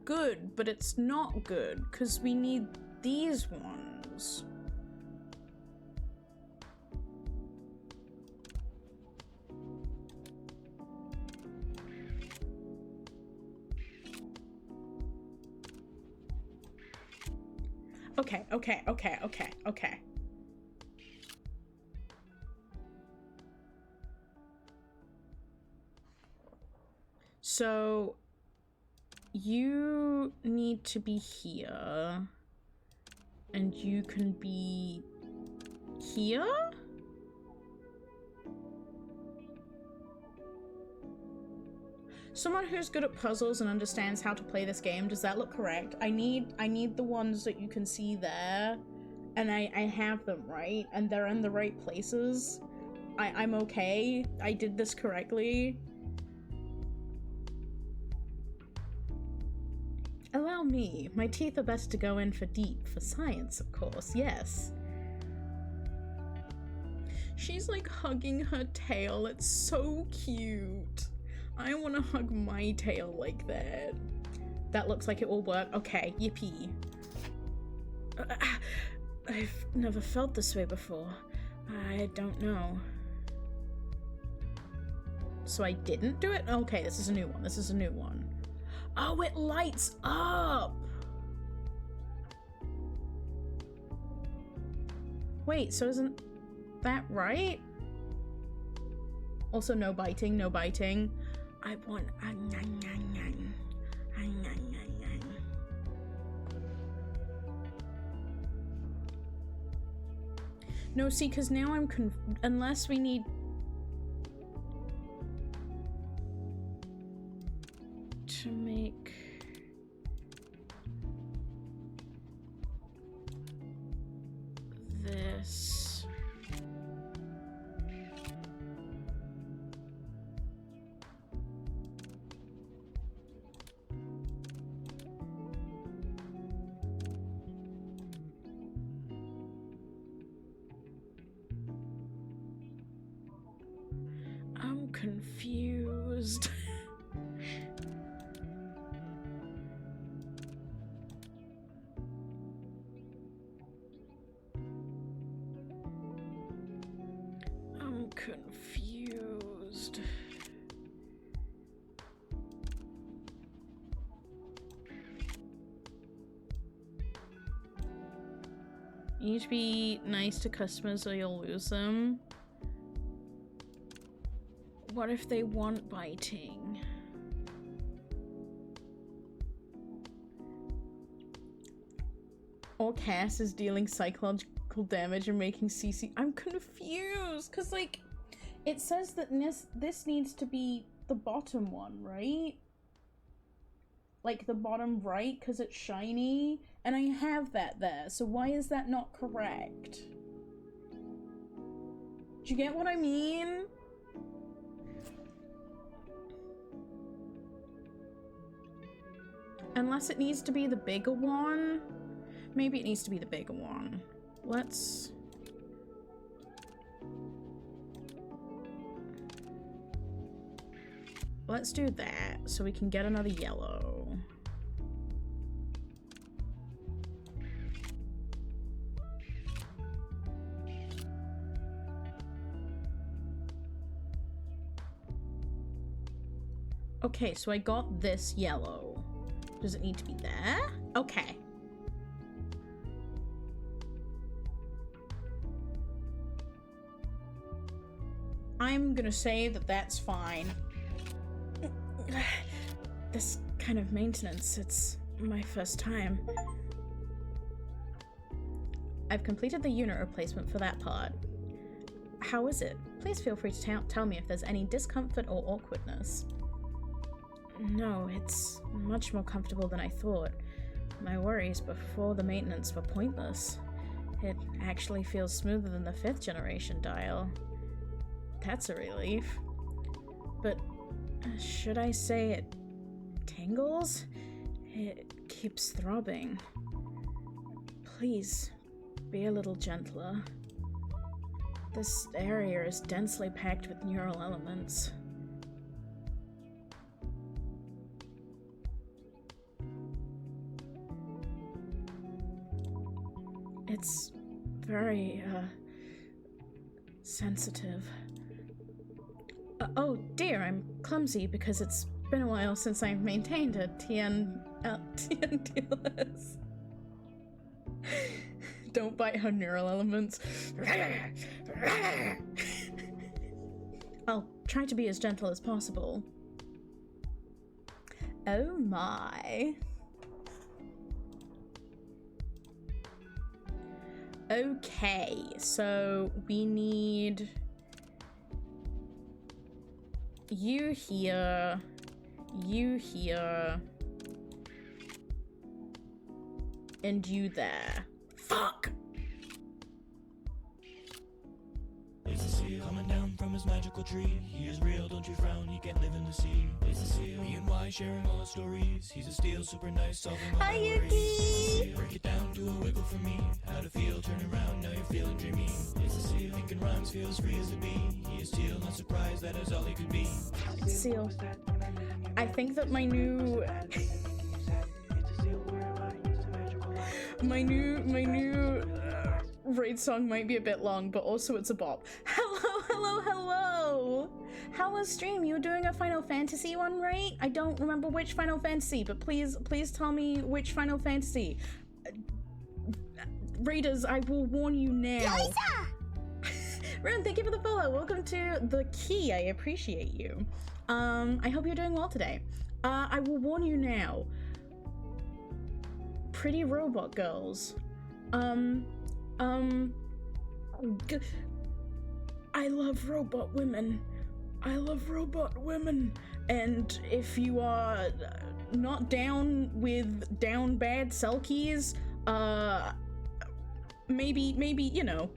good, but it's not good, because we need these ones. Okay. So you need to be here, and you can be here? Someone who's good at puzzles and understands how to play this game, does that look correct? I need the ones that you can see there, and I have them, right? And they're in the right places. I'm okay. I did this correctly. Allow me. My teeth are best to go in for deep, for science, of course, yes. She's like hugging her tail. It's so cute. I want to hug my tail like that. That looks like it will work. Okay, yippee. I've never felt this way before. I don't know. So I didn't do it? Okay, this is a new one. This is a new one. Oh, it lights up! Wait, so isn't that right? Also, no biting, no biting. I want no, see, because now I'm unless we need to make this. I'm confused. I'm confused. You need to be nice to customers or you'll lose them. What if they want biting? Or Cass is dealing psychological damage and making CC. I'm confused, because, like, it says that this needs to be the bottom one, right? Like, the bottom right, because it's shiny, and I have that there, so why is that not correct? Do you get what I mean? Unless it needs to be the bigger one. Maybe it needs to be the bigger one. Let's do that so we can get another yellow. Okay, so I got this yellow. Does it need to be there? Okay. I'm gonna say that that's fine. This kind of maintenance, it's my first time. I've completed the unit replacement for that part. How is it? Please feel free to tell me if there's any discomfort or awkwardness. No, it's much more comfortable than I thought. My worries before the maintenance were pointless. It actually feels smoother than the 5th generation dial. That's a relief. But should I say it tingles? It keeps throbbing. Please, be a little gentler. This area is densely packed with neural elements. It's very, sensitive. Oh dear, I'm clumsy because it's been a while since I've maintained a TNTLS. Don't bite her neural elements. I'll try to be as gentle as possible. Oh my. Okay, so we need you here, and you there. Fuck! It's a seal coming down from his magical tree. He is real, don't you frown, he can't live in the sea. It's a seal, me and Y sharing all his stories. He's a steal, super nice, solving all my worries. Break it down, do a wiggle for me. How to feel, turn around, now you're feeling dreamy. It's a seal, thinking rhymes, feels free as a bee. He is teal, not surprised, that is all he could be. Seal. I think that my new raid song might be a bit long, but also it's a bop. Hello! How was stream? You were doing a Final Fantasy one, right? I don't remember which Final Fantasy, but please tell me which Final Fantasy. Raiders, I will warn you now. Ren, thank you for the follow. Welcome to the key. I appreciate you. I hope you're doing well today. I will warn you now. Pretty robot girls. I love robot women. And if you are not down with down bad Selkies, maybe, you know,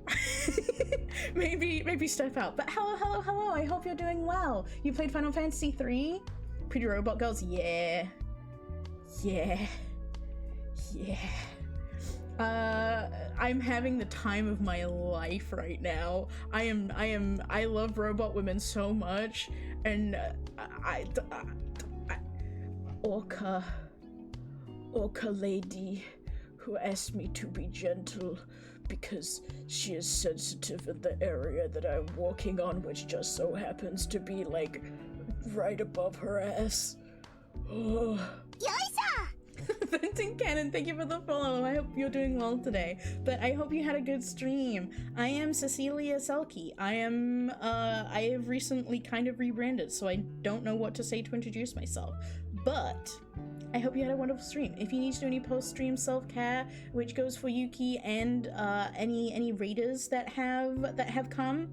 maybe step out. But hello, I hope you're doing well. You played Final Fantasy 3? Pretty robot girls? Yeah. I'm having the time of my life right now. I love robot women so much, and Orca lady who asked me to be gentle because she is sensitive in the area that I'm walking on, which just so happens to be like right above her ass. Oh. Venting Cannon, thank you for the follow. I hope you're doing well today. But I hope you had a good stream. I am Cecilia Selkie. I have recently kind of rebranded, so I don't know what to say to introduce myself. But I hope you had a wonderful stream. If you need to do any post-stream self-care, which goes for Yuki and any raiders that have come,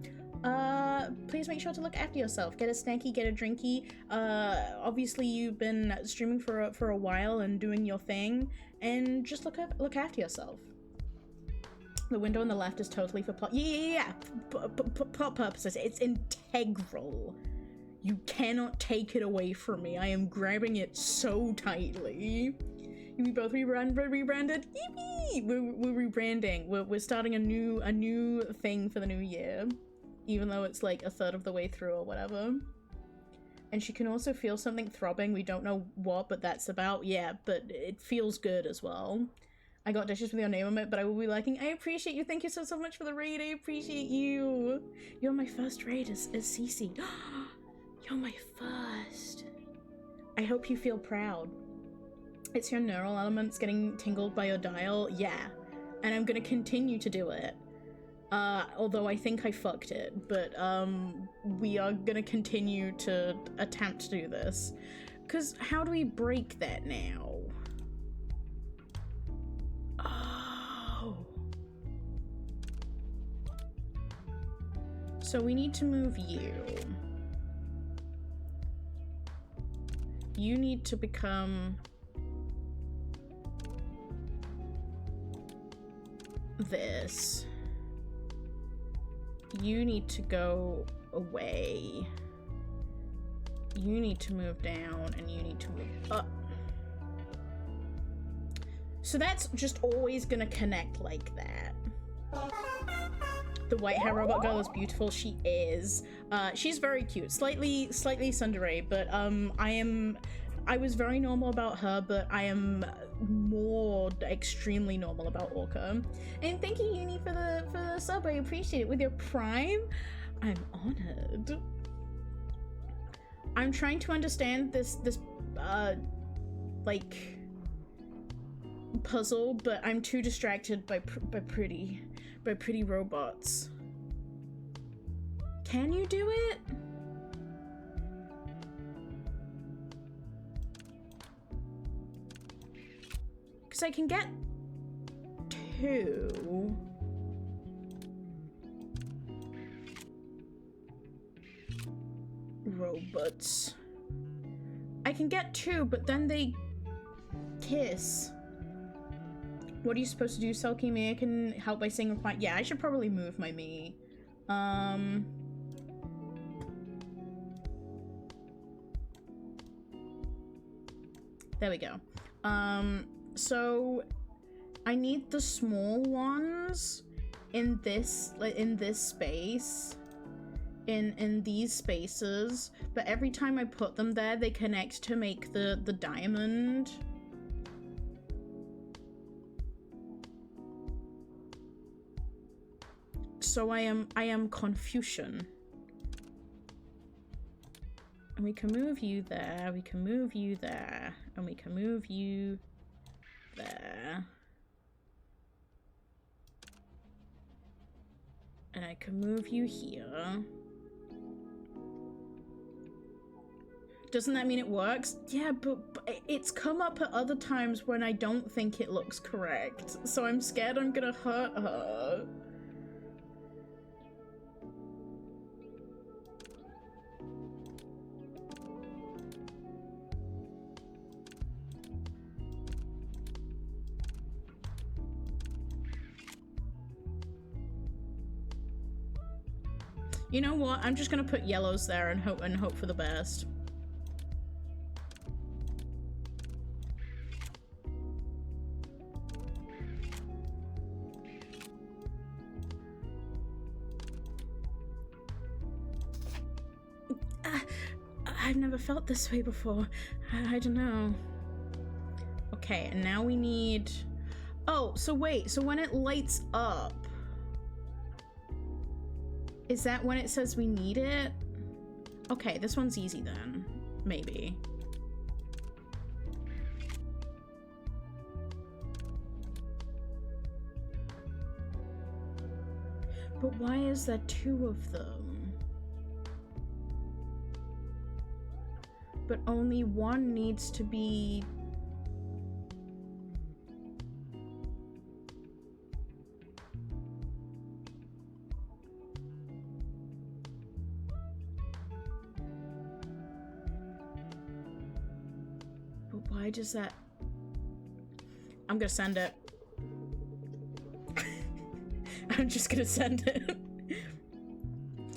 please make sure to look after yourself. Get a snacky, get a drinky. Obviously you've been streaming for a while and doing your thing, and just look after yourself. The window on the left is totally for plot. Yeah. Plot purposes. It's integral. You cannot take it away from me. I am grabbing it so tightly. We both rebranded. Yippee! We're rebranding. We're starting a new thing for the new year. Even though it's like a third of the way through or whatever. And she can also feel something throbbing. We don't know what, but that's about. Yeah, but it feels good as well. I got dishes with your name on it, but I will be liking. I appreciate you. Thank you so much for the raid. I appreciate you. You're my first raid as Cece. You're my first. I hope you feel proud. It's your neural elements getting tingled by your dial. Yeah. And I'm gonna continue to do it. Although I think I fucked it, but, we are gonna continue to attempt to do this. 'Cause how do we break that now? Oh. So we need to move you. You need to become this. You need to go away. You need to move down, and you need to move up. So that's just always gonna connect like that. The white hair robot girl is beautiful. She is. She's very cute. Slightly tsundere, but I was very normal about her, but I am more or extremely normal about Orca. And thank you, Uni, for the sub. I appreciate it. With your Prime, I'm honored. I'm trying to understand this like puzzle, but I'm too distracted by pretty robots. Can you do it? Because I can get 2. Robots. I can get 2, but then they kiss. What are you supposed to do, Selkie? Me, I can help by saying reply. Yeah, I should probably move my me. There we go. So I need the small ones in this, like, in this space. In these spaces, but every time I put them there, they connect to make the diamond. So I am Confucian. And we can move you there, we can move you there, and we can move you there. And I can move you here. Doesn't that mean it works? Yeah, but it's come up at other times when I don't think it looks correct. So I'm scared I'm gonna hurt her. You know what? I'm just gonna put yellows there and hope for the best. I've never felt this way before. I don't know. Okay, and now we need... Oh, so wait, so when it lights up, is that when it says we need it? Okay, this one's easy then. Maybe. But why is there 2 of them? But only one needs to be... But why does that... I'm gonna send it. I'm just gonna send it.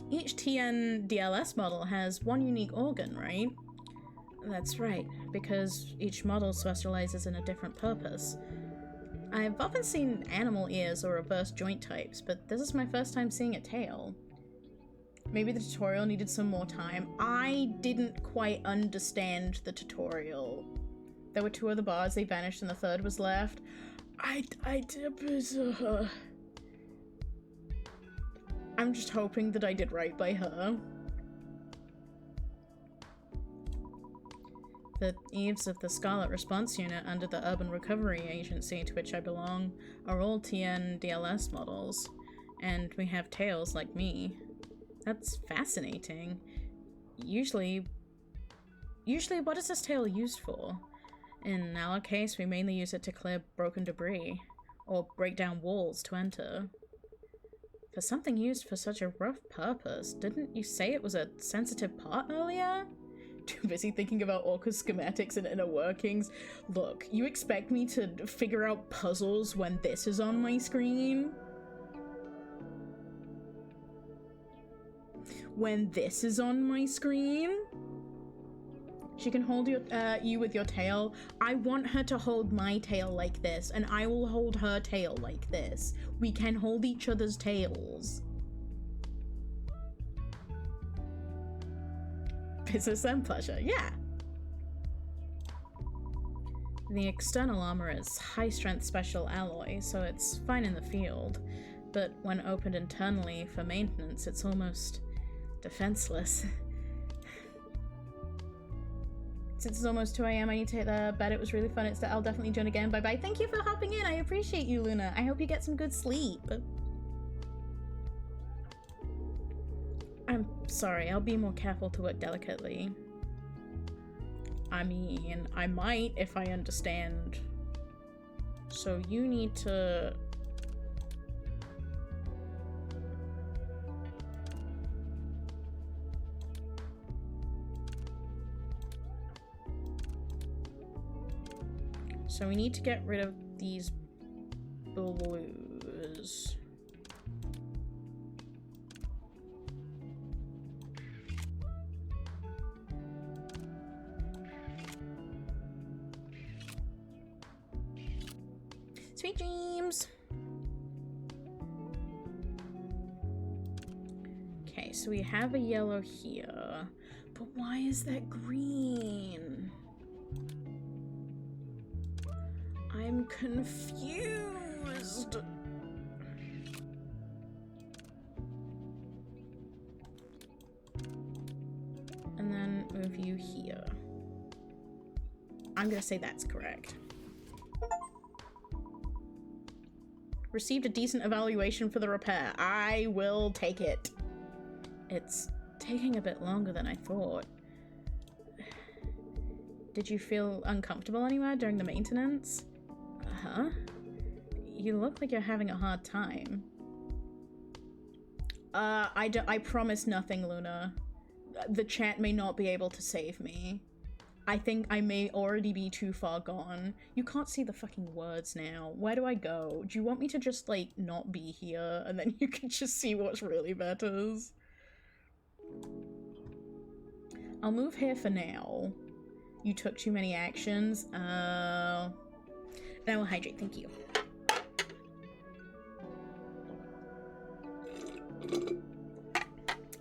Each TN DLS model has one unique organ, right? That's right, because each model specializes in a different purpose. I've often seen animal ears or reverse joint types, but this is my first time seeing a tail. Maybe the tutorial needed some more time. I didn't quite understand the tutorial. There were 2 other bars, they vanished, and the 3rd was left. I'm just hoping that I did right by her. The eaves of the Scarlet Response Unit under the Urban Recovery Agency to which I belong are all TN DLS models, and we have tails like me. That's fascinating. Usually what is this tail used for? In our case, we mainly use it to clear broken debris, or break down walls to enter. For something used for such a rough purpose, didn't you say it was a sensitive part earlier? Too busy thinking about Orca's schematics and inner workings. Look, you expect me to figure out puzzles when this is on my screen? When this is on my screen? She can hold you with your tail. I want her to hold my tail like this, and I will hold her tail like this. We can hold each other's tails. Business and pleasure, yeah. The external armor is high-strength special alloy, so it's fine in the field, but when opened internally for maintenance, it's almost defenseless. Since it's almost 2 AM, I need to hit bed. It was really fun. I'll definitely join again. Bye-bye. Thank you for hopping in. I appreciate you, Luna. I hope you get some good sleep. I'm sorry. I'll be more careful to work delicately. I mean, I might if I understand. So you need to... So we need to get rid of these blues. Sweet dreams! Okay, so we have a yellow here, but why is that green? I'm confused. And then move you here. I'm gonna say that's correct. Received a decent evaluation for the repair. I will take it. It's taking a bit longer than I thought. Did you feel uncomfortable anywhere during the maintenance? Uh-huh. You look like you're having a hard time. I promise nothing, Luna. The chat may not be able to save me. I think I may already be too far gone. You can't see the fucking words now. Where do I go? Do you want me to just, like, not be here and then you can just see what really matters? I'll move here for now. You took too many actions. And I will hydrate, thank you.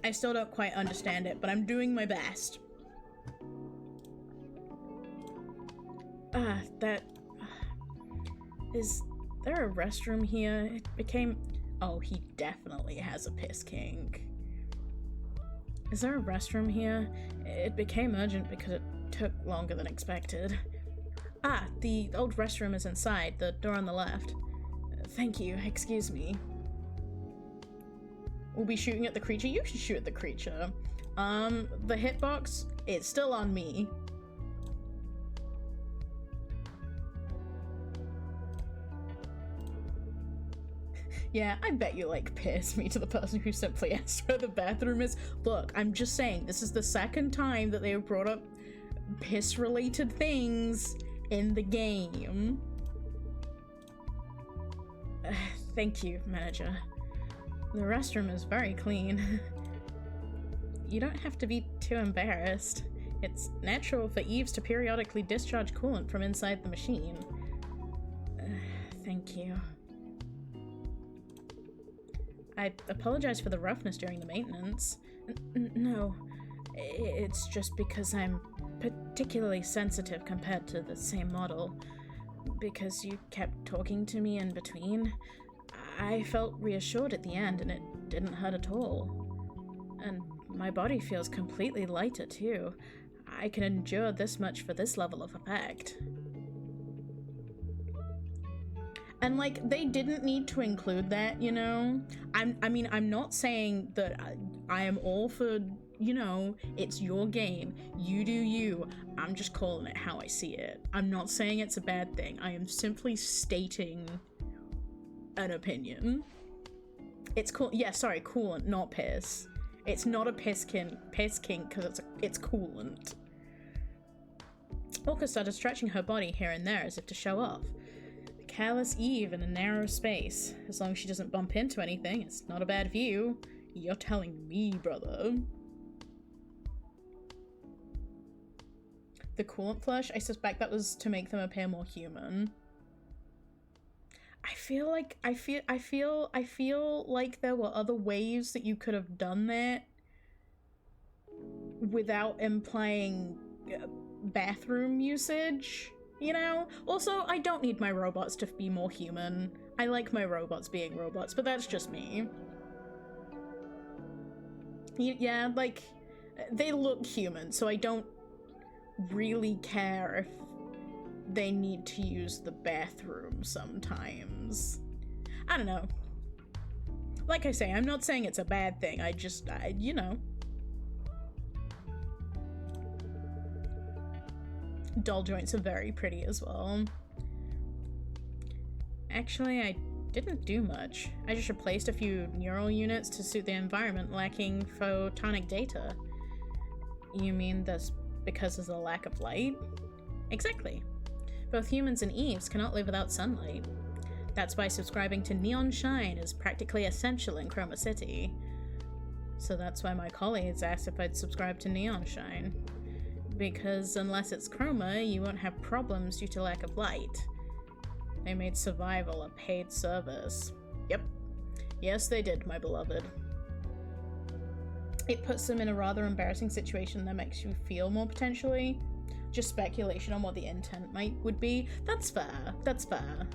I still don't quite understand it, but I'm doing my best. Is there a restroom here? It became... Oh, he definitely has a piss kink. Is there a restroom here? It became urgent because it took longer than expected. Ah, the old restroom is inside, the door on the left. Thank you, excuse me. We'll be shooting at the creature? You should shoot at the creature. The hitbox, it's still on me. Yeah, I bet you, like, piss me to the person who simply asked where the bathroom is. Look, I'm just saying, this is the second time that they have brought up piss-related things in the game. Thank you, manager. The restroom is very clean. You don't have to be too embarrassed. It's natural for Eves to periodically discharge coolant from inside the machine. Thank you. I apologize for the roughness during the maintenance. No, it's just because I'm particularly sensitive compared to the same model. Because you kept talking to me in between, I felt reassured at the end and it didn't hurt at all. And my body feels completely lighter too. I can endure this much for this level of effect. And, like, they didn't need to include that, you know? I mean, I'm not saying that I am all for, you know, it's your game. You do you. I'm just calling it how I see it. I'm not saying it's a bad thing. I am simply stating an opinion. It's cool. Yeah, sorry, coolant, not piss. It's not a piss kink because it's coolant. Orca started stretching her body here and there as if to show off. Careless Eve in a narrow space. As long as she doesn't bump into anything, it's not a bad view. You're telling me, brother. The coolant flush, I suspect that was to make them appear more human. I feel like there were other ways that you could have done that without implying bathroom usage. You know? Also, I don't need my robots to be more human. I like my robots being robots, but that's just me. Yeah, like, they look human, so I don't really care if they need to use the bathroom sometimes. I don't know. Like I say, I'm not saying it's a bad thing, you know. Doll joints are very pretty as well. Actually, I didn't do much. I just replaced a few neural units to suit the environment lacking photonic data. You mean that's because of the lack of light? Exactly. Both humans and Eves cannot live without sunlight. That's why subscribing to Neon Shine is practically essential in Chroma City. So that's why my colleagues asked if I'd subscribe to Neon Shine. Because unless it's Chroma, you won't have problems due to lack of light. They made survival a paid service. Yep. Yes, they did, my beloved. It puts them in a rather embarrassing situation that makes you feel more potentially. Just speculation on what the intent would be. That's fair. That's fair.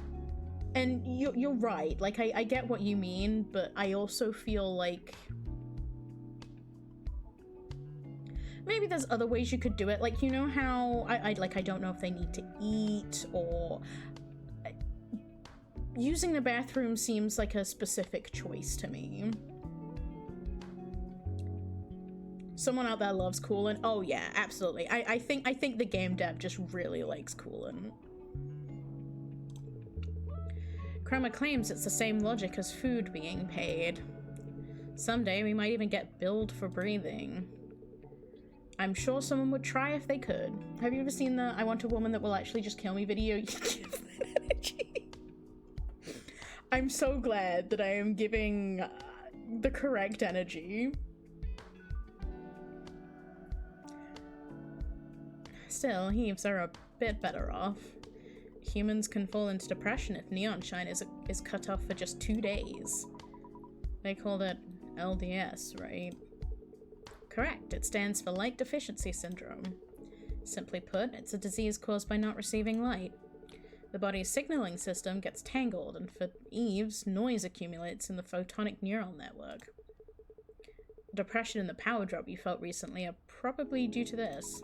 And you're right. Like, I get what you mean, but I also feel like maybe there's other ways you could do it. Like, you know how I don't know if they need to eat, or using the bathroom seems like a specific choice to me. Someone out there loves Coolant. Oh yeah, absolutely. I think the game dev just really likes Coolant. Chroma claims it's the same logic as food being paid. Someday we might even get billed for breathing. I'm sure someone would try if they could. Have you ever seen the I want a woman that will actually just kill me video? You give that energy. I'm so glad that I am giving the correct energy. Still, Eves are a bit better off. Humans can fall into depression if Neon Shine is cut off for just 2 days. They call it LDS, right? Correct, it stands for Light Deficiency Syndrome. Simply put, it's a disease caused by not receiving light. The body's signaling system gets tangled, and for Eves, noise accumulates in the photonic neural network. The depression and the power drop you felt recently are probably due to this.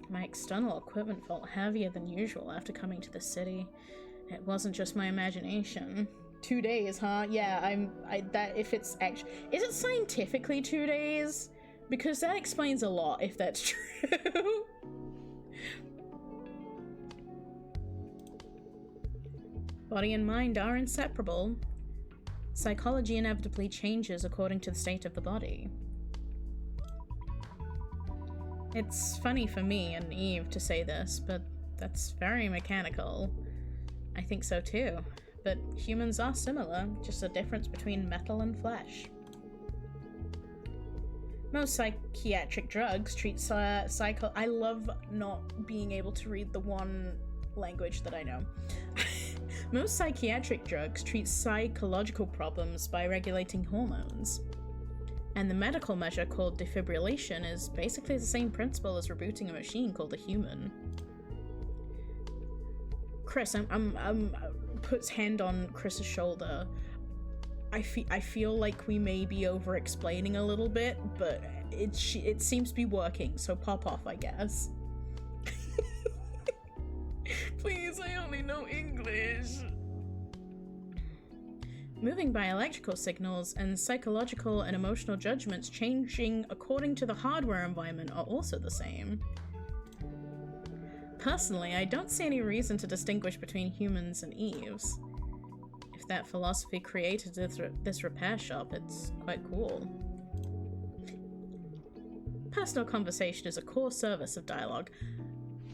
My external equipment felt heavier than usual after coming to the city. It wasn't just my imagination. 2 days, huh? Yeah, that if it's actually... Is it scientifically 2 days? Because that explains a lot, if that's true. Body and mind are inseparable. Psychology inevitably changes according to the state of the body. It's funny for me and Eve to say this, but that's very mechanical. I think so too. But humans are similar, just a difference between metal and flesh. Most psychiatric drugs treat I love not being able to read the one language that I know. Most psychiatric drugs treat psychological problems by regulating hormones. And the medical measure called defibrillation is basically the same principle as rebooting a machine called a human. Chris, puts hand on Chris's shoulder. I feel like we may be over-explaining a little bit, but it seems to be working, so pop off, I guess. Please, I only know English. Moving by electrical signals and psychological and emotional judgments changing according to the hardware environment are also the same. Personally, I don't see any reason to distinguish between humans and Eves. If that philosophy created this repair shop, it's quite cool. Personal conversation is a core service of dialogue.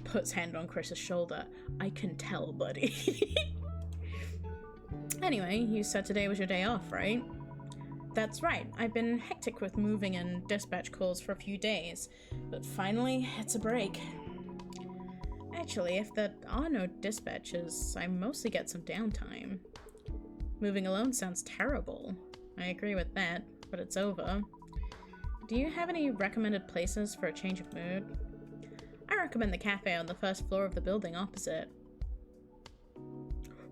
Puts hand on Chris's shoulder. I can tell, buddy. Anyway, you said today was your day off, right? That's right. I've been hectic with moving and dispatch calls for a few days, but finally, it's a break. Actually, if there are no dispatches, I mostly get some downtime. Moving alone sounds terrible. I agree with that, but it's over. Do you have any recommended places for a change of mood? I recommend the cafe on the first floor of the building opposite.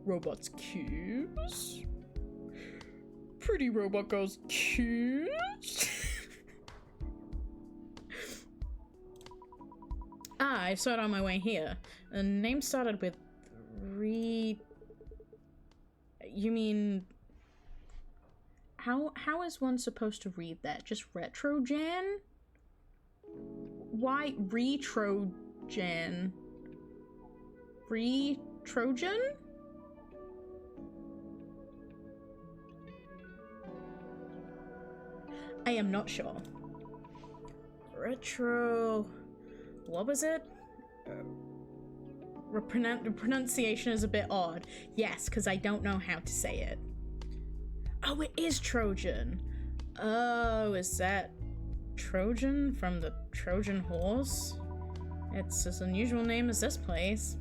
Robots kiss? Pretty robot girls kiss? I saw it on my way here. The name started with You mean... How is one supposed to read that? Just Retrogen? Why Retrogen? Retrogen? I am not sure. Retro... What was it? The pronunciation is a bit odd. Yes, because I don't know how to say it. Oh, it is Trojan. Oh, is that Trojan from the Trojan horse? It's as unusual name as this place.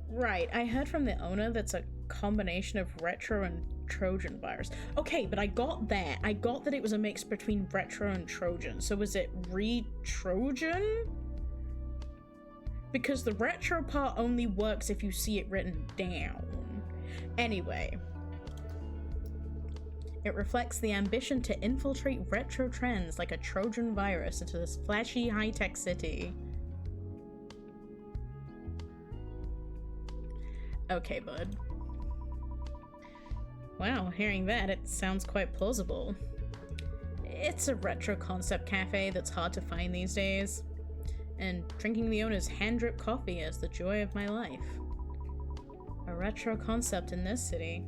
Right, I heard from the owner that's a combination of retro and Trojan virus. Okay, but I got that. I got that it was a mix between retro and Trojan. So was it Re-Trojan? Because the retro part only works if you see it written down. Anyway. It reflects the ambition to infiltrate retro trends like a Trojan virus into this flashy high-tech city. Okay, bud. Wow, hearing that, it sounds quite plausible. It's a retro concept cafe that's hard to find these days. And drinking the owner's hand-drip coffee is the joy of my life. A retro concept in this city.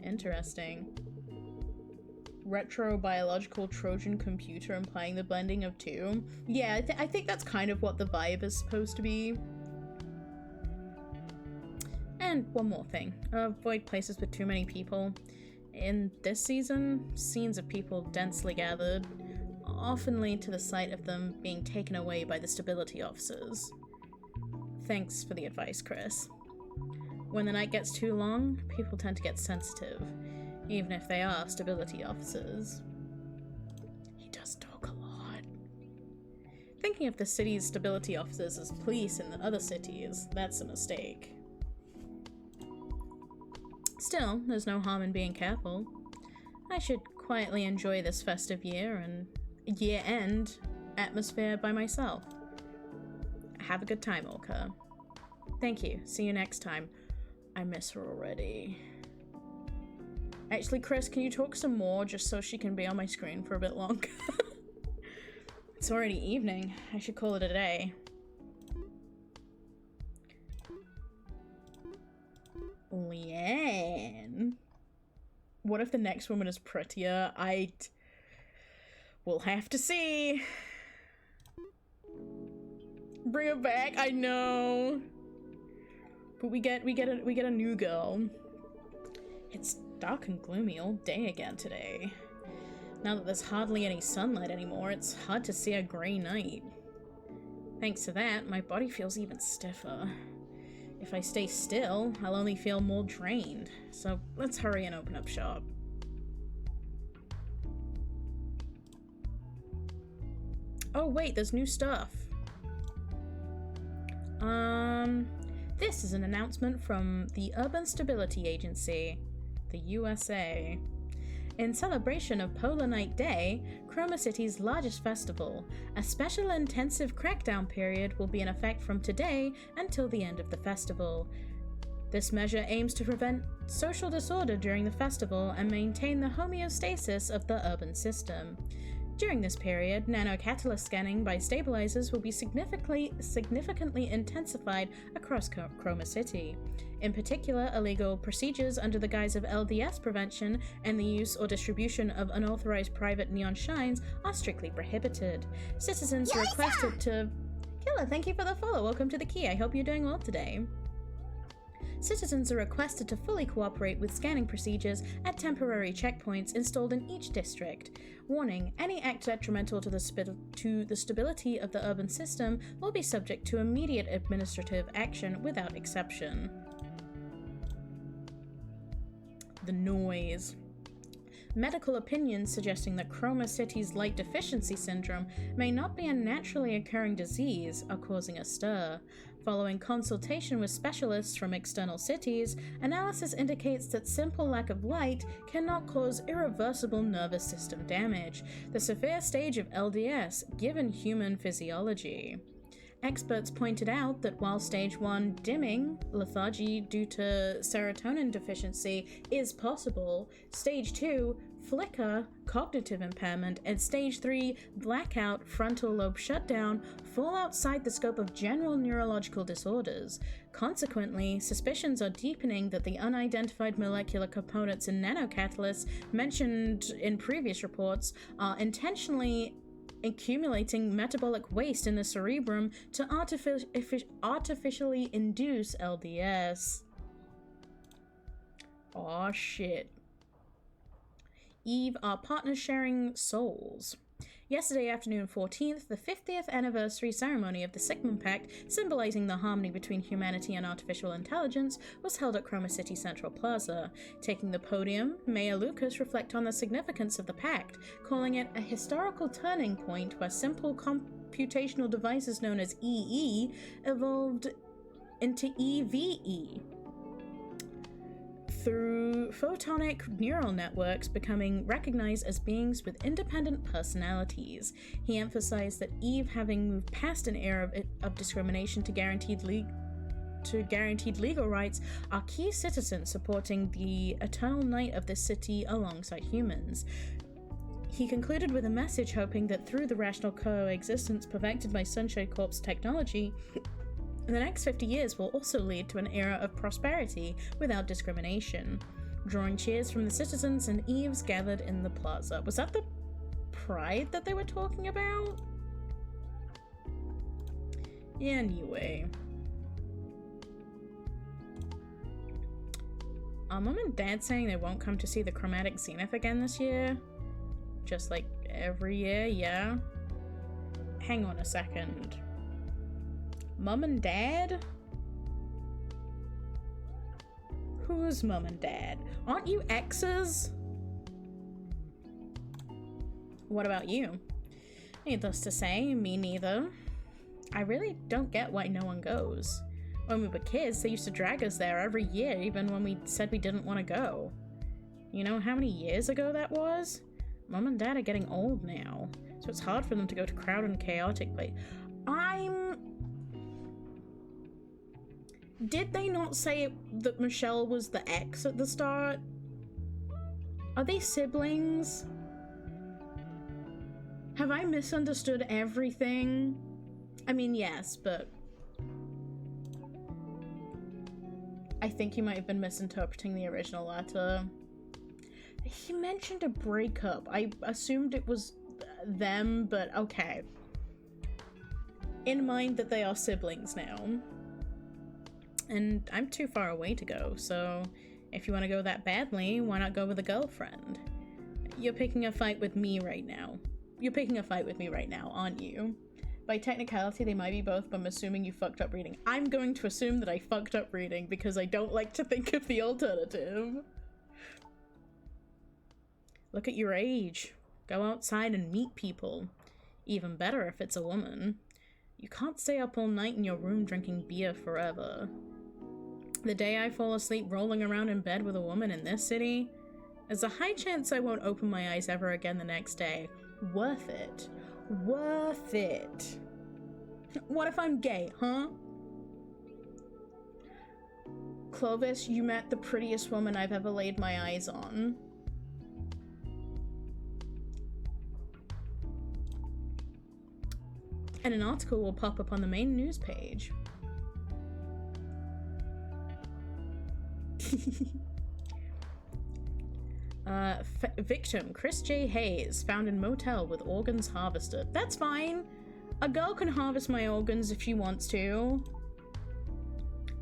Interesting. Retro biological Trojan computer implying the blending of two. Yeah, I think that's kind of what the vibe is supposed to be. And one more thing. Avoid places with too many people. In this season, scenes of people densely gathered often lead to the sight of them being taken away by the stability officers. Thanks for the advice, Chris. When the night gets too long, people tend to get sensitive, even if they are stability officers. He does talk a lot. Thinking of the city's stability officers as police in the other cities, that's a mistake. Still, there's no harm in being careful. I should quietly enjoy this festive year and year-end atmosphere by myself. Have a good time, Orca. Thank you. See you next time. I miss her already. Actually, Chris, can you talk some more just so she can be on my screen for a bit longer? It's already evening. I should call it a day. Leanne. What if the next woman is prettier? We'll have to see. Bring her back. I know. But we get a new girl. It's dark and gloomy all day again today. Now that there's hardly any sunlight anymore, it's hard to see a grey night. Thanks to that, my body feels even stiffer. If I stay still, I'll only feel more drained. So let's hurry and open up shop. Oh wait, there's new stuff. This is an announcement from the Urban Stability Agency, the USA. In celebration of Polar Night Day, Chroma City's largest festival, a special intensive crackdown period will be in effect from today until the end of the festival. This measure aims to prevent social disorder during the festival and maintain the homeostasis of the urban system. During this period, nanocatalyst scanning by stabilizers will be significantly intensified across Chroma City. In particular, illegal procedures under the guise of LDS prevention and the use or distribution of unauthorized private neon shines are strictly prohibited. Citizens are requested to... Killer, thank you for the follow. Welcome to the Key. I hope you're doing well today. Citizens are requested to fully cooperate with scanning procedures at temporary checkpoints installed in each district. Warning, any act detrimental to the stability of the urban system will be subject to immediate administrative action without exception. The noise. medical opinions suggesting that Chroma City's light deficiency syndrome may not be a naturally occurring disease are causing a stir. Following consultation with specialists from external cities, analysis indicates that simple lack of light cannot cause irreversible nervous system damage, the severe stage of LDS given human physiology. Experts pointed out that while stage 1 dimming, lethargy due to serotonin deficiency, is possible, stage 2 flicker, cognitive impairment, and stage 3 blackout, frontal lobe shutdown fall outside the scope of general neurological disorders. Consequently, suspicions are deepening that the unidentified molecular components in nanocatalysts mentioned in previous reports are intentionally accumulating metabolic waste in the cerebrum to artificially induce LDS. Aw, shit. Eve are partners sharing souls. Yesterday afternoon 14th, the 50th anniversary ceremony of the Sigmund Pact, symbolizing the harmony between humanity and artificial intelligence, was held at Chroma City Central Plaza. Taking the podium, Mayor Lucas reflected on the significance of the pact, calling it a historical turning point where simple computational devices known as EE evolved into EVE. Through photonic neural networks becoming recognized as beings with independent personalities. He emphasized that Eve, having moved past an era of discrimination to guaranteed legal rights, are key citizens supporting the eternal night of this city alongside humans. He concluded with a message hoping that through the rational coexistence perfected by Sunshine Corp's technology, the next 50 years will also lead to an era of prosperity without discrimination. Drawing cheers from the citizens and Eves gathered in the plaza. Was that the pride that they were talking about? Anyway. Are Mom and Dad saying they won't come to see the Chromatic Zenith again this year? Just like every year, yeah? Hang on a second. Mum and Dad? Who's Mum and Dad? Aren't you exes? What about you? Needless to say, me neither. I really don't get why no one goes. When we were kids, they used to drag us there every year, even when we said we didn't want to go. You know how many years ago that was? Mum and Dad are getting old now, so it's hard for them to go to crowded and chaotic places. Did they not say that Michelle was the ex at the start? Are they siblings? Have I misunderstood everything? I mean, yes, but I think you might have been misinterpreting the original letter. He mentioned a breakup. I assumed it was them, but okay. In mind that they are siblings now. And I'm too far away to go, so if you want to go that badly, why not go with a girlfriend? You're picking a fight with me right now. You're picking a fight with me right now, aren't you? By technicality, they might be both, but I'm assuming you fucked up reading. I'm going to assume that I fucked up reading because I don't like to think of the alternative. Look at your age. Go outside and meet people. Even better if it's a woman. You can't stay up all night in your room drinking beer forever. The day I fall asleep rolling around in bed with a woman in this city, there's a high chance I won't open my eyes ever again the next day. Worth it. Worth it. What if I'm gay, huh? Clovis, you met the prettiest woman I've ever laid my eyes on. And an article will pop up on the main news page. Victim, Chris J. Hayes, found in motel with organs harvested. That's fine. A girl can harvest my organs if she wants to.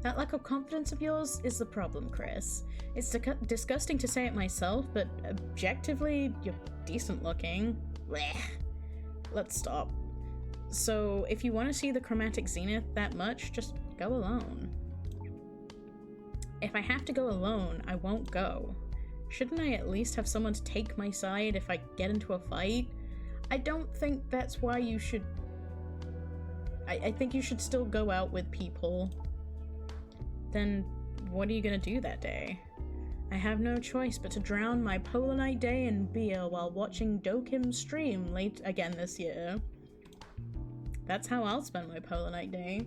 That lack of confidence of yours is the problem, Chris. It's disgusting to say it myself, but objectively, you're decent looking. Blech. Let's stop. So, if you want to see the Chromatic Zenith that much, just go alone. If I have to go alone, I won't go. Shouldn't I at least have someone to take my side if I get into a fight? I don't think that's why you should... I think you should still go out with people. Then what are you gonna do that day? I have no choice but to drown my Polar Night day in beer while watching Dokim stream late again this year. That's how I'll spend my Polar Night day.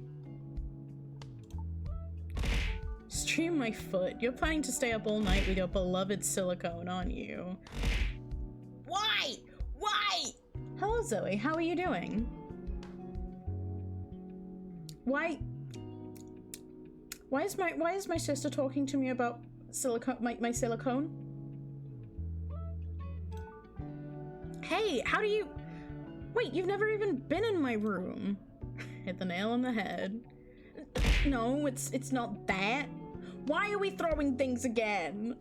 Stream my foot. You're planning to stay up all night with your beloved silicone, aren't you? Why? Why? Hello, Zoe. How are you doing? Why is my sister talking to me about silicone, my silicone? Hey, how do you... Wait, you've never even been in my room. Hit the nail on the head. No, it's not that. Why are we throwing things again?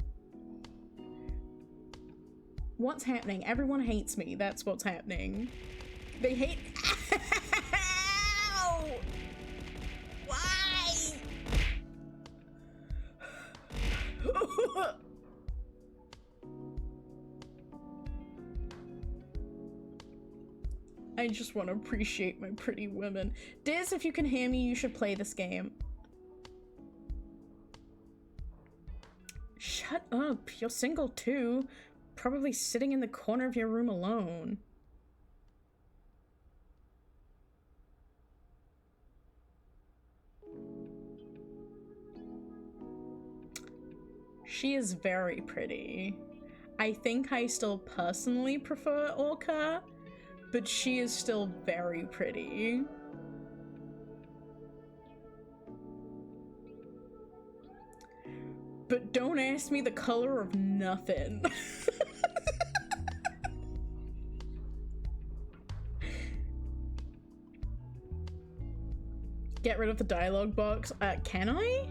What's happening? Everyone hates me. That's what's happening. They hate... Ow! Why? I just want to appreciate my pretty women. Diz, if you can hear me, you should play this game. Shut up. You're single too. Probably sitting in the corner of your room alone. She is very pretty. I think I still personally prefer Orca, but she is still very pretty. But don't ask me the color of nothing. Get rid of the dialogue box. Can I?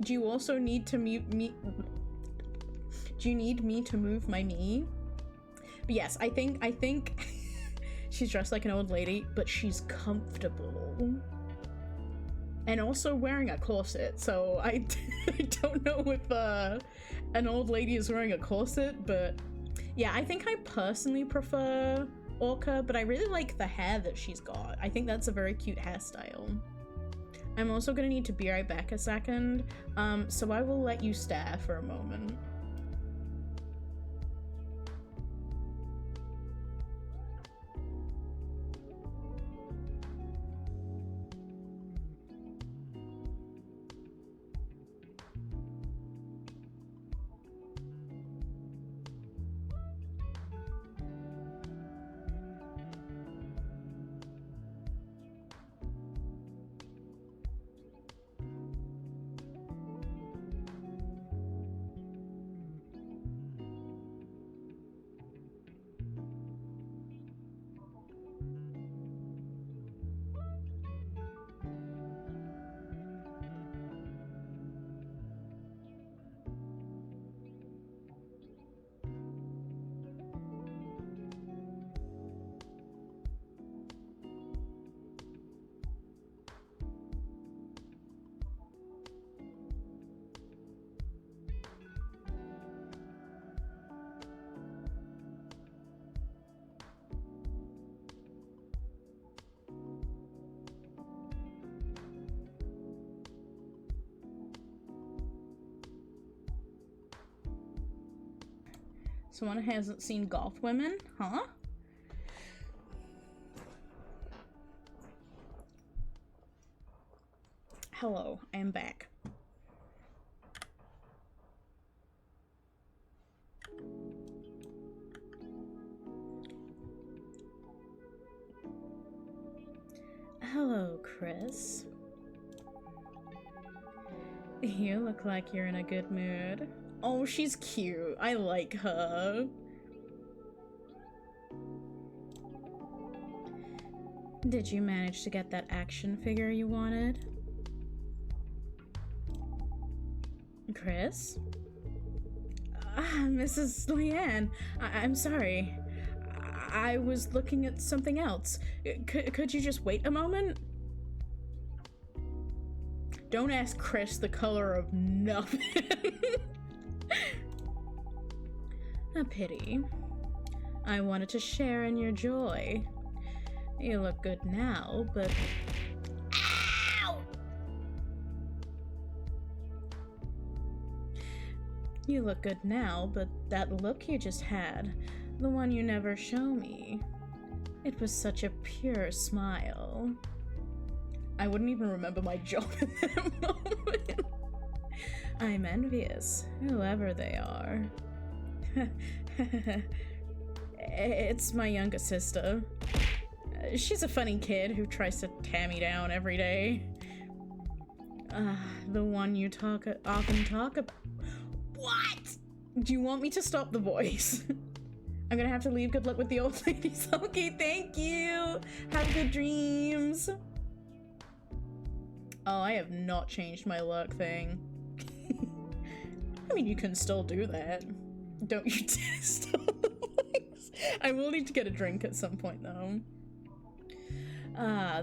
Do you also need to mute me? Do you need me to move my knee? But yes, I think she's dressed like an old lady, but she's comfortable. And also wearing a corset, so I don't know if an old lady is wearing a corset, but yeah, I think I personally prefer Orca, but I really like the hair that she's got. I think that's a very cute hairstyle. I'm also gonna need to be right back a second, so I will let you stare for a moment. Someone hasn't seen Golf Women, huh? Hello, I am back. Hello, Chris. You look like you're in a good mood. Oh, she's cute. I like her. Did you manage to get that action figure you wanted? Chris? Mrs. Leanne, I'm sorry. I was looking at something else. Could you just wait a moment? Don't ask Chris the color of nothing. A pity. I wanted to share in your joy. You look good now, but... Ow! You look good now, but that look you just had, the one you never show me, it was such a pure smile. I wouldn't even remember my job in that moment. I'm envious, whoever they are. It's my younger sister. She's a funny kid who tries to tear me down every day. The one you often talk about. What? Do you want me to stop the voice? I'm gonna have to leave. Good luck with the old ladies. Okay, thank you. Have good dreams. Oh, I have not changed my luck thing. I mean, you can still do that. Don't you dare stop the voice. I will need to get a drink at some point, though.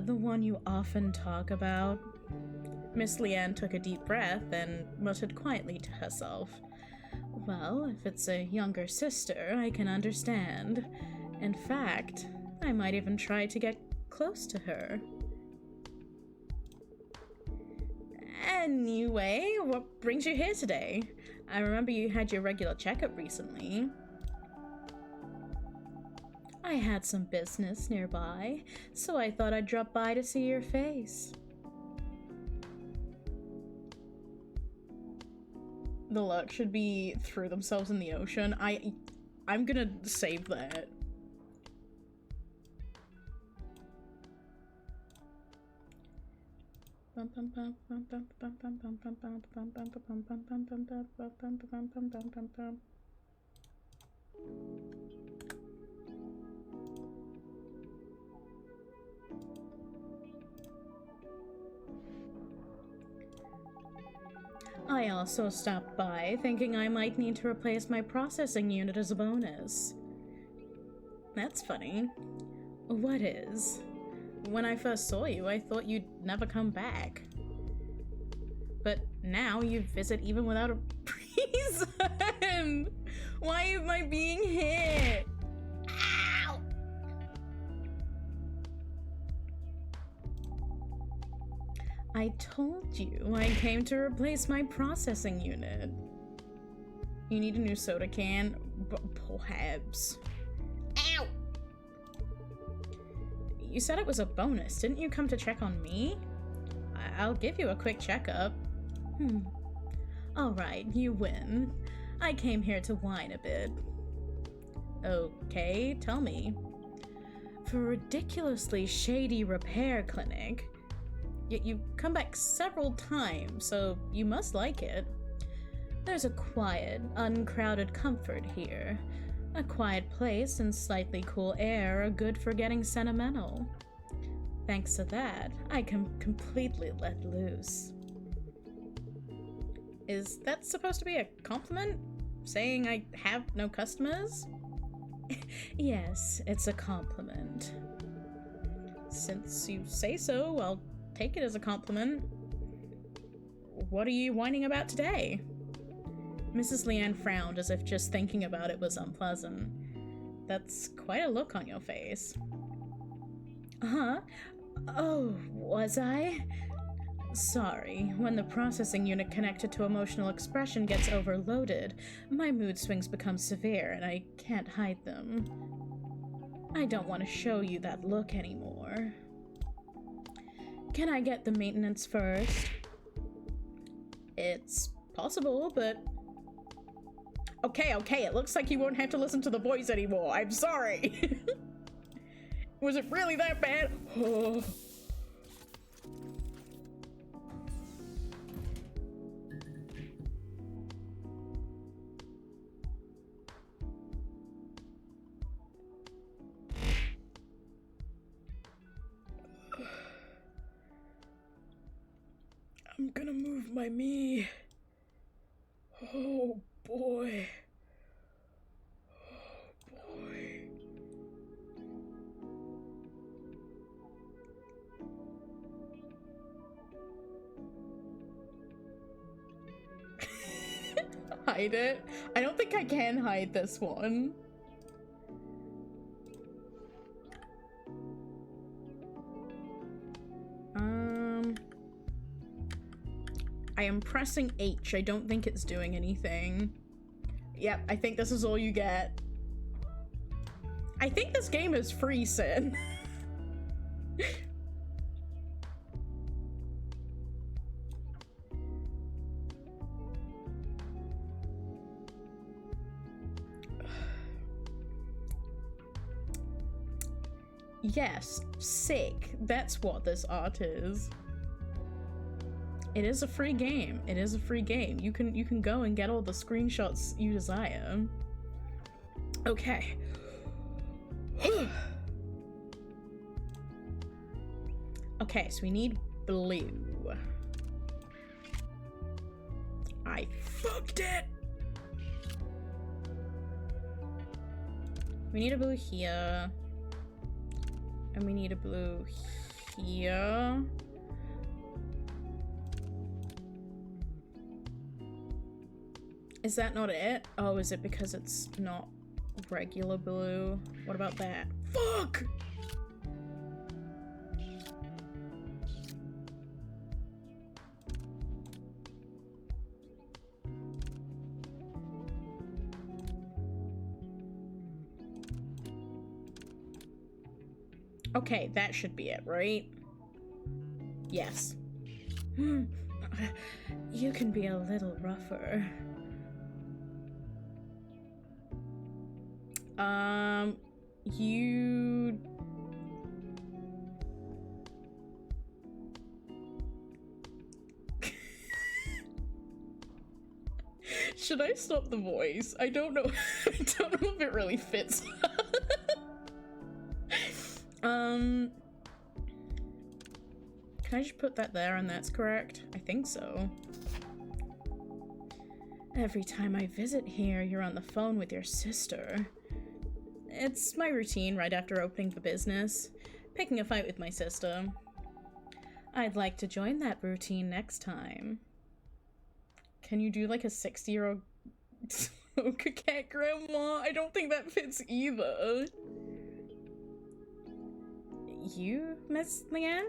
The one you often talk about. Miss Leanne took a deep breath and muttered quietly to herself. Well, if it's a younger sister, I can understand. In fact, I might even try to get close to her. Anyway, what brings you here today? I remember you had your regular checkup recently. I had some business nearby, so I thought I'd drop by to see your face. The luck should be threw themselves in the ocean. I'm gonna save that. I also stopped by, thinking I might need to replace my processing unit as a bonus. That's funny. What is? When I first saw you, I thought you'd never come back. But now you visit even without a reason! Why am I being hit? Ow! I told you I came to replace my processing unit. You need a new soda can? Perhaps. Ow! You said it was a bonus. Didn't you come to check on me? I'll give you a quick checkup. Alright, you win. I came here to whine a bit. Okay, tell me. For a ridiculously shady repair clinic, yet you've come back several times, so you must like it. There's a quiet, uncrowded comfort here. A quiet place and slightly cool air are good for getting sentimental. Thanks to that, I can completely let loose. Is that supposed to be a compliment? Saying I have no customers? Yes, it's a compliment. Since you say so, I'll take it as a compliment. What are you whining about today? Mrs. Leanne frowned as if just thinking about it was unpleasant. That's quite a look on your face. Huh? Oh, was I? Sorry, when the processing unit connected to emotional expression gets overloaded, my mood swings become severe and I can't hide them. I don't want to show you that look anymore. Can I get the maintenance first? It's possible, but... Okay, it looks like you won't have to listen to the voice anymore. I'm sorry. Was it really that bad? Oh. I'm gonna move my me. Oh boy. Oh boy. hide it? I don't think I can hide this one. I am pressing H. I don't think it's doing anything. Yep, I think this is all you get. I think this game is free, Sin. Yes, sick. That's what this art is. It is a free game. It is a free game. You can go and get all the screenshots you desire. Okay. Okay, so we need blue. I fucked it! We need a blue here. And we need a blue here. Is that not it? Oh, is it because it's not regular blue? What about that? Fuck! Okay, that should be it, right? Yes. You can be a little rougher. You... Should I stop the voice? I don't know. I don't know if it really fits. Can I just put that there and that's correct? I think so. Every time I visit here, you're on the phone with your sister. It's my routine right after opening the business. Picking a fight with my sister. I'd like to join that routine next time. Can you do like a 60-year-old cat grandma? I don't think that fits either. You, Miss Leanne?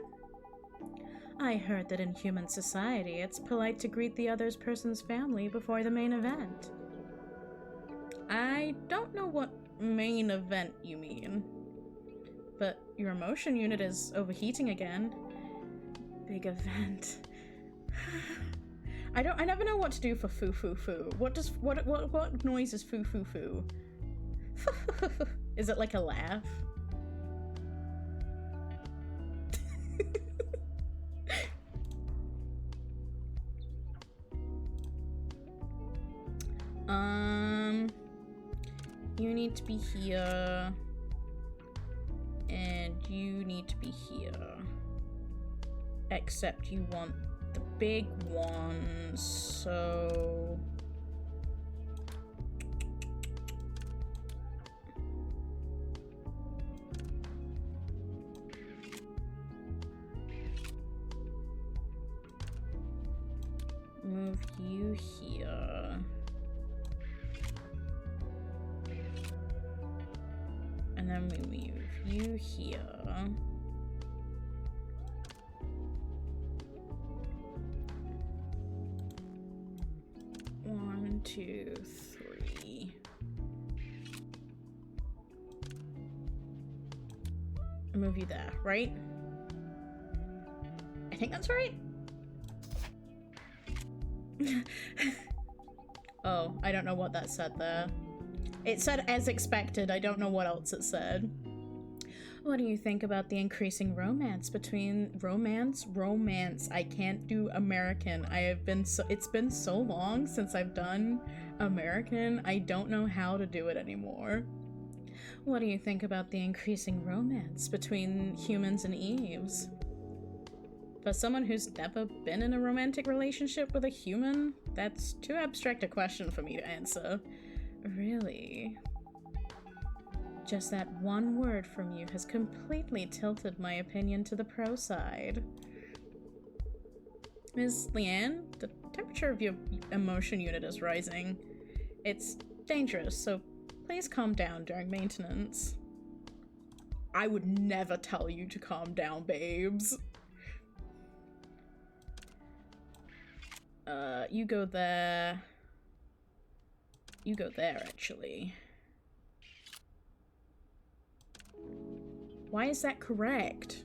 I heard that in human society, it's polite to greet the other person's family before the main event. I don't know what main event you mean, but your emotion unit is overheating again. Big event. I never know what to do for foo foo foo. What noise is foo foo foo? Is it like a laugh? You need to be here, and you need to be here. Except you want the big one, so... Move you here. And then we move you here. 1, 2, 3. Move you there, right? I think that's right. Oh, I don't know what that said there. It said as expected. I don't know what else it said. What do you think about the increasing romance between romance? I can't do American. It's been so long since I've done American. I don't know how to do it anymore. What do you think about the increasing romance between humans and Eves? For someone who's never been in a romantic relationship with a human, that's too abstract a question for me to answer. Really? Just that one word from you has completely tilted my opinion to the pro side. Ms. Leanne, the temperature of your emotion unit is rising. It's dangerous, so please calm down during maintenance. I would never tell you to calm down, babes. You go there. You go there, actually. Why is that correct?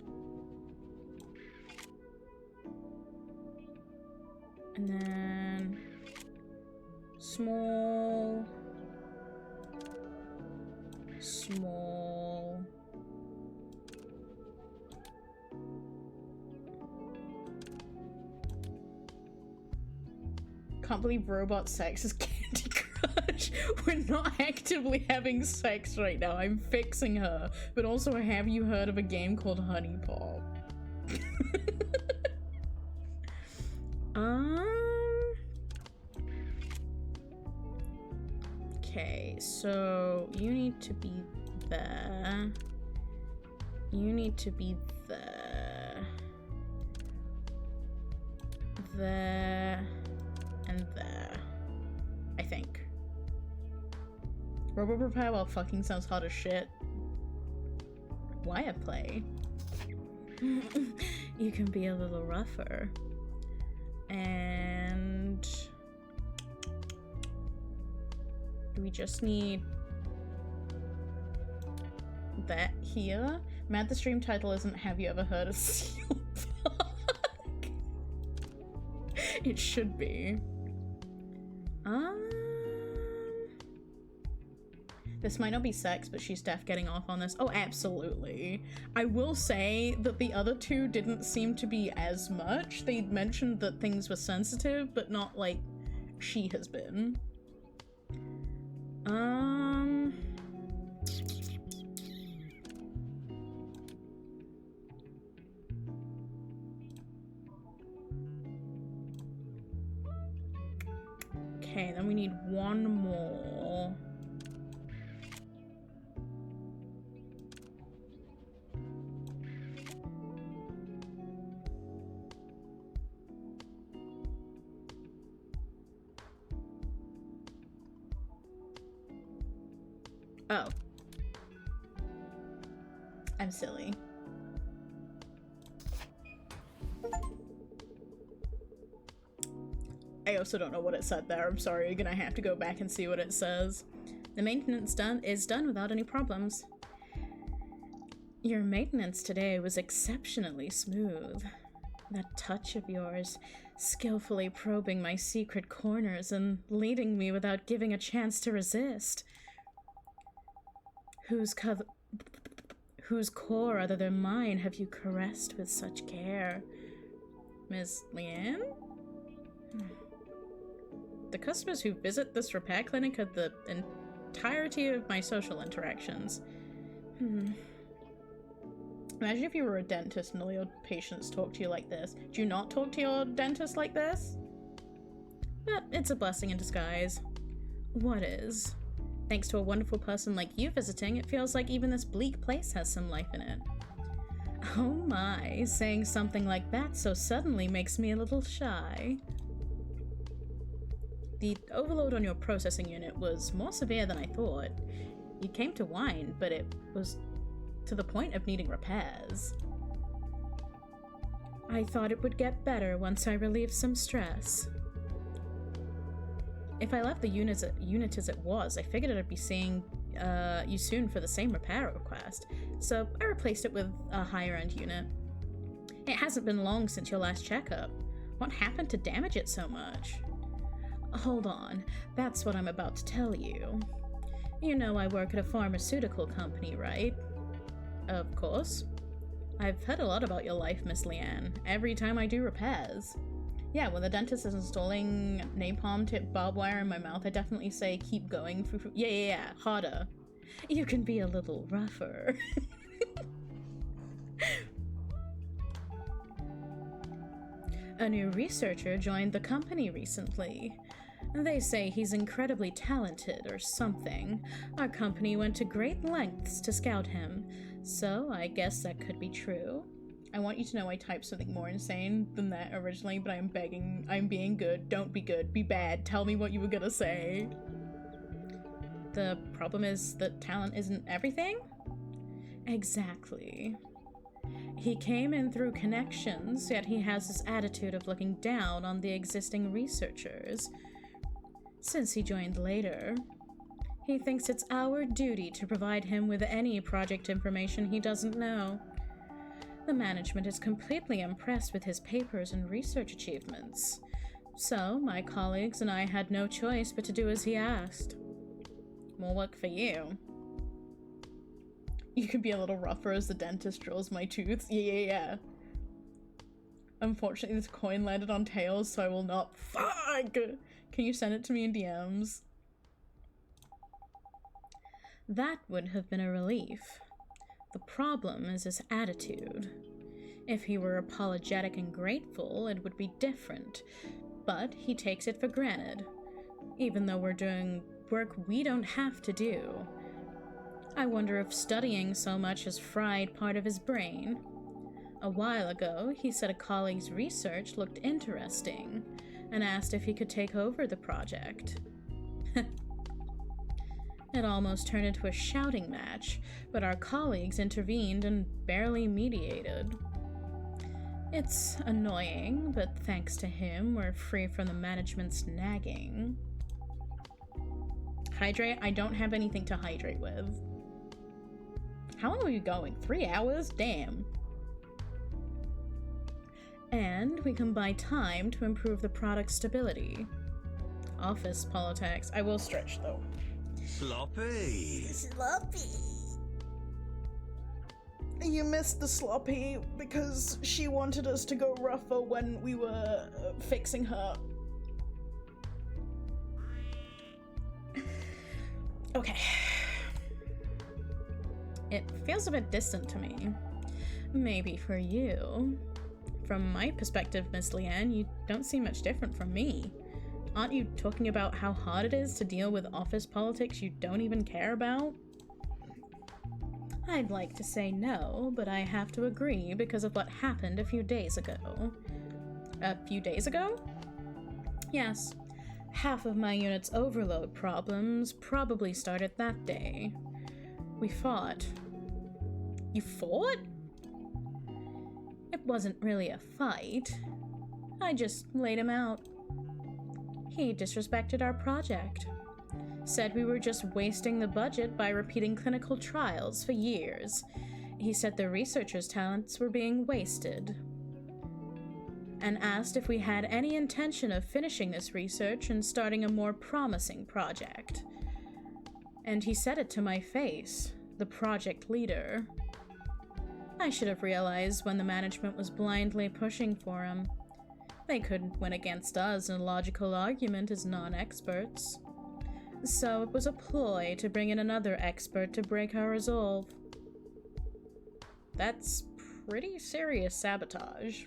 And then... small... small... Can't believe robot sex is Candy Crush. We're not actively having sex right now. I'm fixing her. But also, have you heard of a game called Honey Pop? Okay, so you need to be there. You need to be there. There. And there. I think. Robo Repair while fucking sounds hot as shit. Why I play? You can be a little rougher. And... we just need... that here? Matt, the stream title isn't Have You Ever Heard of Seal Fuck? It should be. This might not be sex, but she's def getting off on this. Oh, absolutely. I will say that the other two didn't seem to be as much. They mentioned that things were sensitive, but not like she has been. Okay, then we need one more. Oh. I'm silly. I also don't know what it said there. I'm sorry. You're gonna have to go back and see what it says. The maintenance is done without any problems. Your maintenance today was exceptionally smooth. That touch of yours, skillfully probing my secret corners and leading me without giving a chance to resist. Whose core other than mine have you caressed with such care? Miss Leanne? The customers who visit this repair clinic are the entirety of my social interactions. Imagine if you were a dentist and all your patients talk to you like this. Do you not talk to your dentist like this? But it's a blessing in disguise. What is? Thanks to a wonderful person like you visiting, it feels like even this bleak place has some life in it. Oh my, saying something like that so suddenly makes me a little shy. The overload on your processing unit was more severe than I thought. You came to whine, but it was to the point of needing repairs. I thought it would get better once I relieved some stress. If I left the unit as it was, I figured I'd be seeing you soon for the same repair request, so I replaced it with a higher-end unit. It hasn't been long since your last checkup. What happened to damage it so much? Hold on, that's what I'm about to tell you. You know I work at a pharmaceutical company, right? Of course. I've heard a lot about your life, Miss Leanne, every time I do repairs. Yeah, when the dentist is installing napalm-tipped barbed wire in my mouth, I definitely say, keep going. Yeah, harder. You can be a little rougher. A new researcher joined the company recently. They say he's incredibly talented or something. Our company went to great lengths to scout him, so I guess that could be true. I want you to know I typed something more insane than that originally, but I'm begging. I'm being good. Don't be good. Be bad. Tell me what you were gonna say. The problem is that talent isn't everything? Exactly. He came in through connections, yet he has this attitude of looking down on the existing researchers. Since he joined later, he thinks it's our duty to provide him with any project information he doesn't know. The management is completely impressed with his papers and research achievements, so my colleagues and I had no choice but to do as he asked. More work for you. You can be a little rougher as the dentist drills my tooth. Yeah. Unfortunately, this coin landed on Tails, so I will not. Fuck! Can you send it to me in DMs? That would have been a relief. The problem is his attitude. If he were apologetic and grateful, it would be different, but he takes it for granted, even though we're doing work we don't have to do. I wonder if studying so much has fried part of his brain. A while ago, he said a colleague's research looked interesting and asked if he could take over the project. It almost turned into a shouting match, but our colleagues intervened and barely mediated. It's annoying, but thanks to him, we're free from the management's nagging. Hydrate? I don't have anything to hydrate with. How long are you going? 3 hours? Damn. And we can buy time to improve the product's stability. Office politics. I will stretch, though. Sloppy. You missed the sloppy because she wanted us to go rougher when we were fixing her. Okay. It feels a bit distant to me. Maybe for you. From my perspective, Miss Leanne, you don't seem much different from me. Aren't you talking about how hard it is to deal with office politics you don't even care about? I'd like to say no, but I have to agree because of what happened a few days ago. A few days ago? Yes. Half of my unit's overload problems probably started that day. We fought. You fought? It wasn't really a fight. I just laid him out. He disrespected our project. Said we were just wasting the budget by repeating clinical trials for years. He said the researchers' talents were being wasted. And asked if we had any intention of finishing this research and starting a more promising project. And he said it to my face, the project leader. I should have realized when the management was blindly pushing for him. They couldn't win against us in a logical argument as non-experts. So it was a ploy to bring in another expert to break our resolve. That's pretty serious sabotage.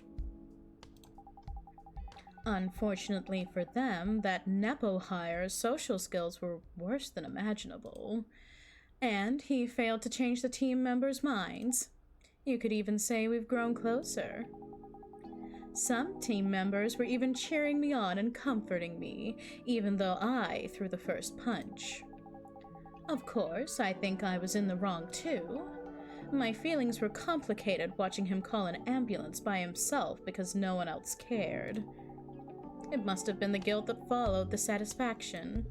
Unfortunately for them, that Nepo hire's social skills were worse than imaginable. And he failed to change the team members' minds. You could even say we've grown closer. Some team members were even cheering me on and comforting me, even though I threw the first punch. Of course, I think I was in the wrong too. My feelings were complicated watching him call an ambulance by himself because no one else cared. It must have been the guilt that followed the satisfaction.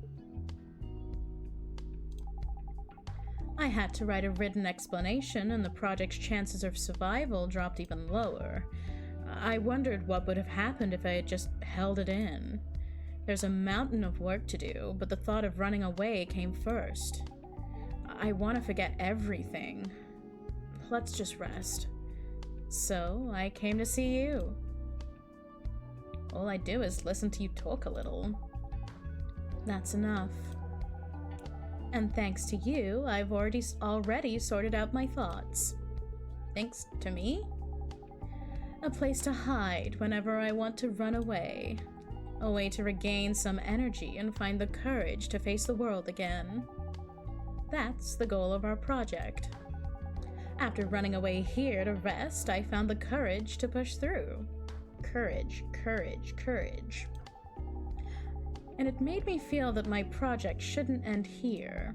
I had to write a written explanation, and the project's chances of survival dropped even lower. I wondered what would have happened if I had just held it in. There's a mountain of work to do, but the thought of running away came first. I want to forget everything. Let's just rest. So, I came to see you. All I do is listen to you talk a little. That's enough. And thanks to you, I've already sorted out my thoughts. Thanks to me? A place to hide whenever I want to run away. A way to regain some energy and find the courage to face the world again. That's the goal of our project. After running away here to rest, I found the courage to push through. Courage, courage, courage. And it made me feel that my project shouldn't end here.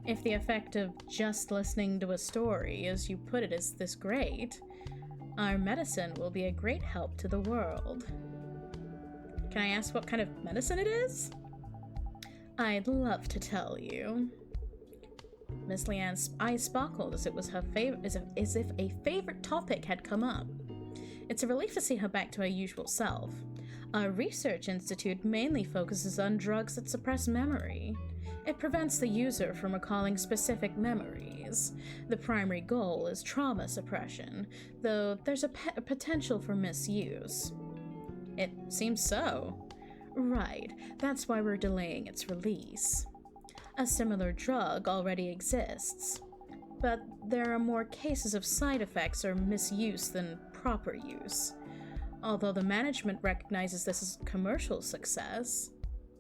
If the effect of just listening to a story, as you put it, is this great, our medicine will be a great help to the world. Can I ask what kind of medicine it is? I'd love to tell you. Miss Leanne's eyes sparkled as if a favorite topic had come up. It's a relief to see her back to her usual self. Our research institute mainly focuses on drugs that suppress memory. It prevents the user from recalling specific memories. The primary goal is trauma suppression, though there's a potential for misuse. It seems so. Right, that's why we're delaying its release. A similar drug already exists, but there are more cases of side effects or misuse than proper use. Although the management recognizes this as commercial success,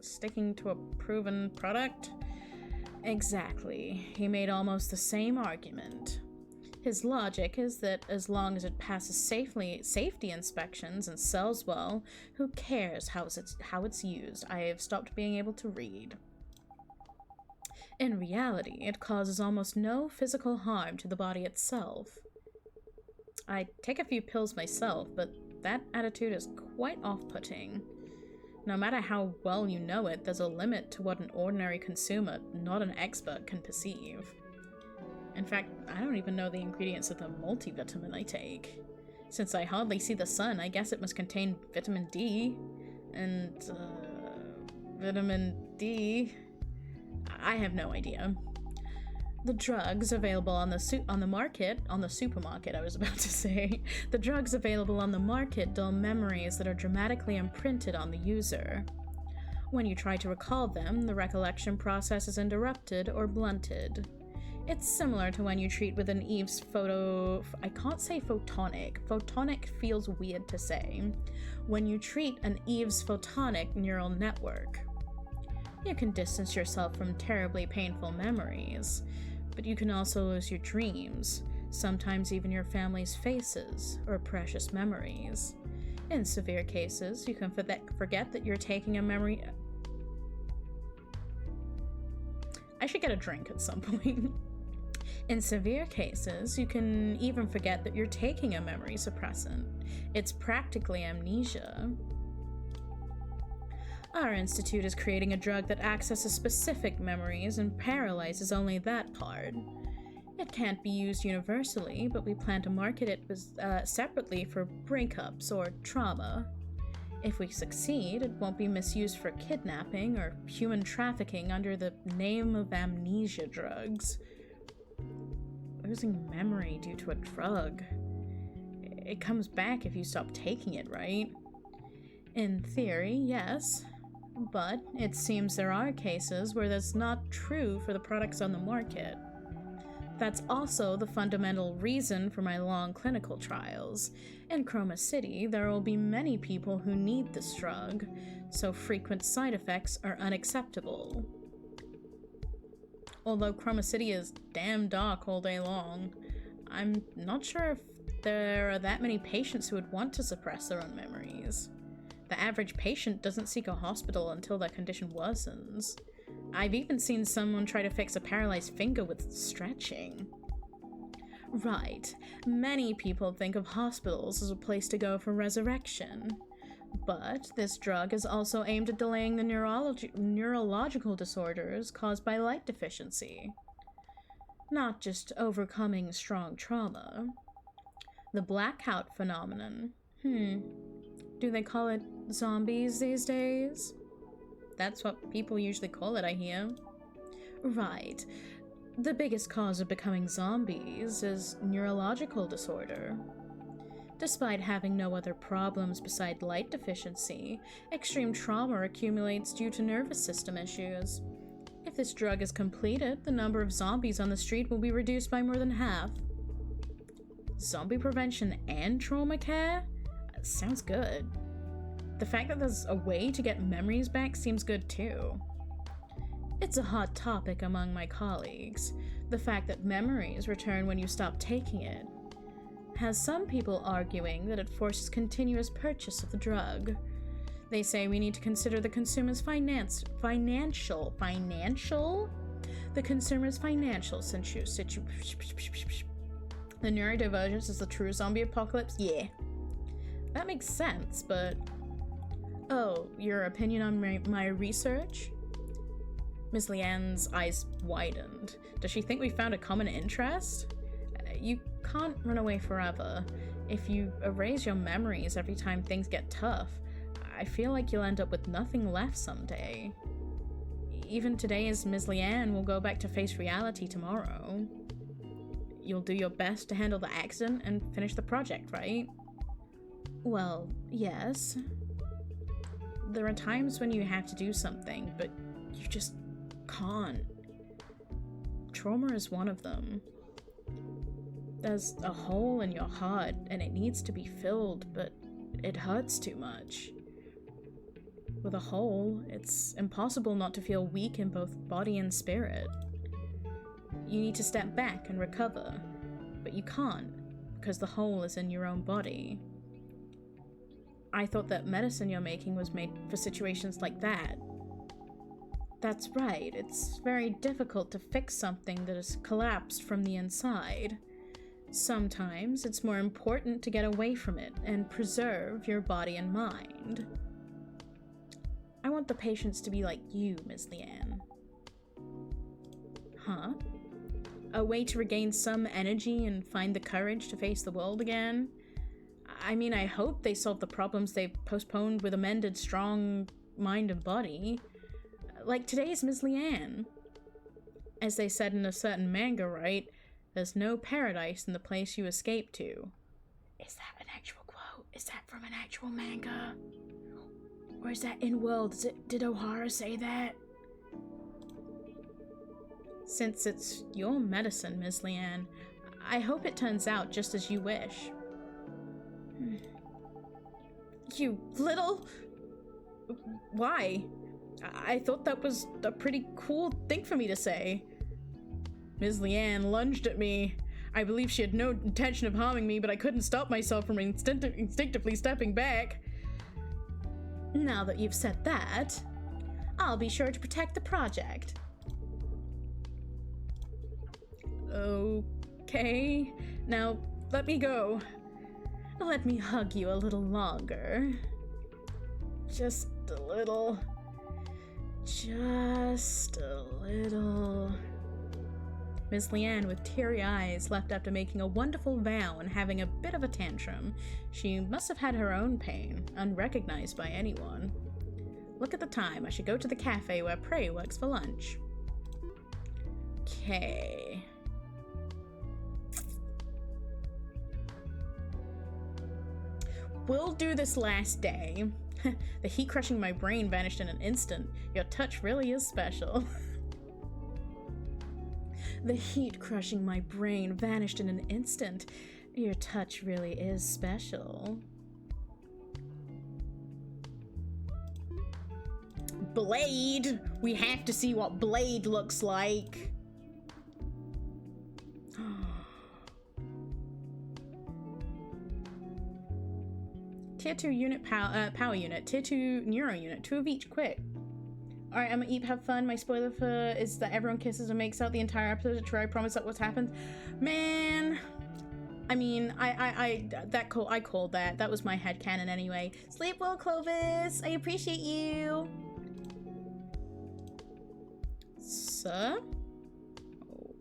sticking to a proven product? Exactly. He made almost the same argument. His logic is that as long as it passes safety inspections and sells well, who cares how it's used? I have stopped being able to read. In reality, it causes almost no physical harm to the body itself. I take a few pills myself, but that attitude is quite off-putting. No matter how well you know it, there's a limit to what an ordinary consumer, not an expert, can perceive. In fact, I don't even know the ingredients of the multivitamin I take. Since I hardly see the sun, I guess it must contain vitamin D. And, vitamin D... I have no idea. The drugs available on the supermarket, I was about to say. The drugs available on the market dull memories that are dramatically imprinted on the user. When you try to recall them, the recollection process is interrupted or blunted. It's similar to when you treat with an Eve's I can't say photonic. Photonic feels weird to say. When you treat an Eve's photonic neural network. You can distance yourself from terribly painful memories, but you can also lose your dreams, sometimes even your family's faces or precious memories. In severe cases, you can forget that you're taking a memory... I should get a drink at some point. In severe cases, you can even forget that you're taking a memory suppressant. It's practically amnesia. Our institute is creating a drug that accesses specific memories and paralyzes only that part. It can't be used universally, but we plan to market it separately for breakups or trauma. If we succeed, it won't be misused for kidnapping or human trafficking under the name of amnesia drugs. Losing memory due to a drug. It comes back if you stop taking it, right? In theory, yes. But it seems there are cases where that's not true for the products on the market. That's also the fundamental reason for my long clinical trials. In Chroma City, there will be many people who need this drug, so frequent side effects are unacceptable. Although Chroma City is damn dark all day long, I'm not sure if there are that many patients who would want to suppress their own memories. The average patient doesn't seek a hospital until their condition worsens. I've even seen someone try to fix a paralyzed finger with stretching. Right, many people think of hospitals as a place to go for resurrection. But this drug is also aimed at delaying the neurological disorders caused by light deficiency. Not just overcoming strong trauma. The blackout phenomenon. Do they call it zombies these days? That's what people usually call it, I hear. Right. The biggest cause of becoming zombies is neurological disorder. Despite having no other problems beside light deficiency, extreme trauma accumulates due to nervous system issues. If this drug is completed, the number of zombies on the street will be reduced by more than half. Zombie prevention and trauma care? Sounds good. The fact that there's a way to get memories back seems good too. It's a hot topic among my colleagues. The fact that memories return when you stop taking it has some people arguing that it forces continuous purchase of the drug. They say we need to consider the consumer's financial the consumer's financial the neurodivergence is the true zombie apocalypse? Yeah. That makes sense, but... Oh, your opinion on my research? Miss Leanne's eyes widened. Does she think we found a common interest? You can't run away forever. If you erase your memories every time things get tough, I feel like you'll end up with nothing left someday. Even today's Miss Leanne will go back to face reality tomorrow. You'll do your best to handle the accident and finish the project, right? Well, yes. There are times when you have to do something, but you just can't. Trauma is one of them. There's a hole in your heart and it needs to be filled, but it hurts too much. With a hole, it's impossible not to feel weak in both body and spirit. You need to step back and recover, but you can't, because the hole is in your own body. I thought that medicine you're making was made for situations like that. That's right, it's very difficult to fix something that has collapsed from the inside. Sometimes it's more important to get away from it and preserve your body and mind. I want the patients to be like you, Miss Leanne. Huh? A way to regain some energy and find the courage to face the world again? I mean, I hope they solve the problems they've postponed with a mended, strong mind and body. Like today's Miss Leanne. As they said in a certain manga, right? There's no paradise in the place you escape to. Is that an actual quote? Is that from an actual manga? Or is that in world? Did Ohara say that? Since it's your medicine, Miss Leanne, I hope it turns out just as you wish. You little... Why? I thought that was a pretty cool thing for me to say. Ms. Leanne lunged at me. I believe she had no intention of harming me, but I couldn't stop myself from instinctively stepping back. Now that you've said that, I'll be sure to protect the project. Okay, now let me go. Let me hug you a little longer. Just a little. Just a little. Miss Leanne, with teary eyes, left after making a wonderful vow and having a bit of a tantrum. She must have had her own pain, unrecognized by anyone. Look at the time. I should go to the cafe where Prey works for lunch. Okay. We'll do this last day. The heat crushing my brain vanished in an instant. Your touch really is special. The heat crushing my brain vanished in an instant. Your touch really is special. Blade! We have to see what Blade looks like. Tier 2 unit power unit, Tier 2 neuro unit, 2 of each, quick. Alright, I'm gonna eat, have fun. My spoiler for is that everyone kisses and makes out the entire episode to try. I promise that what's happened. Man, I mean, I called that. That was my headcanon anyway. Sleep well, Clovis. I appreciate you. Sir? Oh.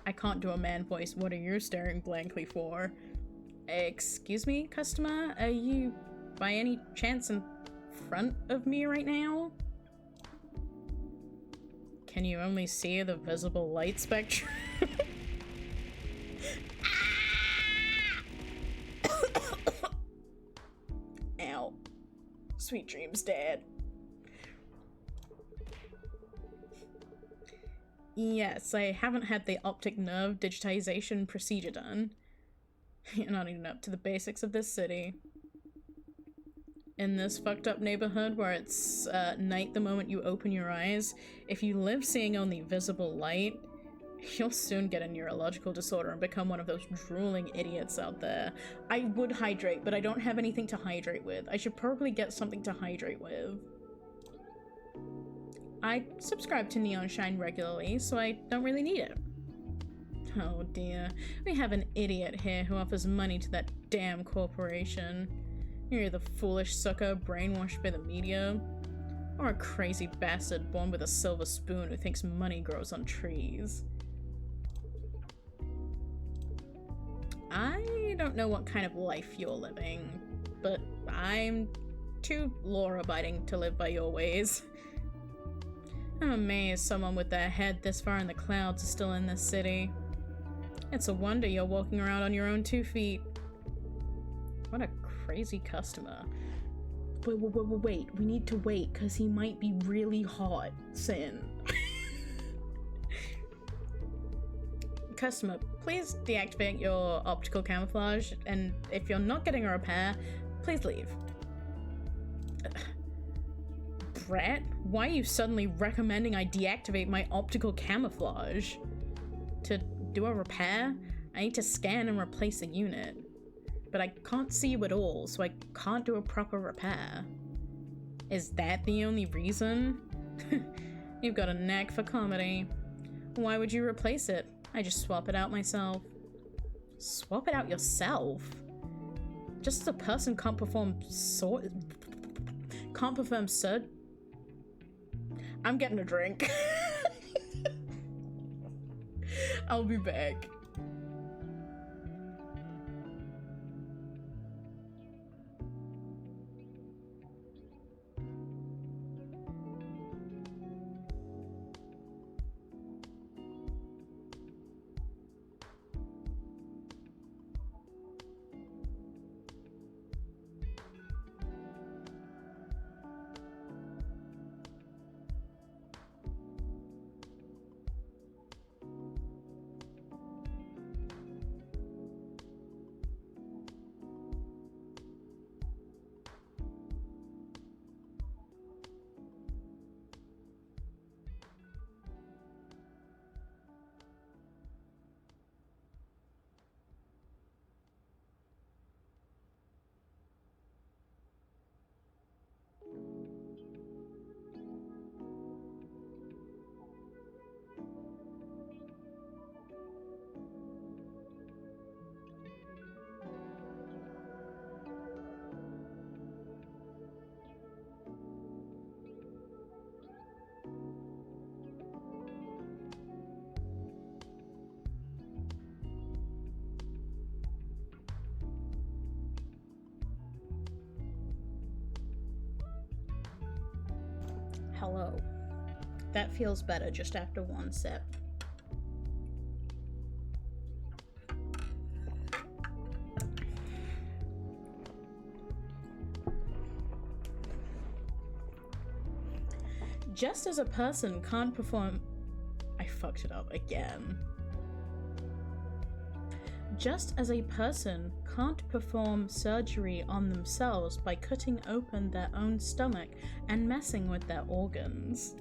I can't do a man voice. What are you staring blankly for? Excuse me, customer? Are you, by any chance, in front of me right now? Can you only see the visible light spectrum? Ow. Sweet dreams, Dad. Yes, I haven't had the optic nerve digitization procedure done. You're not even up to the basics of this city. In this fucked up neighborhood where it's night the moment you open your eyes, if you live seeing only visible light, you'll soon get a neurological disorder and become one of those drooling idiots out there. I would hydrate, but I don't have anything to hydrate with. I should probably get something to hydrate with. I subscribe to Neon Shine regularly, so I don't really need it. Oh dear, we have an idiot here who offers money to that damn corporation. You're either foolish sucker brainwashed by the media, or a crazy bastard born with a silver spoon who thinks money grows on trees. I don't know what kind of life you're living, but I'm too law-abiding to live by your ways. I'm amazed someone with their head this far in the clouds is still in this city. It's a wonder you're walking around on your own 2 feet. What a crazy customer. Wait, we need to wait, because he might be really hot, Sin. Customer, please deactivate your optical camouflage, and if you're not getting a repair, please leave. Brett, why are you suddenly recommending I deactivate my optical camouflage? To do a repair? I need to scan and replace a unit. But I can't see you at all, so I can't do a proper repair. Is that the only reason? You've got a knack for comedy. Why would you replace it? I just swap it out myself. Swap it out yourself? Just as a person can't perform I'm getting a drink. I'll be back. Hello. That feels better just after one sip. Just as a person can't perform... I fucked it up again. Just as a person can't perform surgery on themselves by cutting open their own stomach and messing with their organs,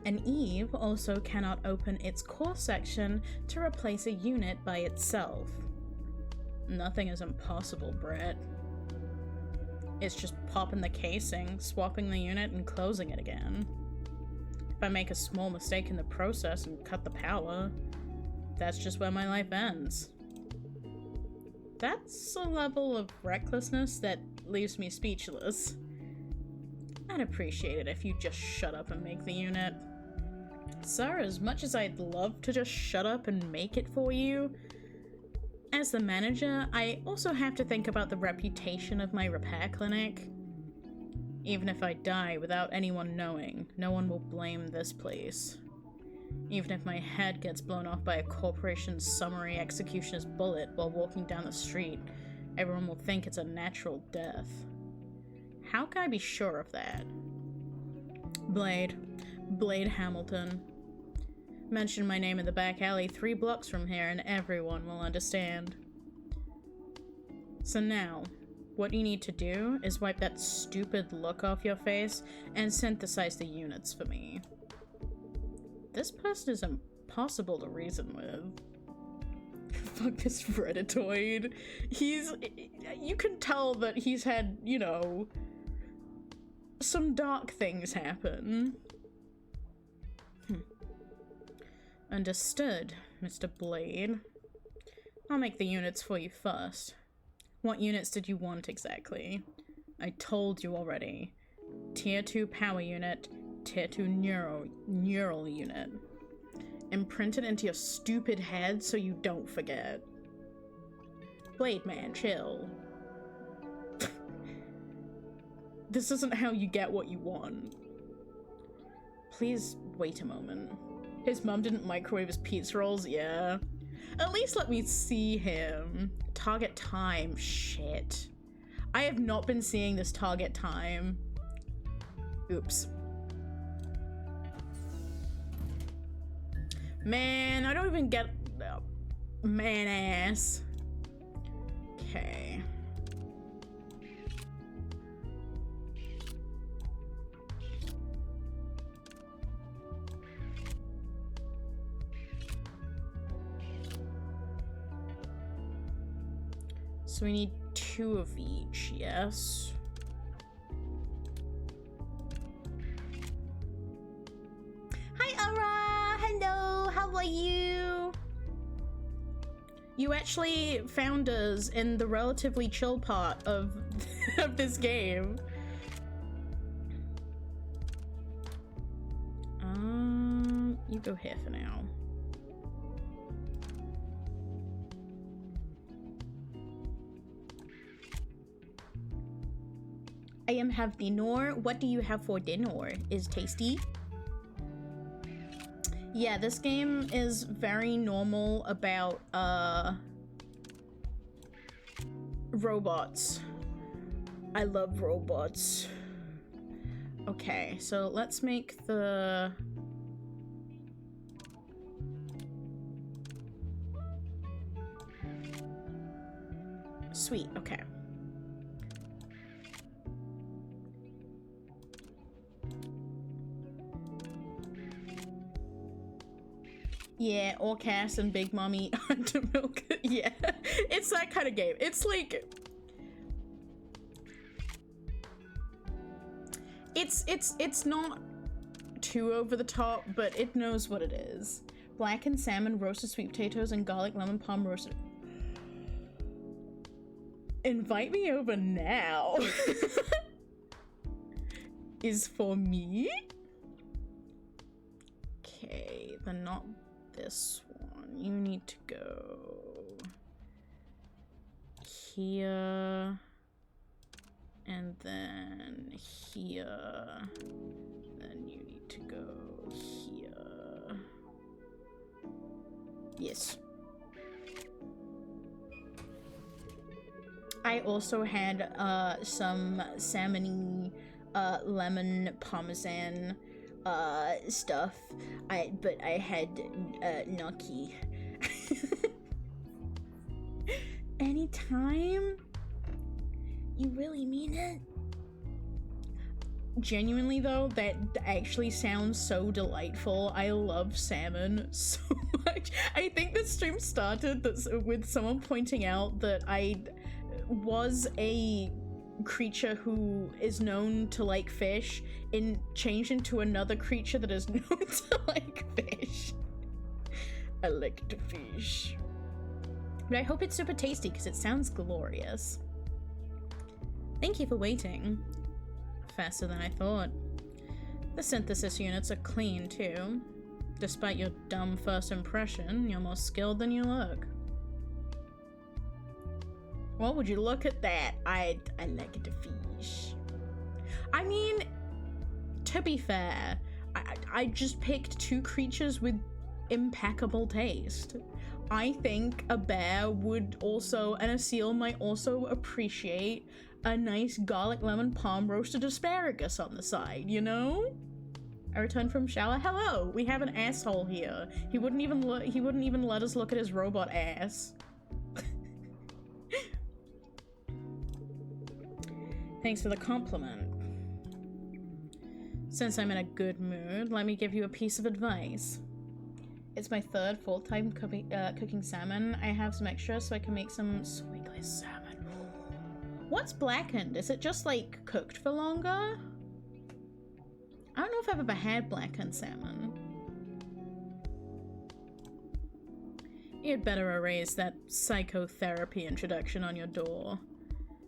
an Eve also cannot open its core section to replace a unit by itself. Nothing is impossible, Brett. It's just popping the casing, swapping the unit, and closing it again. If I make a small mistake in the process and cut the power, that's just where my life ends. That's a level of recklessness that leaves me speechless. I'd appreciate it if you just shut up and make the unit. Sir, as much as I'd love to just shut up and make it for you, as the manager, I also have to think about the reputation of my repair clinic. Even if I die without anyone knowing, no one will blame this place. Even if my head gets blown off by a corporation's summary executioner's bullet while walking down the street, everyone will think it's a natural death. How can I be sure of that? Blade Hamilton. Mention my name in the back alley 3 blocks from here and everyone will understand. So now, what you need to do is wipe that stupid look off your face and synthesize the units for me. This person is impossible to reason with. Fuck this Redditoid. You can tell that he's had, you know, some dark things happen. Understood, Mr. Blade. I'll make the units for you first. What units did you want exactly? I told you already. Tier 2 power unit, Tier 2 neural unit. Imprint it into your stupid head so you don't forget. Blade man, chill. This isn't how you get what you want. Please wait a moment. His mum didn't microwave his pizza rolls? Yeah. At least let me see him. Target time. Shit. I have not been seeing this target time. Oops. Man, I don't even get... man ass. Okay. So we need 2 of each, yes. Hi, Aura! Hello, how are you? You actually found us in the relatively chill part of, of this game. You go here for now. I am have dinner. What do you have for dinner? Is tasty? Yeah, this game is very normal about robots. I love robots. Okay, so let's make the... Sweet, okay. Yeah, Orcas and Big Mommy under milk. Yeah, it's that kind of game. It's like... It's not too over the top, but it knows what it is. Blackened salmon, roasted sweet potatoes, and garlic lemon palm roasted. Invite me over now. Is for me? Okay, then not this one. You need to go here and then here. Then you need to go here. Yes. I also had some salmon-y lemon parmesan stuff, but I had gnocchi. Anytime? You really mean it? Genuinely though, that actually sounds so delightful. I love salmon so much. I think the stream started with someone pointing out that I was a creature who is known to like fish and changed into another creature that is known to like fish. I like to fish. But I hope it's super tasty because it sounds glorious. Thank you for waiting. Faster than I thought. The synthesis units are clean too. Despite your dumb first impression, you're more skilled than you look. Well, would you look at that? I like to fish. I mean, to be fair, I just picked 2 creatures with impeccable taste. I think a bear would also, and a seal might also appreciate a nice garlic lemon palm roasted asparagus on the side, you know? I returned from shower. Hello, we have an asshole here. He wouldn't even let us look at his robot ass. Thanks for the compliment. Since I'm in a good mood, let me give you a piece of advice. It's my 3rd full-time cooking salmon. I have some extra so I can make some swigless salmon. What's blackened? Is it just like cooked for longer? I don't know if I've ever had blackened salmon. You'd better erase that psychotherapy introduction on your door.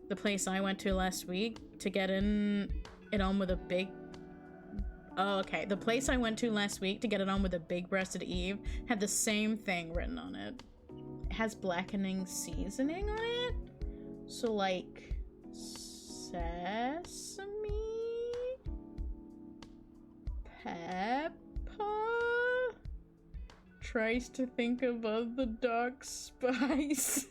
The place I went to last week to get it on with a big... Oh, okay. The place I went to last week to get it on with a big-breasted Eve had the same thing written on it. It has blackening seasoning on it? So, like, sesame? Pepper? Tries to think above the dark spices.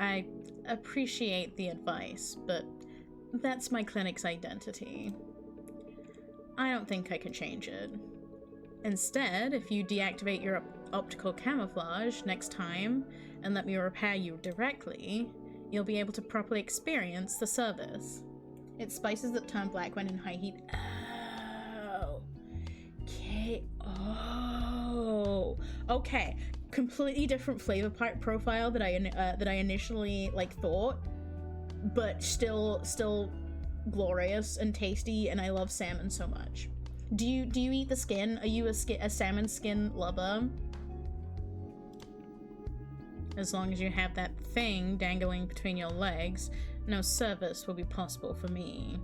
I appreciate the advice, but that's my clinic's identity. I don't think I can change it. Instead, if you deactivate your optical camouflage next time and let me repair you directly, you'll be able to properly experience the service. It's spices that turn black when in high heat. Oh. Okay. Oh. Okay. Completely different flavor profile that I initially like thought, but still glorious and tasty, and I love salmon so much. Do you eat the skin? Are you a salmon skin lover? As long as you have that thing dangling between your legs, no service will be possible for me.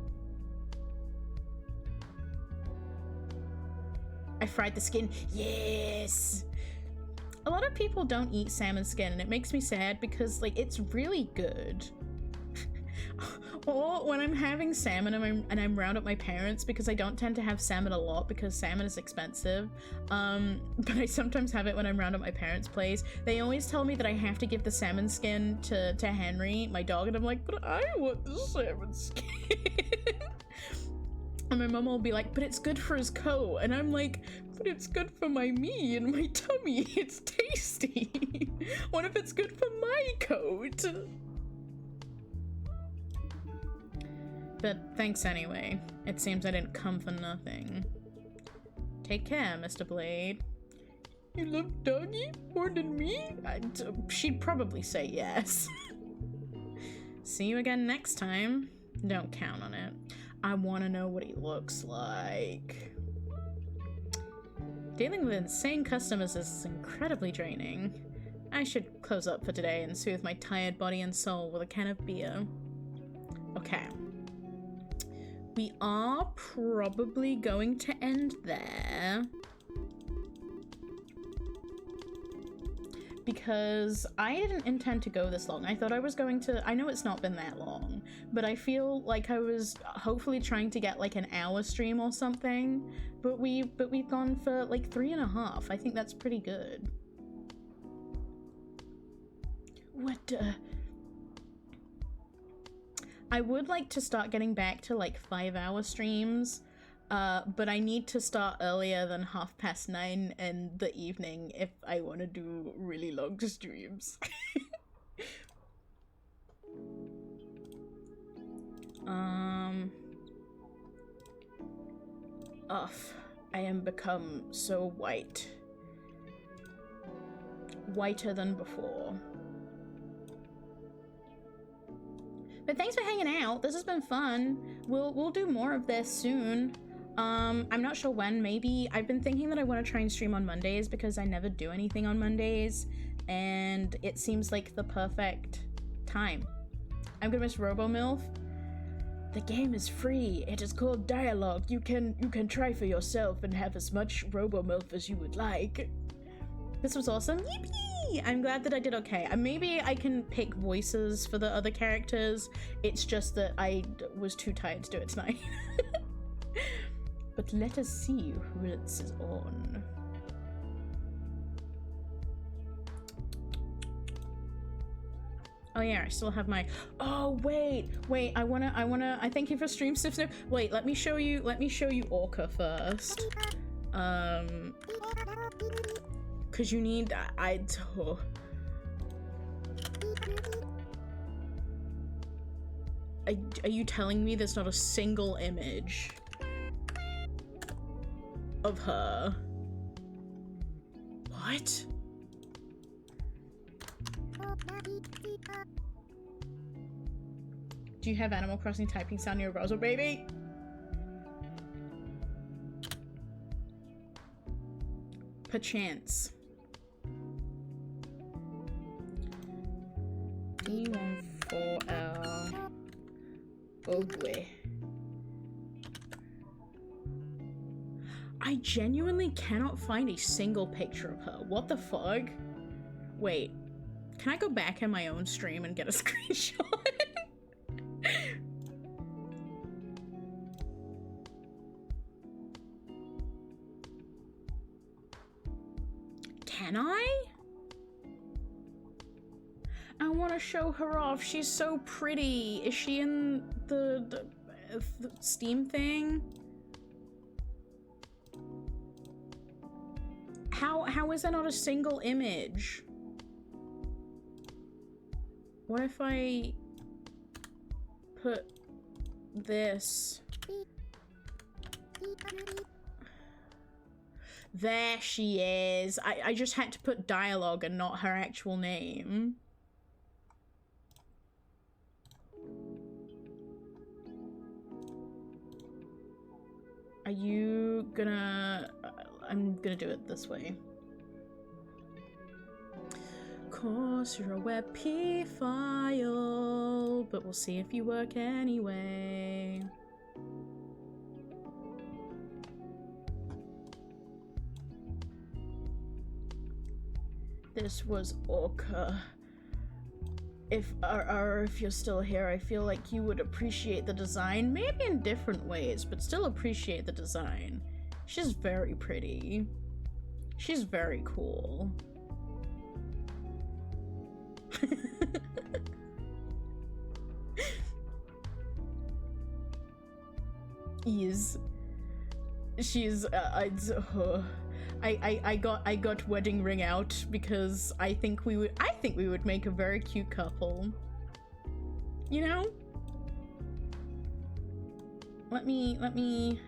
I fried the skin. Yes! A lot of people don't eat salmon skin, and it makes me sad because, like, it's really good. Or when I'm having salmon and I'm round at my parents', because I don't tend to have salmon a lot because salmon is expensive, but I sometimes have it when I'm round at my parents' place. They always tell me that I have to give the salmon skin to Henry, my dog, and I'm like, but I want the salmon skin. And my mom will be like, but it's good for his coat. And I'm like, but it's good for my me and my tummy. It's tasty. What if it's good for my coat? But thanks anyway. It seems I didn't come for nothing. Take care, Mr. Blade. You love Doggy more than me? She'd probably say yes. See you again next time. Don't count on it. I want to know what he looks like. Dealing with insane customers is incredibly draining. I should close up for today and soothe my tired body and soul with a can of beer. Okay. We are probably going to end there. Because I didn't intend to go this long. I thought I was going to... I know it's not been that long, but I feel like I was hopefully trying to get like an hour stream or something, but we've gone for like 3.5. I think that's pretty good. What I would like to start getting back to like 5-hour streams, but I need to start earlier than 9:30 in the evening if I want to do really long streams. I am become so white. Whiter than before. But thanks for hanging out. This has been fun. We'll do more of this soon. I'm not sure when. Maybe I've been thinking that I want to try and stream on Mondays because I never do anything on Mondays, and it seems like the perfect time. I'm gonna miss RoboMilf. The game is free. It is called Dialogue. You can try for yourself and have as much RoboMilf as you would like. This was awesome. Yippee! I'm glad that I did okay. Maybe I can pick voices for the other characters. It's just that I was too tired to do it tonight. But let us see who else is on. Oh yeah, I still have my... Oh wait, I thank you for stream Sniff. Wait, let me show you Orca first. Cause you need... Are you telling me there's not a single image of her? What? Do you have Animal Crossing typing sound in your browser, baby? Perchance. D14L. Ugly. I genuinely cannot find a single picture of her. What the fuck? Wait, can I go back in my own stream and get a screenshot? Can I? I want to show her off. She's so pretty. Is she in the Steam thing? How is there not a single image? What if I put this? There she is. I just had to put dialogue and not her actual name. Are you gonna... I'm gonna do it this way. Course you're a WebP file, but we'll see if you work anyway. This was Orca. If you're still here, I feel like you would appreciate the design, maybe in different ways, but still appreciate the design. She's very pretty. She's very cool. She's I got wedding ring out because I think we would make a very cute couple. You know? Let me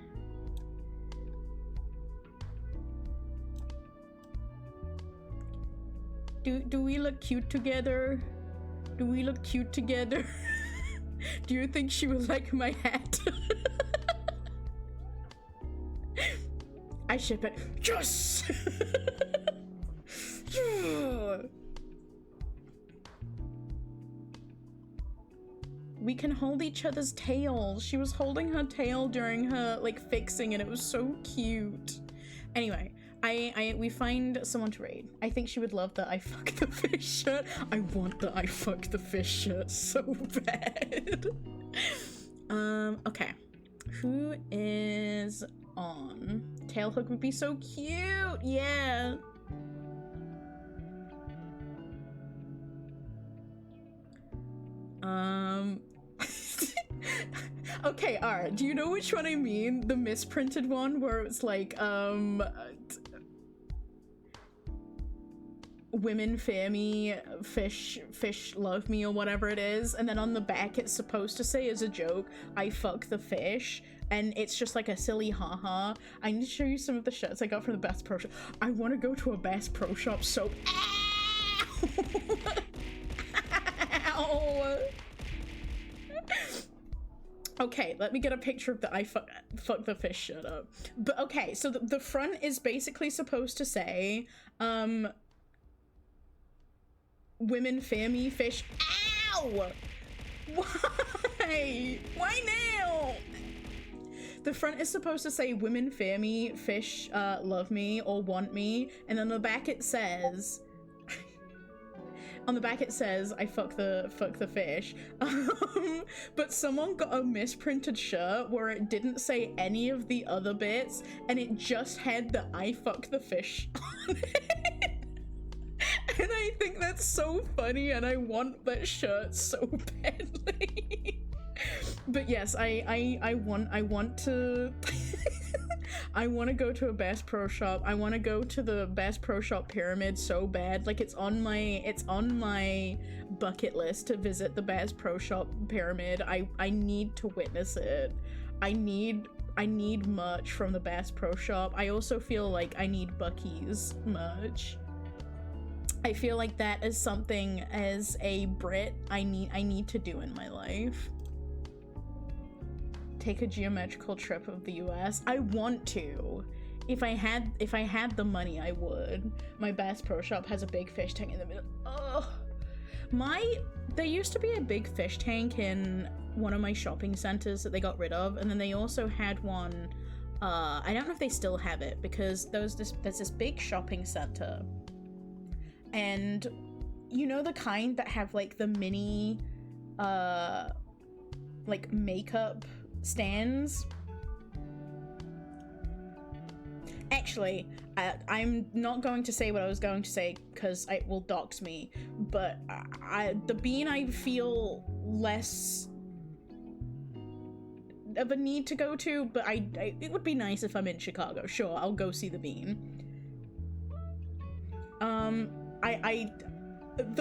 Do we look cute together? Do we look cute together? Do you think she would like my hat? I ship it. Yes! We can hold each other's tails. She was holding her tail during her like fixing and it was so cute. Anyway, we find someone to raid. I think she would love the I fuck the fish shirt. I want the I fuck the fish shirt so bad. Okay. Who is on? Tailhook would be so cute. Yeah. Okay, alright. Do you know which one I mean? The misprinted one where it's like, women fear me, fish love me, or whatever it is, and then on the back it's supposed to say as a joke, I fuck the fish, and it's just like a silly haha. I need to show you some of the shirts I got from the Bass Pro Shop. I want to go to a Bass Pro Shop so... Ow! Okay, let me get a picture of the I fuck the fish shirt up. But okay, so the front is basically supposed to say, women fear me, fish. Ow! Why? Why now? The front is supposed to say women fear me, fish love me or want me, and on the back it says on the back it says I fuck the fish. But someone got a misprinted shirt where it didn't say any of the other bits and it just had the I fuck the fish on it. And I think that's so funny and I want that shirt so badly. But yes, I want to I want to go to a Bass Pro Shop. I want to go to the Bass Pro Shop pyramid so bad. Like it's on my bucket list to visit the Bass Pro Shop pyramid. I need to witness it. I need merch from the Bass Pro Shop. I also feel like I need Buc-ee's merch. I feel like that is something as a Brit I need to do in my life. take a geometrical trip of the US. I want to. If I had the money, I would. My Bass Pro Shop has a big fish tank in the middle. Ugh. There used to be a big fish tank in one of my shopping centers that they got rid of, and then they also had one, I don't know if they still have it, because there's this big shopping center, and you know the kind that have like the mini like makeup stands? Actually, I'm not going to say what I was going to say because it will dox me, but the Bean I feel less of a need to go to, but it would be nice if I'm in Chicago. Sure, I'll go see the Bean. The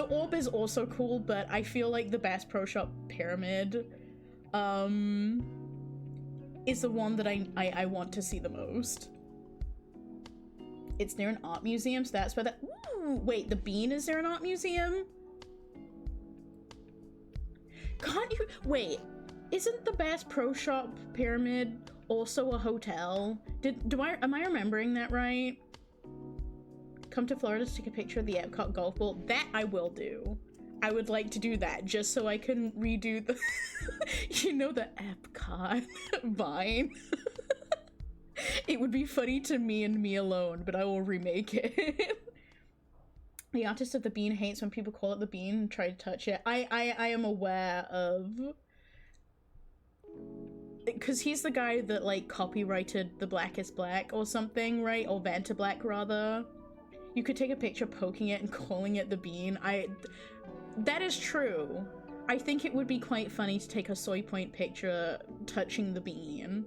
Orb is also cool, but I feel like the Bass Pro Shop Pyramid is the one that I want to see the most. It's near an art museum, so that's where that. Ooh, wait, the Bean is near an art museum? Can't you wait? Isn't the Bass Pro Shop Pyramid also a hotel? Am I remembering that right? Come to Florida to take a picture of the Epcot golf ball. That I will do. I would like to do that just so I can redo the you know, the Epcot vine. It would be funny to me and me alone, but I will remake it. The artist of the Bean hates when people call it the Bean and try to touch it. I am aware of, because he's the guy that like copyrighted The Black is Black or something, right? Or Vantablack rather. You could take a picture poking it and calling it the Bean. That is true. I think it would be quite funny to take a soy point picture touching the Bean.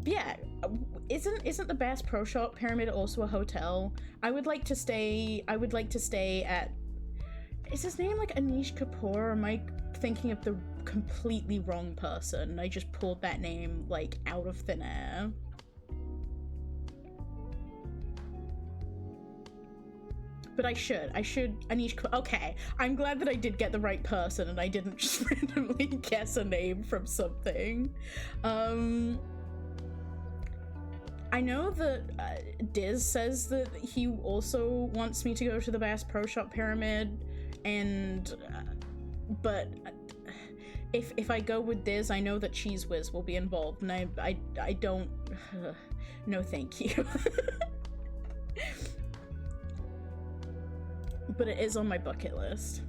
Yeah, isn't the Bass Pro Shop Pyramid also a hotel? I would like to stay at, is his name like Anish Kapoor, or am I thinking of the completely wrong person? I just pulled that name like out of thin air. But I should Anish Kapoor. Okay, I'm glad that I did get the right person and I didn't just randomly guess a name from something. I know that Diz says that he also wants me to go to the Bass Pro Shop Pyramid, and but if I go with Diz, I know that Cheese Whiz will be involved, and I don't. No, thank you. But it is on my bucket list.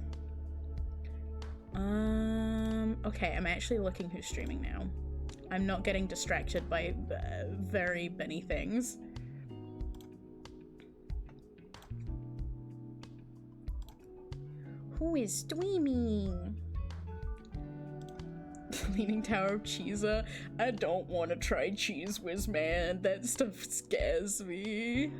Okay, I'm actually looking who's streaming now. I'm not getting distracted by very many things. Who is streaming? Leaning Tower of Cheesa. I don't want to try Cheese Whiz, man. That stuff scares me.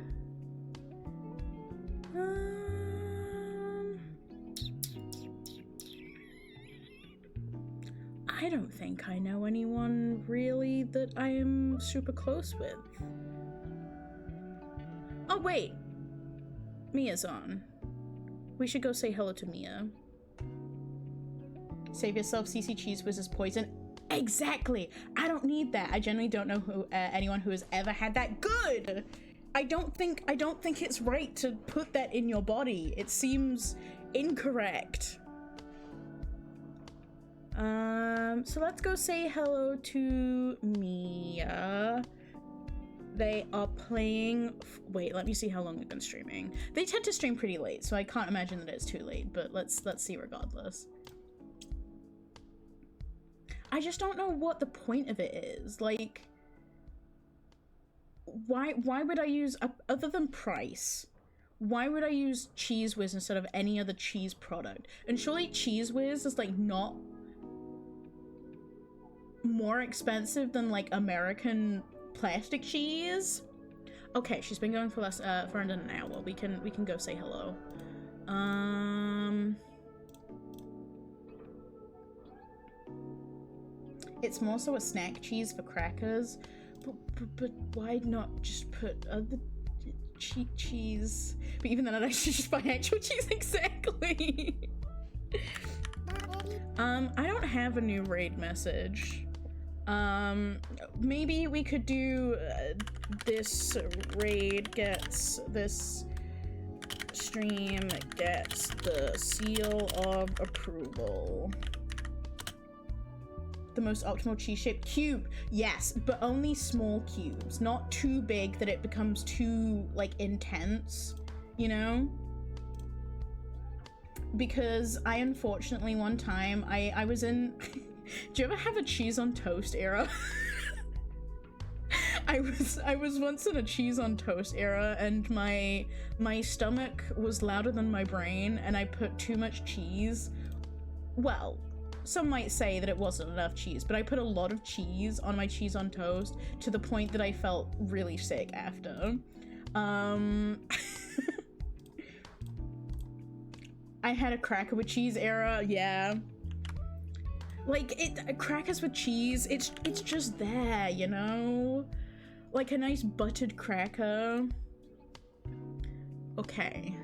I don't think I know anyone really that I am super close with. Oh wait, Mia's on. We should go say hello to Mia. Save yourself, CC Cheese Whiz is poison. Exactly! I don't need that. I generally don't know who anyone who has ever had that. Good! I don't think it's right to put that in your body. It seems incorrect. So let's go say hello to Mia. They are playing. Wait, let me see how long they've been streaming. They tend to stream pretty late, so I can't imagine that it's too late, but let's see regardless. I just don't know what the point of it is. Like, why would I use, other than price, why would I use Cheese Whiz instead of any other cheese product? And surely Cheese Whiz is like not more expensive than like American plastic cheese. Okay, she's been going for under an hour. We can go say hello. It's more so a snack cheese for crackers, but why not just put other cheese? But even then, I'd actually just buy actual cheese. Exactly. I don't have a new raid message. Maybe we could do this raid gets this stream gets the seal of approval. The most optimal cheese-shaped cube. Yes, but only small cubes, not too big that it becomes too like intense, you know? Because I unfortunately one time I was in do you ever have a cheese on toast era? I was once in a cheese on toast era and my stomach was louder than my brain and I put too much cheese. Well, some might say that it wasn't enough cheese, but I put a lot of cheese on my cheese on toast to the point that I felt really sick after. I had a cracker with cheese era, yeah. Like, crackers with cheese, it's just there, you know? Like a nice buttered cracker. Okay.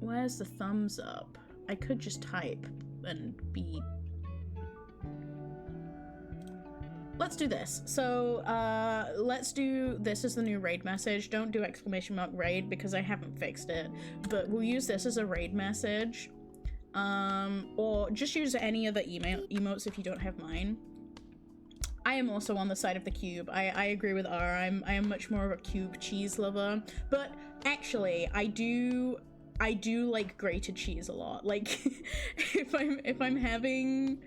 Where's the thumbs up? I could just type and be... Let's do this. So, let's do this as the new raid message. Don't do !raid because I haven't fixed it. But we'll use this as a raid message. Or just use any other emotes if you don't have mine. I am also on the side of the cube. I agree with R. I am much more of a cube cheese lover. But actually, I do like grated cheese a lot. Like if I'm having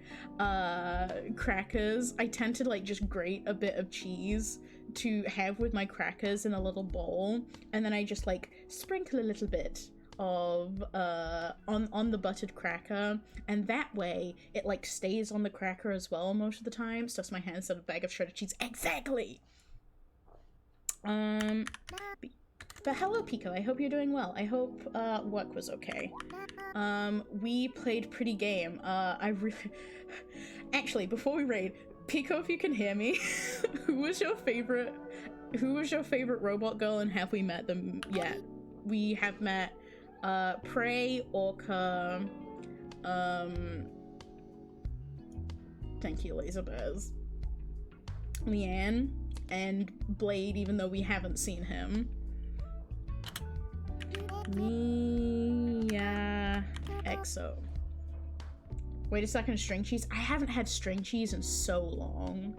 crackers, I tend to like just grate a bit of cheese to have with my crackers in a little bowl, and then I just like sprinkle a little bit of on the buttered cracker, and that way it like stays on the cracker as well most of the time. Stuffs my hands in a bag of shredded cheese. Exactly. But hello, Pico. I hope you're doing well. I hope work was okay. We played pretty game. Actually, before we raid, Pico, if you can hear me, who was your favorite robot girl, and have we met them yet? We have met Prey, Orca, thank you, Laser Bears, Leanne, and Blade, even though we haven't seen him. Mia EXO. Wait a second, string cheese? I haven't had string cheese in so long.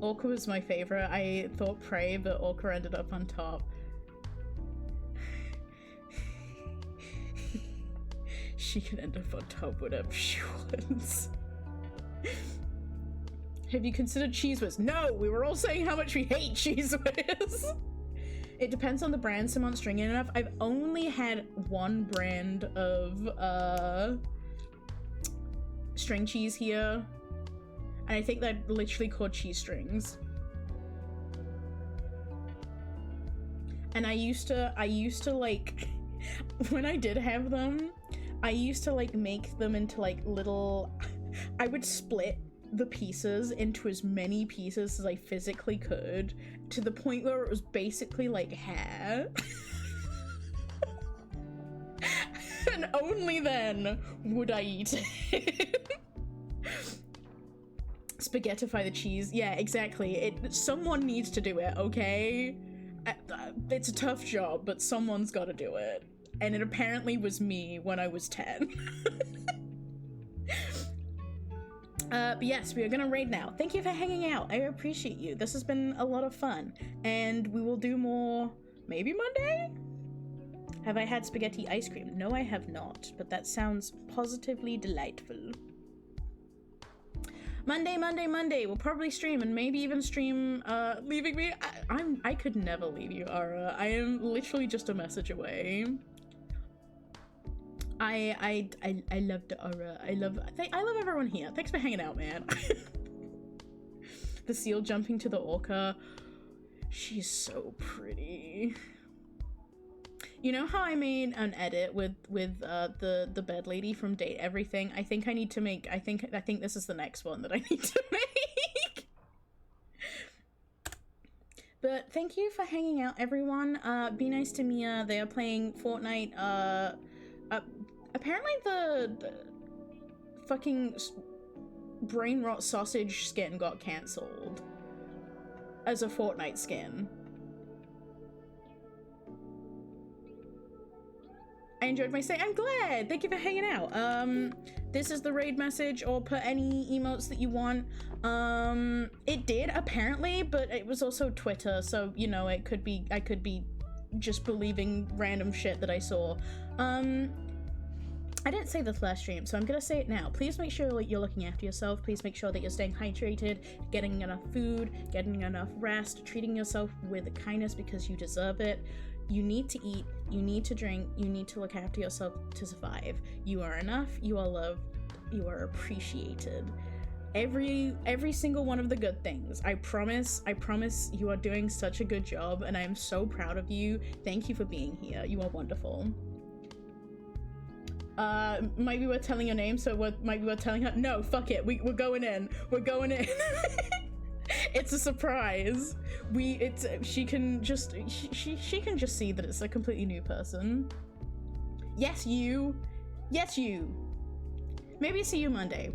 Orca was my favorite. I thought Prey, but Orca ended up on top. She can end up on top whatever she wants. Have you considered Cheese Whiz? No! We were all saying how much we hate Cheese Whiz! It depends on the brand. Someone's stringy enough. I've only had one brand of string cheese here, and I think they're literally called cheese strings. And I used to like, when I did have them, I used to like make them into like little, I would split the pieces into as many pieces as I physically could, to the point where it was basically like hair. And only then would I eat it. Spaghettify the cheese. Yeah, exactly. Someone needs to do it, okay? It's a tough job, but someone's gotta do it. And it apparently was me when I was 10. But yes, we are gonna raid now. Thank you for hanging out. I appreciate you. This has been a lot of fun. And we will do more, maybe Monday? Have I had spaghetti ice cream? No, I have not, but that sounds positively delightful. Monday, we'll probably stream, and maybe even stream, leaving me. I could never leave you, Ara. I am literally just a message away. I love the Aura. I love everyone here. Thanks for hanging out, man. The seal jumping to the orca. She's so pretty. You know how I made an edit with the bed lady from Date Everything? I think I need to make. I think this is the next one that I need to make. But thank you for hanging out, everyone. Be nice to Mia. They are playing Fortnite. Apparently the fucking brain rot sausage skin got cancelled as a Fortnite skin. I enjoyed my stay. I'm glad. Thank you for hanging out. This is the raid message, or put any emotes that you want. It did apparently, but it was also Twitter, so you know, I could be just believing random shit that I saw. I didn't say this last stream, so I'm gonna say it now. Please make sure you're looking after yourself. Please make sure that you're staying hydrated, getting enough food, getting enough rest, treating yourself with kindness because you deserve it. You need to eat, you need to drink, you need to look after yourself to survive. You are enough, you are loved, you are appreciated. Every single one of the good things. I promise you are doing such a good job, and I am so proud of you. Thank you for being here. You are wonderful. Might be worth telling your name, so might be worth telling her. No, fuck it. We're going in. We're going in. It's a surprise. She can just see that it's a completely new person. Yes, you. Yes, you. Maybe see you Monday.